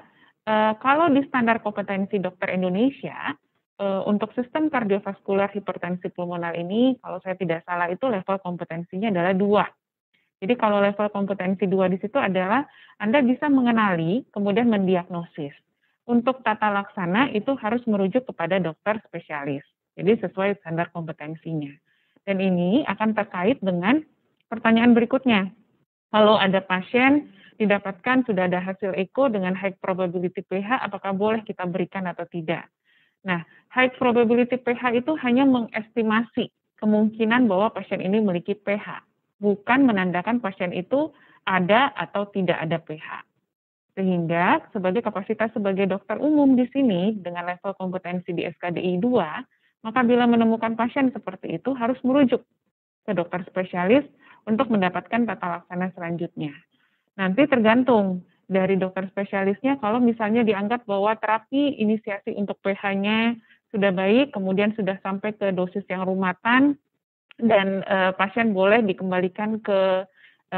kalau di standar kompetensi dokter Indonesia, untuk sistem kardiovaskular hipertensi pulmonar ini, kalau saya tidak salah itu level kompetensinya adalah 2. Jadi kalau level kompetensi 2 di situ adalah Anda bisa mengenali, kemudian mendiagnosis. Untuk tata laksana itu harus merujuk kepada dokter spesialis. Jadi sesuai standar kompetensinya. Dan ini akan terkait dengan pertanyaan berikutnya. Kalau ada pasien didapatkan sudah ada hasil eko dengan high probability pH, apakah boleh kita berikan atau tidak? Nah, high probability pH itu hanya mengestimasi kemungkinan bahwa pasien ini memiliki pH, bukan menandakan pasien itu ada atau tidak ada pH. Sehingga sebagai kapasitas sebagai dokter umum di sini dengan level kompetensi di SKDI 2, maka bila menemukan pasien seperti itu harus merujuk ke dokter spesialis untuk mendapatkan tata laksana selanjutnya. Nanti tergantung dari dokter spesialisnya, kalau misalnya dianggap bahwa terapi inisiasi untuk pH-nya sudah baik, kemudian sudah sampai ke dosis yang rumatan, dan pasien boleh dikembalikan ke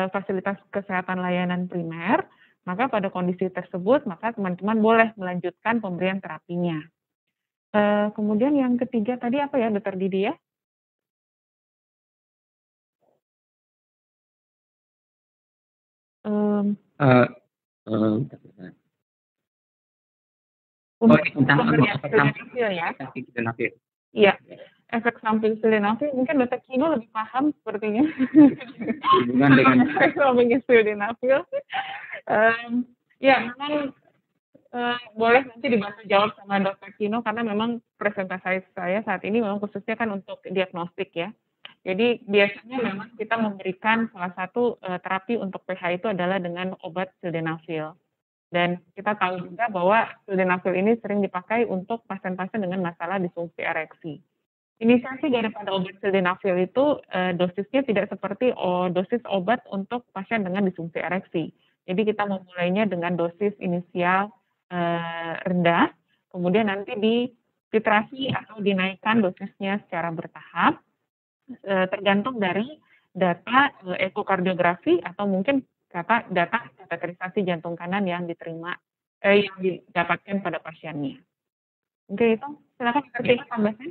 fasilitas kesehatan layanan primer, maka pada kondisi tersebut, maka teman-teman boleh melanjutkan pemberian terapinya. Kemudian yang ketiga tadi apa ya, Dr. Didi ya? Iya, efek samping sildenafil mungkin Dr. Kino lebih paham sepertinya. Dengan efek samping sildenafil. Ya, memang boleh nanti dibantu jawab sama Dr. Kino karena memang presentasi saya saat ini memang khususnya kan untuk diagnostik ya. Jadi biasanya memang kita memberikan salah satu terapi untuk pH itu adalah dengan obat sildenafil. Dan kita tahu juga bahwa sildenafil ini sering dipakai untuk pasien-pasien dengan masalah disfungsi ereksi. Inisiasi daripada obat sildenafil itu dosisnya tidak seperti dosis obat untuk pasien dengan disfungsi ereksi. Jadi kita memulainya dengan dosis inisial rendah, kemudian nanti dititrasi atau dinaikkan dosisnya secara bertahap, tergantung dari data ekokardiografi atau mungkin data kateterisasi jantung kanan yang yang didapatkan pada pasiennya. Oke, itu silakan Dr. tambahkan.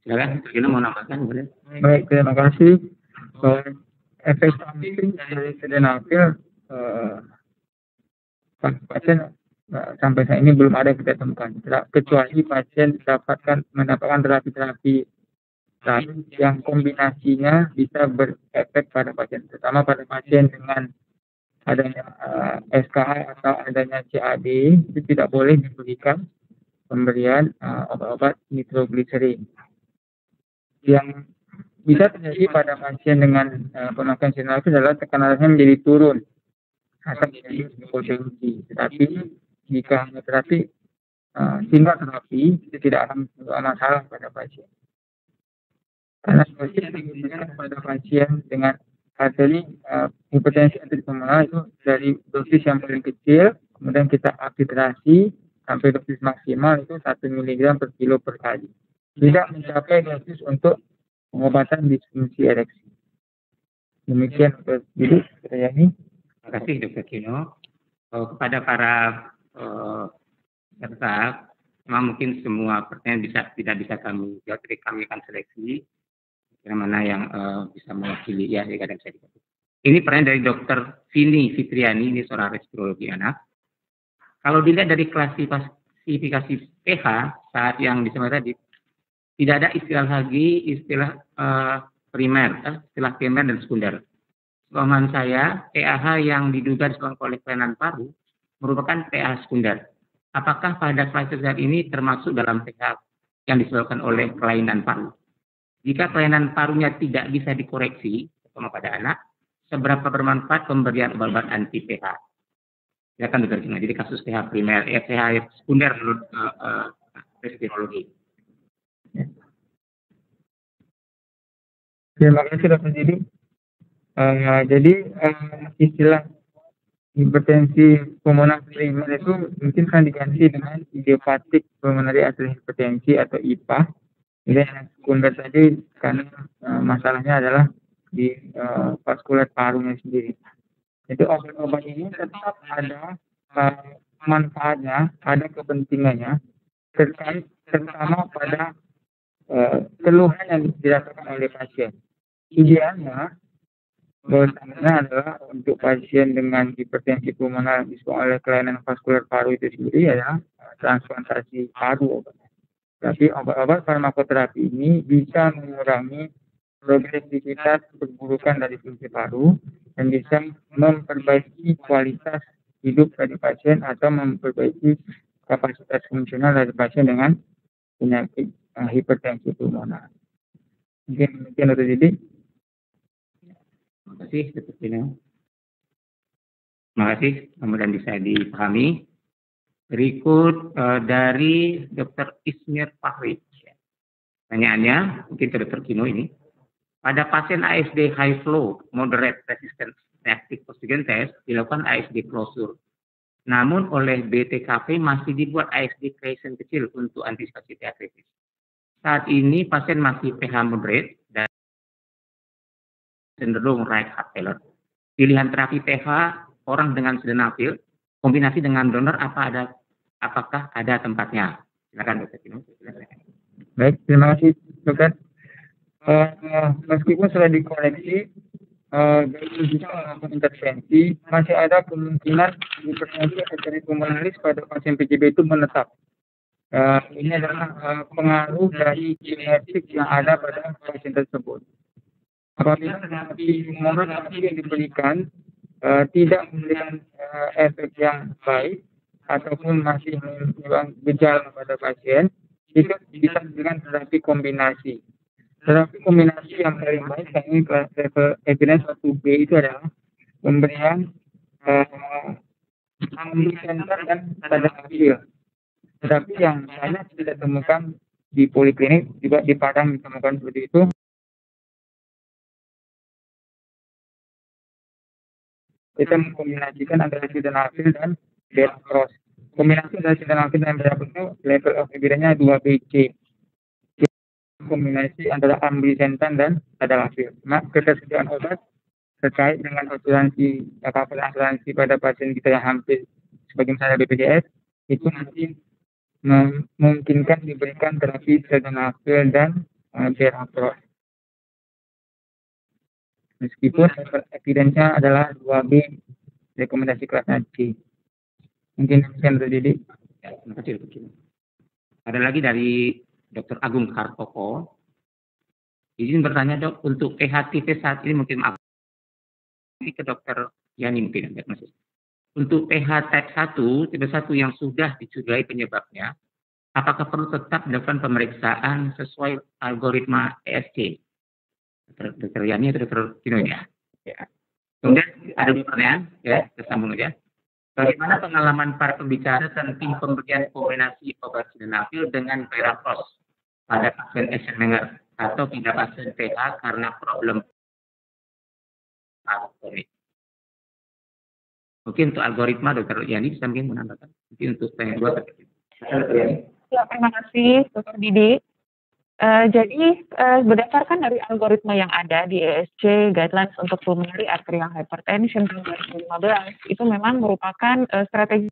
Silakan, Dr. mau nambahkan boleh? Baik, terima kasih. Efek samping dari sildenafil pasien sampai saat ini belum ada kita temukan, kecuali pasien mendapatkan terapi-terapi lain yang kombinasinya bisa berefek pada pasien, terutama pada pasien dengan adanya SKA atau adanya CAD, itu tidak boleh diberikan pemberian obat-obat nitrogliserin. Yang bisa terjadi pada pasien dengan pemakaian sildenafil adalah tekanan darahnya menjadi turun atau menjadi hipotensi. Tetapi jika hanya terapi tinggal terapi, itu tidak akan masalah pada pasien. Karena dosis yang diberikan kepada pasien dengan arteri hipertensi arteri pulmoner itu dari dosis yang paling kecil, kemudian kita aktitrasi sampai dosis maksimal itu 1 mg per kilo per kali. Tidak mencapai dosis untuk pengobatan disfungsi ereksi. Demikian Dr. Didi, Yani. Terima kasih Dr. Kino. Kepada para peserta, memang mungkin semua pertanyaan tidak bisa kami jawab, jadi kami akan seleksi yang mana yang bisa mewakili ya kadang saya dikatakan. Ini pertanyaan dari Dr. Vini Fitriani, ini seorang respirologi anak. Kalau dilihat dari klasifikasi pH saat yang disebut tadi, tidak ada istilah lagi istilah primer, istilah primer dan sekunder. Pemahaman saya, pH yang diduga disebabkan oleh kelainan paru merupakan pH sekunder. Apakah pada klasifikasi ini termasuk dalam pH yang disebabkan oleh kelainan paru? Jika kelainan parunya tidak bisa dikoreksi, terutama pada anak, seberapa bermanfaat pemberian obat anti pH? Silakan Dr. Kino. Jadi kasus pH primer, pH sekunder menurut respirologi. Terima kasih Dr. Didi. Jadi istilah hipertensi pulmoner primer itu mungkin akan diganti dengan idiopatik pulmonary arterial hipertensi atau IPA. Dan yang sekunder tadi karena masalahnya adalah di vaskuler parunya sendiri. Itu obat-obat ini tetap ada manfaatnya, ada kepentingannya terkait terutama pada keluhan yang dirasakan oleh pasien. Idealnya adalah untuk pasien dengan hipertensi pulmoner disebabkan oleh kelainan vaskuler paru itu sendiri adalah transplantasi paru obatnya. Tapi obat-obat farmakoterapi ini bisa mengurangi progresivitas perburukan dari fungsi paru dan bisa memperbaiki kualitas hidup dari pasien atau memperbaiki kapasitas fungsional dari pasien dengan penyakit hipertensi pulmoner. Mungkin demikian Dr. Didi. Terima kasih Dr. Kino. Terima kasih, mudah-mudahan bisa dipahami. Berikut dari Dr. Ismir Fahri. Pertanyaannya mungkin ke Dr. Kino ini. Pada pasien ASD high flow moderate resistant reactive oxygen test dilakukan ASD closure. Namun oleh BTKV masih dibuat ASD creation kecil untuk antisipasi pH kritis. Saat ini pasien masih pH moderate dan cenderung right heart failure. Pilihan terapi pH orang dengan sildenafil kombinasi dengan donor apakah ada tempatnya? Silakan Dr. Kino. Baik, terima kasih Dokter. Meskipun sudah dikoreksi dan bisa melakukan intervensi, masih ada kemungkinan hipertensi arteri pulmonaris pada pasien PCB itu menetap. Ini adalah pengaruh dari genetik yang ada pada pasien tersebut. Apabila terapi monoterapi yang diberikan tidak memberikan efek yang baik ataupun masih menyebabkan gejala pada pasien, itu bisa dengan terapi kombinasi. Terapi kombinasi yang paling baik kami level evidence 1B itu adalah pemberian amliteser dan tadalafil. Tetapi yang banyak tidak temukan di poliklinik, juga di Padang ditemukan seperti itu. kita mengkombinasikan antara sildenafil dan berapros. Kombinasi antara sildenafil dan berapros itu level of evidence-nya 2BC. Kombinasi antara ambrisentan dan tadalafil. Ketersediaan obat terkait dengan asuransi pada pasien kita yang hampir sebagai misalnya BPJS itu masih memungkinkan diberikan terapi sildenafil dan berapros. Meskipun evidence-nya adalah 2B, rekomendasi kelas C. Mungkin demikian Dr. Didi. Ya, terima kasih Dr. Kino. Ada lagi dari Dr. Agung Kartoko. Izin bertanya dok, untuk PHTP saat ini mungkin maaf. Ini ke Dr. Yani mungkin diagnosis. Untuk PH type 1, tipe 1 yang sudah dicurigai penyebabnya, apakah perlu tetap dilakukan pemeriksaan sesuai algoritma ESC? Dr. Yani atau Dr. Kino ya? Ya. Kemudian ada pertanyaan, ya, tersambung aja. Bagaimana pengalaman para pembicara tentang pemberian kombinasi obat sildenafil dengan berapros pada pasien Eisenmenger atau pada pasien PH karena problem alkoholik? Mungkin untuk algoritma Dr. Yani bisa mungkin menambahkan. Mungkin untuk yang kedua. Ya, terima kasih Dr. Didi. Jadi berdasarkan dari algoritma yang ada di ESC Guidelines untuk Pulmonary Arterial Hypertension tahun 2015 itu memang merupakan strategi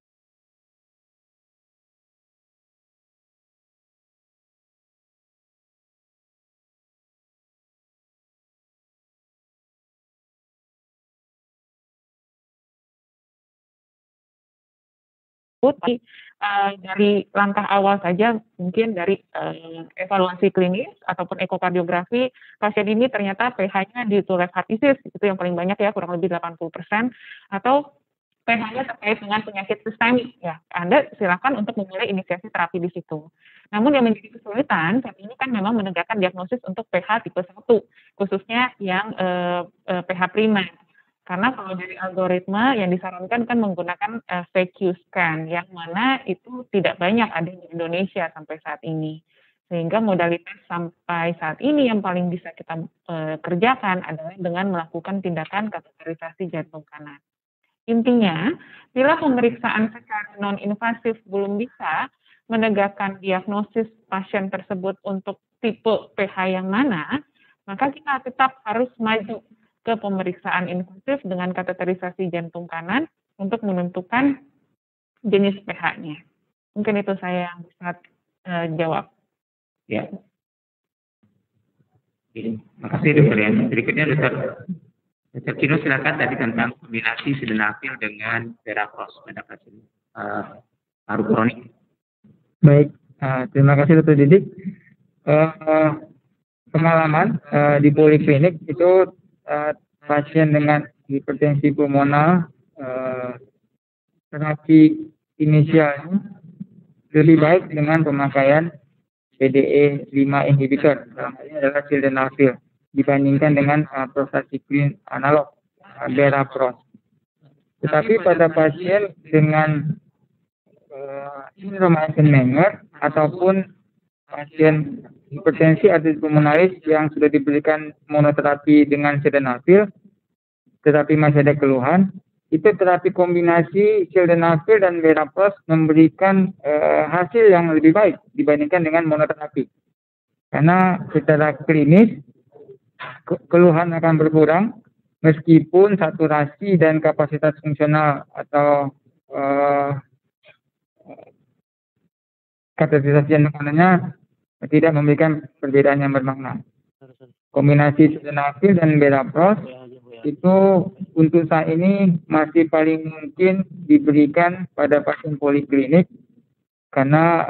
dari langkah awal saja mungkin dari evaluasi klinis ataupun ekokardiografi pasien ini ternyata pH-nya di to left heart disease itu yang paling banyak ya, kurang lebih 80%, atau pH-nya terkait dengan penyakit sistemik ya, Anda silakan untuk memulai inisiasi terapi di situ. Namun yang menjadi kesulitan saat ini kan memang menegakkan diagnosis untuk pH tipe 1 khususnya yang pH primer. Karena kalau dari algoritma yang disarankan kan menggunakan VQ scan yang mana itu tidak banyak ada di Indonesia sampai saat ini. Sehingga modalitas sampai saat ini yang paling bisa kita kerjakan adalah dengan melakukan tindakan kateterisasi jantung kanan. Intinya, bila pemeriksaan secara non-invasif belum bisa menegakkan diagnosis pasien tersebut untuk tipe pH yang mana, maka kita tetap harus maju ke pemeriksaan invasif dengan kateterisasi jantung kanan untuk menentukan jenis pH-nya. Mungkin itu saya yang bisa jawab. Ya. Terima kasih Dr. Yani. Berikutnya Dr. Kino silakan tadi tentang kombinasi sildenafil dengan berapros pada pasien paru kronik. Baik, terima kasih Dr. Didik. Pengalaman di poliklinik itu pasien dengan hipertensi pulmonal terapi inisialnya lebih baik dengan pemakaian PDE 5 inhibitor, dalam hal ini adalah sildenafil, dibandingkan dengan prostacyclin analog, berapros. Tetapi pada pasien dengan sindrom Eisenmenger ataupun pasien hipertensi arteris pulmonalis yang sudah diberikan monoterapi dengan sildenafil, tetapi masih ada keluhan, itu terapi kombinasi sildenafil dan berapros memberikan hasil yang lebih baik dibandingkan dengan monoterapi. Karena secara klinis keluhan akan berkurang meskipun saturasi dan kapasitas fungsional atau kateterisasi jantung kanannya tidak memberikan perbedaan yang bermakna. Kombinasi sildenafil dan berapros itu untuk saat ini masih paling mungkin diberikan pada pasien poliklinik karena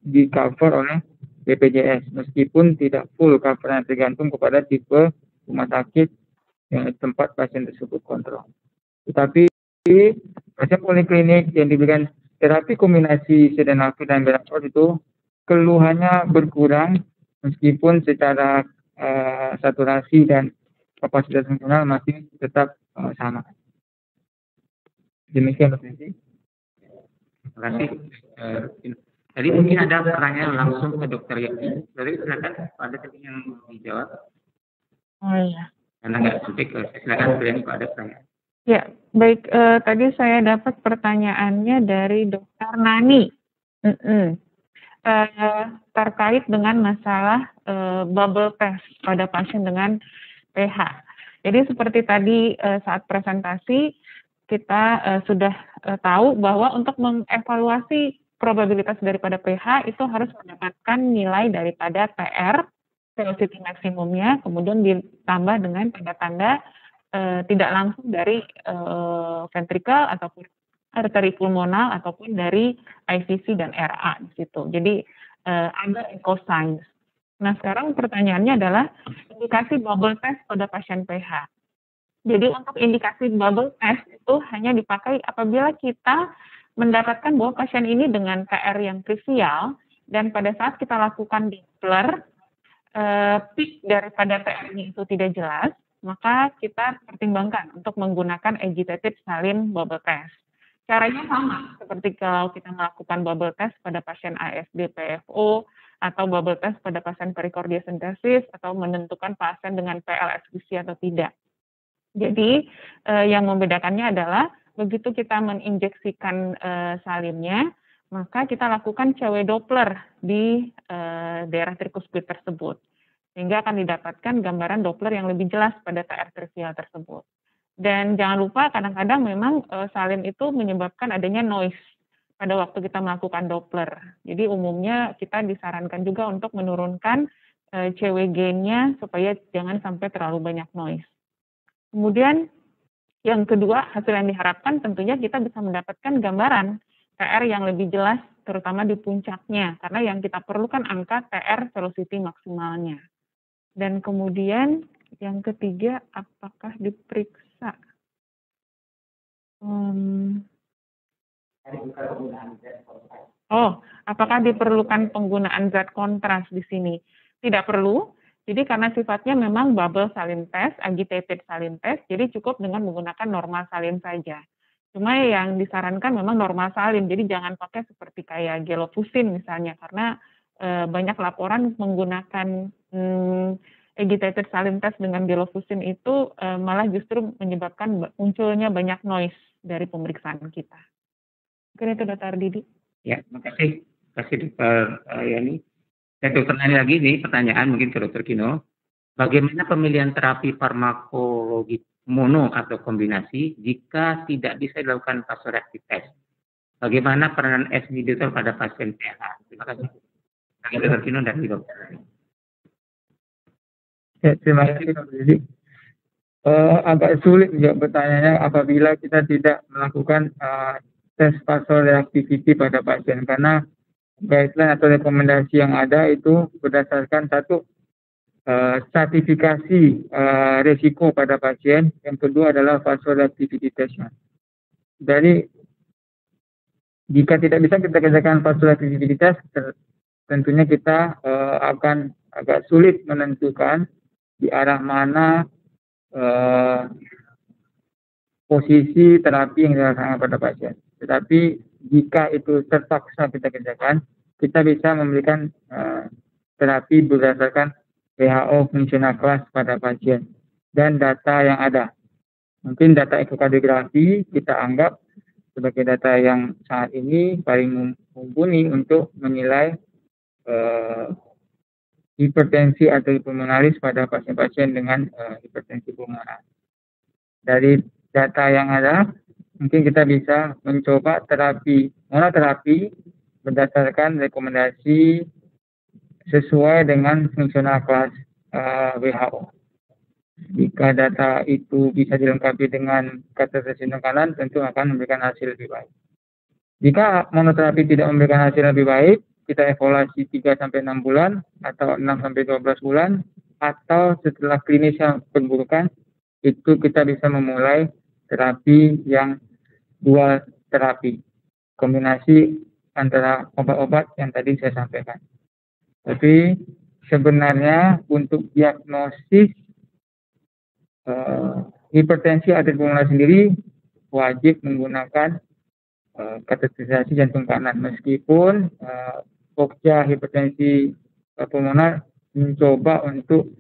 di cover oleh BPJS meskipun tidak full covernya, tergantung kepada tipe rumah sakit yang tempat pasien tersebut kontrol. Tetapi pasien poliklinik yang diberikan terapi kombinasi sildenafil dan berapros itu keluhannya berkurang meskipun secara saturasi dan kapasitas fungsional masih tetap sama. Demikian Dr. Didi. Terima kasih. Tadi mungkin ada pertanyaan langsung ke Dr. Yani. Jadi silakan ada yang dijawab. Oh iya. Karena nggak sampai ke silakan Dr. Yani kalau ada pertanyaan. Ya, baik. Tadi saya dapat pertanyaannya dari Dr. Nani. Terkait dengan masalah bubble test pada pasien dengan PH. Jadi seperti tadi saat presentasi kita sudah tahu bahwa untuk mengevaluasi probabilitas daripada PH itu harus mendapatkan nilai daripada TR, velocity maksimumnya, kemudian ditambah dengan tanda-tanda tidak langsung dari ventricle ataupun arteri pulmonal ataupun dari IVC dan RA di situ. Jadi ada echo signs. Nah, sekarang pertanyaannya adalah indikasi bubble test pada pasien PH. Jadi untuk indikasi bubble test itu hanya dipakai apabila kita mendapatkan bahwa pasien ini dengan TR yang trivial dan pada saat kita lakukan Doppler, peak daripada TR-nya itu tidak jelas, maka kita pertimbangkan untuk menggunakan agitated saline bubble test. Caranya sama seperti kalau kita melakukan bubble test pada pasien ASD PFO atau bubble test pada pasien perikardiosentesis atau menentukan pasien dengan PLSVC atau tidak. Jadi yang membedakannya adalah begitu kita menginjeksikan salinnya, maka kita lakukan CW Doppler di daerah trikuspid tersebut. Sehingga akan didapatkan gambaran Doppler yang lebih jelas pada TR trivial tersebut. Dan jangan lupa kadang-kadang memang salin itu menyebabkan adanya noise pada waktu kita melakukan Doppler. Jadi umumnya kita disarankan juga untuk menurunkan CW gain-nya supaya jangan sampai terlalu banyak noise. Kemudian yang kedua, hasil yang diharapkan tentunya kita bisa mendapatkan gambaran TR yang lebih jelas terutama di puncaknya karena yang kita perlukan angka TR velocity maksimalnya. Dan kemudian yang ketiga, apakah diperiksa? Apakah diperlukan penggunaan zat kontras di sini? Tidak perlu. Jadi karena sifatnya memang bubble saline test, agitated saline test, jadi cukup dengan menggunakan normal saline saja. Cuma yang disarankan memang normal saline, jadi jangan pakai seperti kayak gelofusin misalnya, karena banyak laporan menggunakan agitated saline test dengan gelofusin itu malah justru menyebabkan munculnya banyak noise dari pemeriksaan kita. Mungkin itu Dr. Didi. Ya, terima kasih Dr. Yani. Dan Dr. Nani lagi nih pertanyaan mungkin ke Dr. Kino. Bagaimana pemilihan terapi farmakologi mono atau kombinasi jika tidak bisa dilakukan vasoreactive test? Bagaimana peranan S inhibitor pada pasien PH? Terima kasih. Dr. Kino dan Dr. Ya, terima kasih Dr. Didi. Agak sulit juga pertanyaannya apabila kita tidak melakukan tes vasoreactivity pada pasien karena guideline atau rekomendasi yang ada itu berdasarkan satu stratifikasi resiko pada pasien, yang kedua adalah vasoreactivity testnya. Jadi jika tidak bisa kita kerjakan vasoreactivity test, tentunya kita akan agak sulit menentukan di arah mana posisi terapi yang dilaksanakan pada pasien. Tetapi jika itu terpaksa kita kerjakan, kita bisa memberikan terapi berdasarkan WHO functional class pada pasien dan data yang ada. Mungkin data ekokardiografi kita anggap sebagai data yang saat ini paling mumpuni untuk menilai hipertensi arteri pulmonaris pada pasien-pasien dengan hipertensi pulmonar. Dari data yang ada, mungkin kita bisa mencoba monoterapi berdasarkan rekomendasi sesuai dengan fungsional kelas WHO. Jika data itu bisa dilengkapi dengan kateterisasi kanan, tentu akan memberikan hasil lebih baik. Jika monoterapi tidak memberikan hasil lebih baik, kita evaluasi 3-6 bulan atau 6-12 bulan, atau setelah klinisnya perburukan, itu kita bisa memulai terapi yang dual terapi, kombinasi antara obat-obat yang tadi saya sampaikan. Tapi sebenarnya untuk diagnosis hipertensi arteri pulmonar sendiri wajib menggunakan kateterisasi jantung kanan, meskipun Pokja hipertensi pulmonar mencoba untuk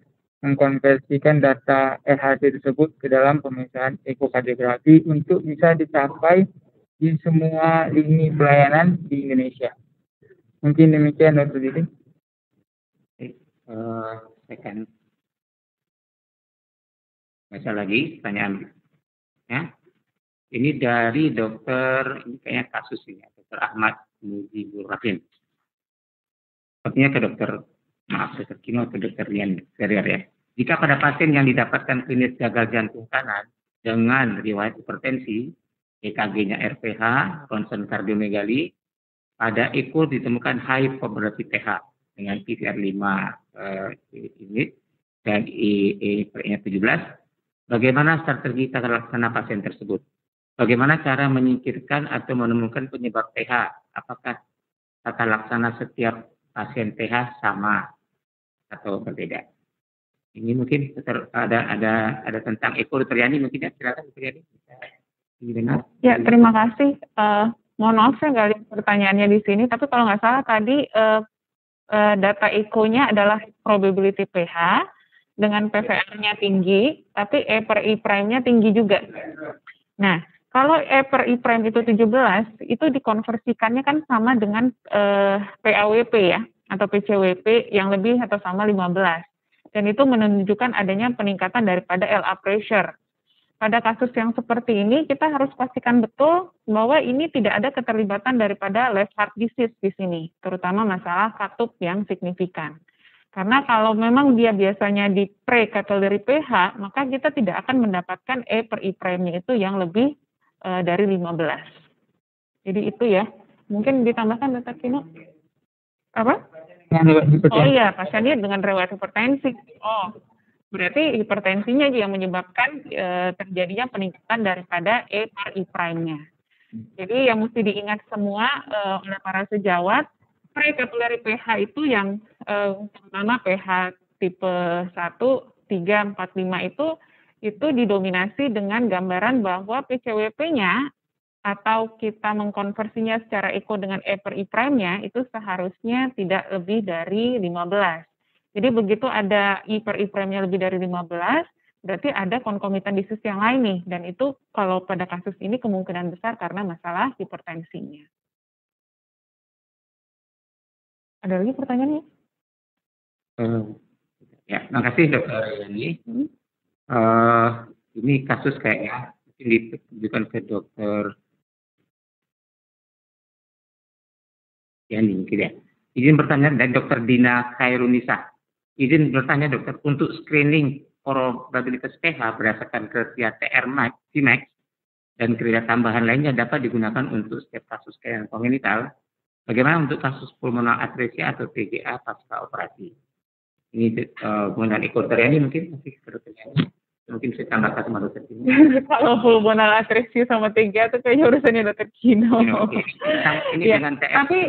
mengkonversikan data RHT tersebut ke dalam pemeriksaan ekokardiografi untuk bisa dicapai di semua lini pelayanan di Indonesia. Mungkin demikian, Dr. Didi. Saya akan baca lagi pertanyaan. Ya. Ini dari dokter, ini kayaknya kasus ini, Dr. Ahmad Mujibur Rahim. Sepertinya ke dokter Kino atau dokter Rian Ferrier ya. Jika pada pasien yang didapatkan klinis gagal jantung kanan dengan riwayat hipertensi, EKG-nya RPH, ronsen kardiomegali, pada echo ditemukan high probability pH dengan PCR 5 unit dan E/E/nya 17. Bagaimana strategi tata laksana pasien tersebut? Bagaimana cara menyingkirkan atau menemukan penyebab pH? Apakah tata laksana setiap pasien pH sama atau berbeda? Ini mungkin ada tentang echo Dr. Yani, mungkin ya, silakan Dr. Yani. Didengar. Ya, terima kasih. Mohon maaf saya nggak lihat pertanyaannya di sini, tapi kalau nggak salah tadi data echo-nya adalah probability pH dengan PVR-nya tinggi, tapi E per I prime-nya tinggi juga. Nah, kalau E per I prime itu 17, itu dikonversikannya kan sama dengan PAWP ya, atau PCWP yang lebih atau sama 15. Dan itu menunjukkan adanya peningkatan daripada LA pressure. Pada kasus yang seperti ini, kita harus pastikan betul bahwa ini tidak ada keterlibatan daripada left heart disease di sini, terutama masalah katup yang signifikan. Karena kalau memang dia biasanya di pre-capillary pH, maka kita tidak akan mendapatkan E per I prime-nya itu yang lebih dari 15. Jadi itu ya. Mungkin ditambahkan Dr. Kino? Apa? Oh iya, pasiennya dengan riwayat hipertensi. Oh, berarti hipertensinya yang menyebabkan terjadinya peningkatan daripada E per I prime-nya. Jadi yang mesti diingat semua oleh para sejawat, pre-capillary pH itu yang terutama pH tipe 1, 3, 4, 5 itu didominasi dengan gambaran bahwa PCWP-nya atau kita mengkonversinya secara echo dengan E per I prime-nya itu seharusnya tidak lebih dari 15. Jadi begitu ada I per I prime-nya lebih dari 15, berarti ada concomitant disease yang lain nih. Dan itu kalau pada kasus ini kemungkinan besar karena masalah hipertensinya. Ada lagi pertanyaannya? Ya, makasih Dr. Yani. Ini kasus kayaknya mungkin ditujukan ke Dr. Yani mungkin ya. Izin bertanya dari Dr. Dina Khairunisa. Izin bertanya dokter, untuk screening probabilitas pH berdasarkan kriteria TR Cmax dan kriteria tambahan lainnya dapat digunakan untuk setiap kasus kelainan kongenital. Bagaimana untuk kasus pulmonal atresia atau PGA pasca operasi? Ini mengenai Dr. Yani mungkin masih Dr. Yani. Mungkin saya tambahkan sama Dr. Kino. Kalau pulmonal atresia sama TGA itu kayaknya urusannya Dr. Kino. Ini Ya, dengan TR. tapi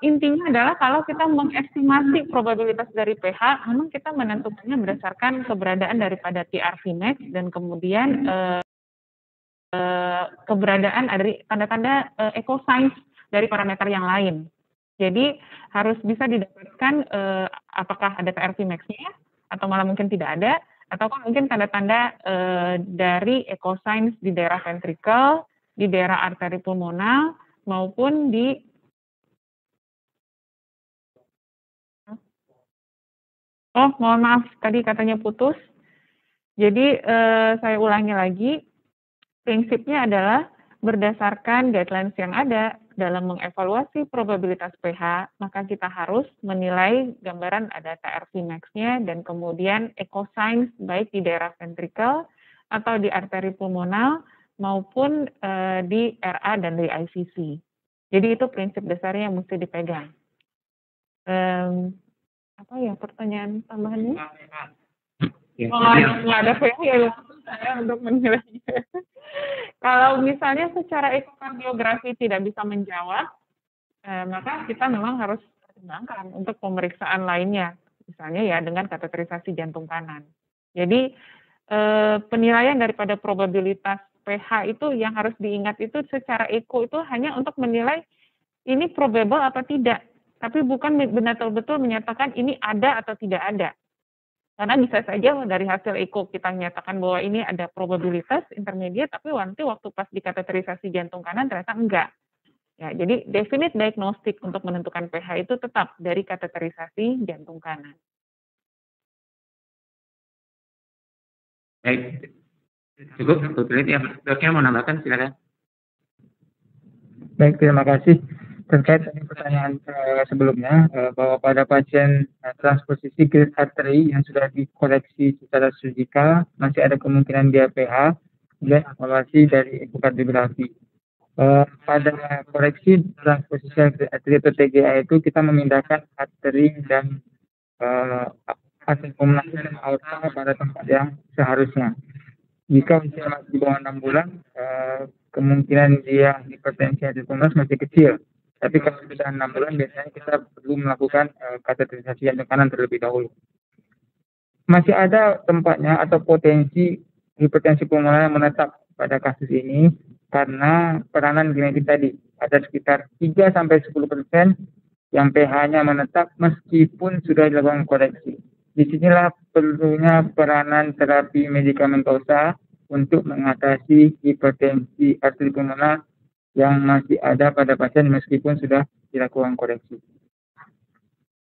intinya adalah kalau kita mengestimasi probabilitas dari pH, memang kita menentukannya berdasarkan keberadaan daripada TR Vmax dan kemudian keberadaan dari tanda-tanda echo signs dari parameter yang lain. Jadi harus bisa didapatkan apakah ada TR Vmax-nya atau malah mungkin tidak ada, atau mungkin tanda-tanda dari echo signs di daerah ventricle, di daerah arteri pulmonal, maupun di mohon maaf, tadi katanya putus. Jadi saya ulangi lagi, prinsipnya adalah berdasarkan guidelines yang ada dalam mengevaluasi probabilitas pH, maka kita harus menilai gambaran ada TR Vmax-nya dan kemudian echo signs baik di daerah ventricle atau di arteri pulmonal maupun di RA dan di ICC. Jadi itu prinsip dasarnya yang mesti dipegang. Apa ya pertanyaan tambahannya? Nggak ada pH ya saya untuk menilainya. Kalau misalnya secara ekokardiografi tidak bisa menjawab, maka kita memang harus pertimbangkan untuk pemeriksaan lainnya, misalnya ya dengan kateterisasi jantung kanan. Jadi penilaian daripada probabilitas pH itu yang harus diingat itu secara eko itu hanya untuk menilai ini probable atau tidak, tapi bukan betul-betul menyatakan ini ada atau tidak ada. Karena bisa saja dari hasil eko kita nyatakan bahwa ini ada probabilitas intermediate, tapi nanti waktu pas dikateterisasi jantung kanan ternyata enggak. Ya, jadi definite diagnostic untuk menentukan pH itu tetap dari kateterisasi jantung kanan. Baik, cukup, Dr. ya. Dokter mau nambahkan, silakan. Baik, terima kasih. Terkait dengan pertanyaan sebelumnya, bahwa pada pasien transposisi great artery yang sudah dikoreksi secara surgikal, masih ada kemungkinan dia pH, dan evaluasi dari ekokardiografi. Pada koreksi transposisi great artery atau TGA itu, kita memindahkan arteri dan arteri pulmoner dan aorta pada tempat yang seharusnya. Jika usia masih di bawah 6 bulan, kemungkinan dia hipertensi arteri pulmoner masih kecil. Tapi kalau sudah 6 bulan, biasanya kita perlu melakukan kateterisasi jantung kanan terlebih dahulu. Masih ada tempatnya atau potensi hipertensi pulmoner yang menetap pada kasus ini karena peranan genetik tadi. Ada sekitar 3-10% yang pH-nya menetap meskipun sudah dilakukan koreksi. Disinilah perlunya peranan terapi medikamentosa untuk mengatasi hipertensi arteri pulmoner yang masih ada pada pasien meskipun sudah dilakukan koreksi.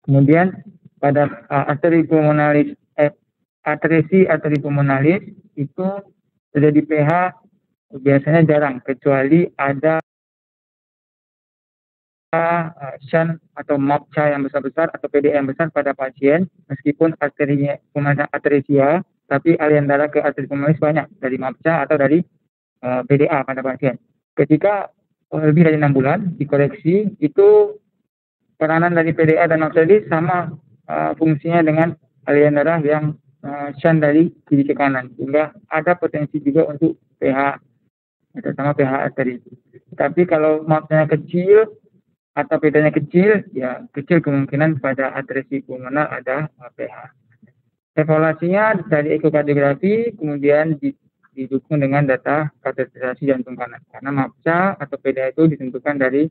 Kemudian pada arteri pulmonalis, atresi arteri pulmonalis itu terjadi pH biasanya jarang, kecuali ada shunt atau MAPCA yang besar-besar atau PDA yang besar pada pasien, meskipun arterinya pulmonalis atresia, tapi aliran darah ke arteri pulmonalis banyak dari MAPCA atau dari PDA pada pasien. Ketika lebih dari 6 bulan dikoreksi, itu peranan dari PDA dan MAPCA sama fungsinya dengan aliran darah yang shunt dari kiri ke kanan, sehingga ada potensi juga untuk pH sama pH arteri. Tapi kalau MAPCA kecil atau PDA-nya kecil, ya kecil kemungkinan pada atresi pulmoner ada pH. Evaluasinya dari ekokardiografi, kemudian didukung dengan data kateterisasi jantung kanan. Karena MAPCA atau PDA itu ditentukan dari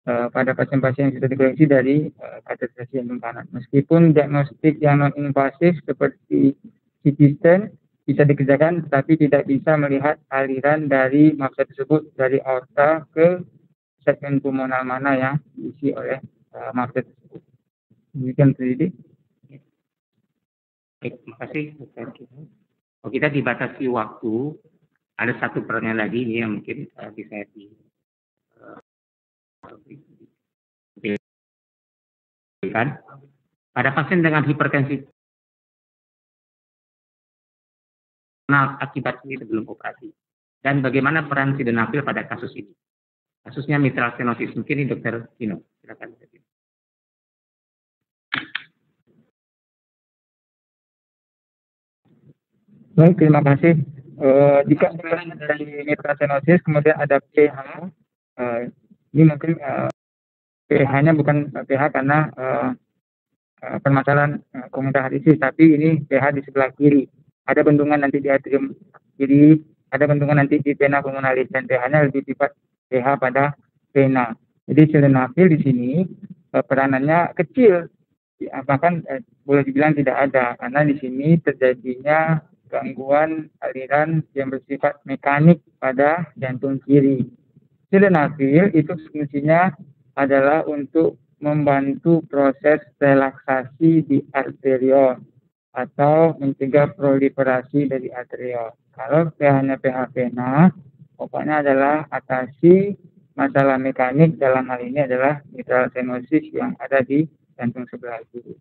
pada pasien-pasien yang sudah dikoreksi dari kateterisasi jantung kanan. Meskipun diagnostik yang non-invasif seperti CT scan bisa dikerjakan, tetapi tidak bisa melihat aliran dari MAPCA tersebut dari aorta ke segmen pulmoner mana yang diisi oleh MAPCA tersebut. Demikian terjadi. Baik, terima kasih. Oh, kita dibatasi waktu. Ada satu pertanyaan lagi ini yang mungkin bisa diberikan. Pada pasien dengan hipertensi akibat ini sebelum operasi. Dan bagaimana peran sildenafil pada kasus ini? Kasusnya mitral stenosis. Mungkin ini Dr. Tino. Silakan. Baik, terima kasih. Jika dari mitral stenosis kemudian ada pH, ini mungkin pH-nya bukan pH karena permasalahan komunitas hadisis, tapi ini pH di sebelah kiri. Ada bendungan nanti di atrium kiri, ada bendungan nanti di vena pulmonalis, dan pH-nya lebih sifat pH pada vena. Jadi sildenafil di sini peranannya kecil, bahkan boleh dibilang tidak ada, karena di sini terjadinya gangguan aliran yang bersifat mekanik pada jantung kiri. Sildenafil itu fungsinya adalah untuk membantu proses relaksasi di arteriol atau mencegah proliferasi dari arteriol. Kalau pH-nya pH vena, pokoknya adalah atasi masalah mekanik, dalam hal ini adalah mitral stenosis yang ada di jantung sebelah kiri.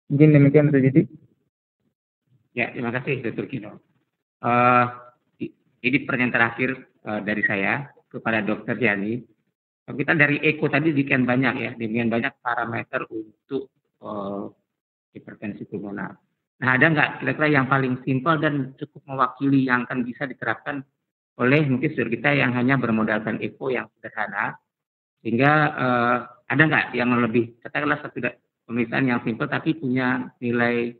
Mungkin demikian terjadi. Ya, terima kasih Dr. Kino. Ini pertanyaan terakhir dari saya kepada Dr. Yani. Kita dari eko tadi demikian banyak ya, demikian banyak parameter untuk hipertensi pulmoner. Nah, ada nggak kira-kira yang paling simpel dan cukup mewakili yang akan bisa diterapkan oleh mungkin saudara kita yang hanya bermodalkan eko yang sederhana, sehingga ada nggak yang lebih, katakanlah satu pemeriksaan yang simpel tapi punya nilai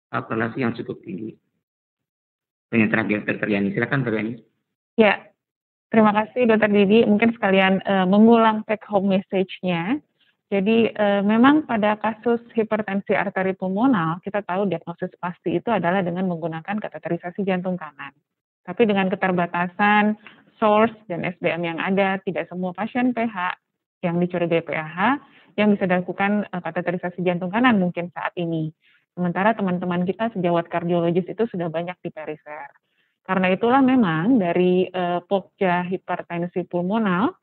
kalkulasi yang cukup tinggi. Yang terakhir, Dr. Yani, silakan Dr. Yani. Ya, terima kasih Dr. Didi. Mungkin sekalian mengulang take home message-nya. Jadi memang pada kasus hipertensi arteri pulmonal, kita tahu diagnosis pasti itu adalah dengan menggunakan kateterisasi jantung kanan. Tapi dengan keterbatasan source dan SDM yang ada, tidak semua pasien PH yang dicurigai PAH yang bisa dilakukan kateterisasi jantung kanan mungkin saat ini. Sementara teman-teman kita sejawat kardiologis itu sudah banyak di perifer. Karena itulah memang dari Pokja hipertensi pulmonal,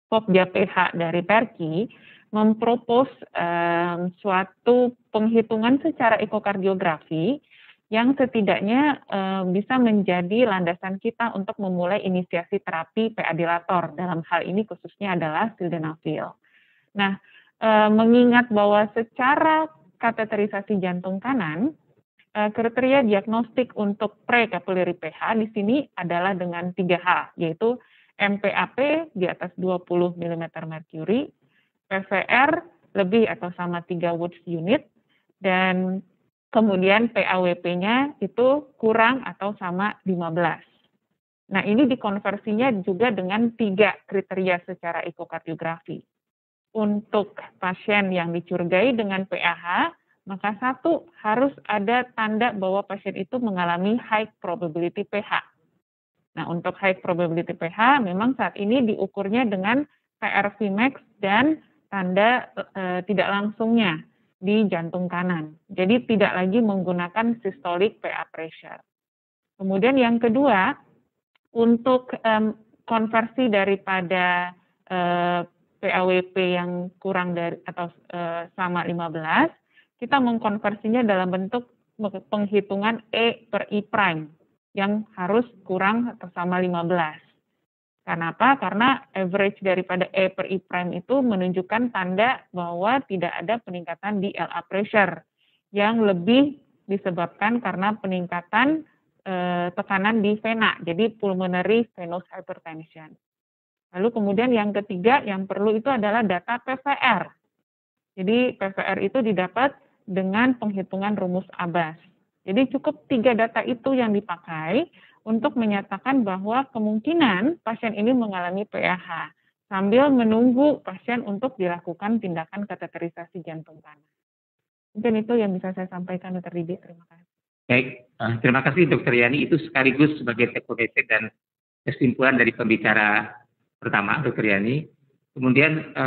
Pokja PH dari Perki mempropos suatu penghitungan secara ekokardiografi yang setidaknya bisa menjadi landasan kita untuk memulai inisiasi terapi PA dilator. Dalam hal ini khususnya adalah sildenafil. Nah, mengingat bahwa secara kateterisasi jantung kanan, kriteria diagnostik untuk pre-capillary PH di sini adalah dengan 3 hal, yaitu MPAP di atas 20 mm merkuri, PVR lebih atau sama 3 Woods unit, dan kemudian PAWP-nya itu kurang atau sama 15. Nah, ini dikonversinya juga dengan 3 kriteria secara ekokardiografi. Untuk pasien yang dicurigai dengan PAH, maka 1 harus ada tanda bahwa pasien itu mengalami high probability PH. Nah, untuk high probability PH memang saat ini diukurnya dengan PRV max dan tanda tidak langsungnya di jantung kanan. Jadi tidak lagi menggunakan systolic PA pressure. Kemudian yang kedua, untuk konversi daripada PAWP yang kurang dari atau sama 15, kita mengkonversinya dalam bentuk penghitungan E per I prime yang harus kurang atau sama 15. Kenapa? Karena average daripada E per I prime itu menunjukkan tanda bahwa tidak ada peningkatan di LA pressure yang lebih disebabkan karena peningkatan tekanan di vena, jadi pulmonary venous hypertension. Lalu kemudian yang ketiga yang perlu itu adalah data PVR. Jadi PVR itu didapat dengan penghitungan rumus Abbas. Jadi cukup 3 data itu yang dipakai untuk menyatakan bahwa kemungkinan pasien ini mengalami PAH sambil menunggu pasien untuk dilakukan tindakan kateterisasi jantung kanan. Mungkin itu yang bisa saya sampaikan, Dr. Didi. Terima kasih. Baik, terima kasih Dr. Yani. Itu sekaligus sebagai take home message dan kesimpulan dari pembicara pertama, Dr. Yani. Kemudian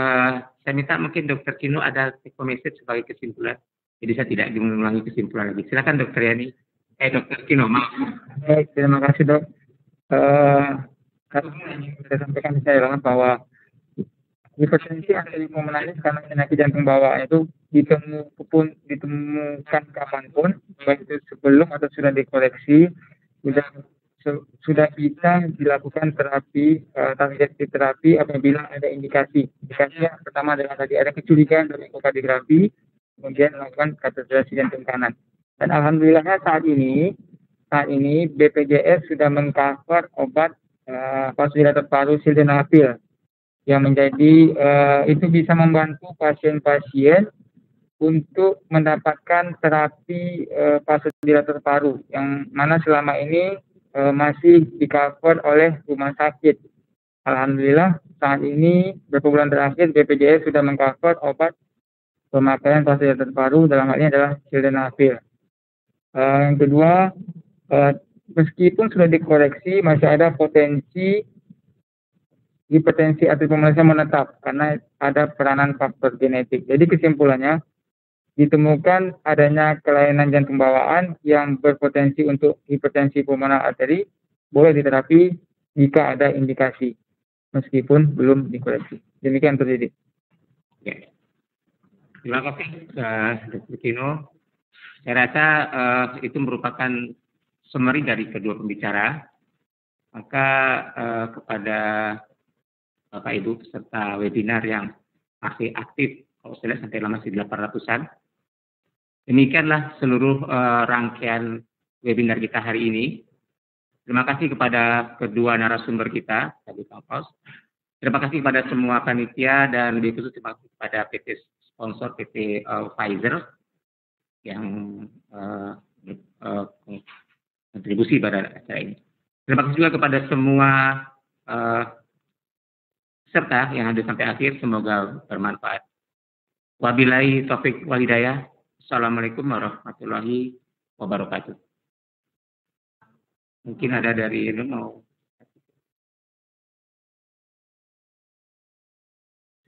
saya minta mungkin Dr. Kino ada take home message sebagai kesimpulan. Jadi saya tidak mengulangi kesimpulan lagi. Silakan Dr. Yani. Dr. Kino, maaf. Baik, terima kasih dok. Karena yang saya sampaikan saya adalah bahwa hipertensi arteri pulmonalis karena penyakit jantung bawaan itu ditemukan kapanpun, baik itu sebelum atau sudah dikoreksi, sudah bisa dilakukan terapi targeted terapi apabila ada indikasi. Indikasinya pertama adalah tadi ada kecurigaan dari ekokardiografi, kemudian melakukan kateterisasi jantung kanan. Dan alhamdulillahnya saat ini BPJS sudah mengcover obat vasodilator paru sildenafil yang menjadi itu bisa membantu pasien-pasien untuk mendapatkan terapi vasodilator paru yang mana selama ini masih di-cover oleh rumah sakit. Alhamdulillah saat ini beberapa bulan terakhir BPJS sudah mengcover obat pemakaian vasodilator paru, dalam hal ini adalah sildenafil. Yang kedua, meskipun sudah dikoreksi masih ada potensi hipertensi arteri pulmonalis menetap karena ada peranan faktor genetik. Jadi kesimpulannya, ditemukan adanya kelainan jantung bawaan yang berpotensi untuk hipertensi pulmonar arteri boleh diterapi jika ada indikasi, meskipun belum dikoreksi. Demikian terjadi. Ya. Terima kasih Dr. Kino. Saya rasa itu merupakan summary dari kedua pembicara. Maka kepada Bapak Ibu peserta webinar yang masih aktif, kalau saya lihat sampai masih 800-an. Demikianlah seluruh rangkaian webinar kita hari ini. Terima kasih kepada kedua narasumber kita, tadi Pak Paus. Terima kasih kepada semua panitia dan lebih khusus terima kasih kepada PT sponsor PT Pfizer yang kontribusi pada acara ini. Terima kasih juga kepada semua serta yang hadir sampai akhir, semoga bermanfaat. Wabillahi taufik wal hidayah. Assalamualaikum warahmatullahi wabarakatuh. Mungkin ada dari itu mau.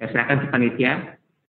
Saya silakan ke panitia.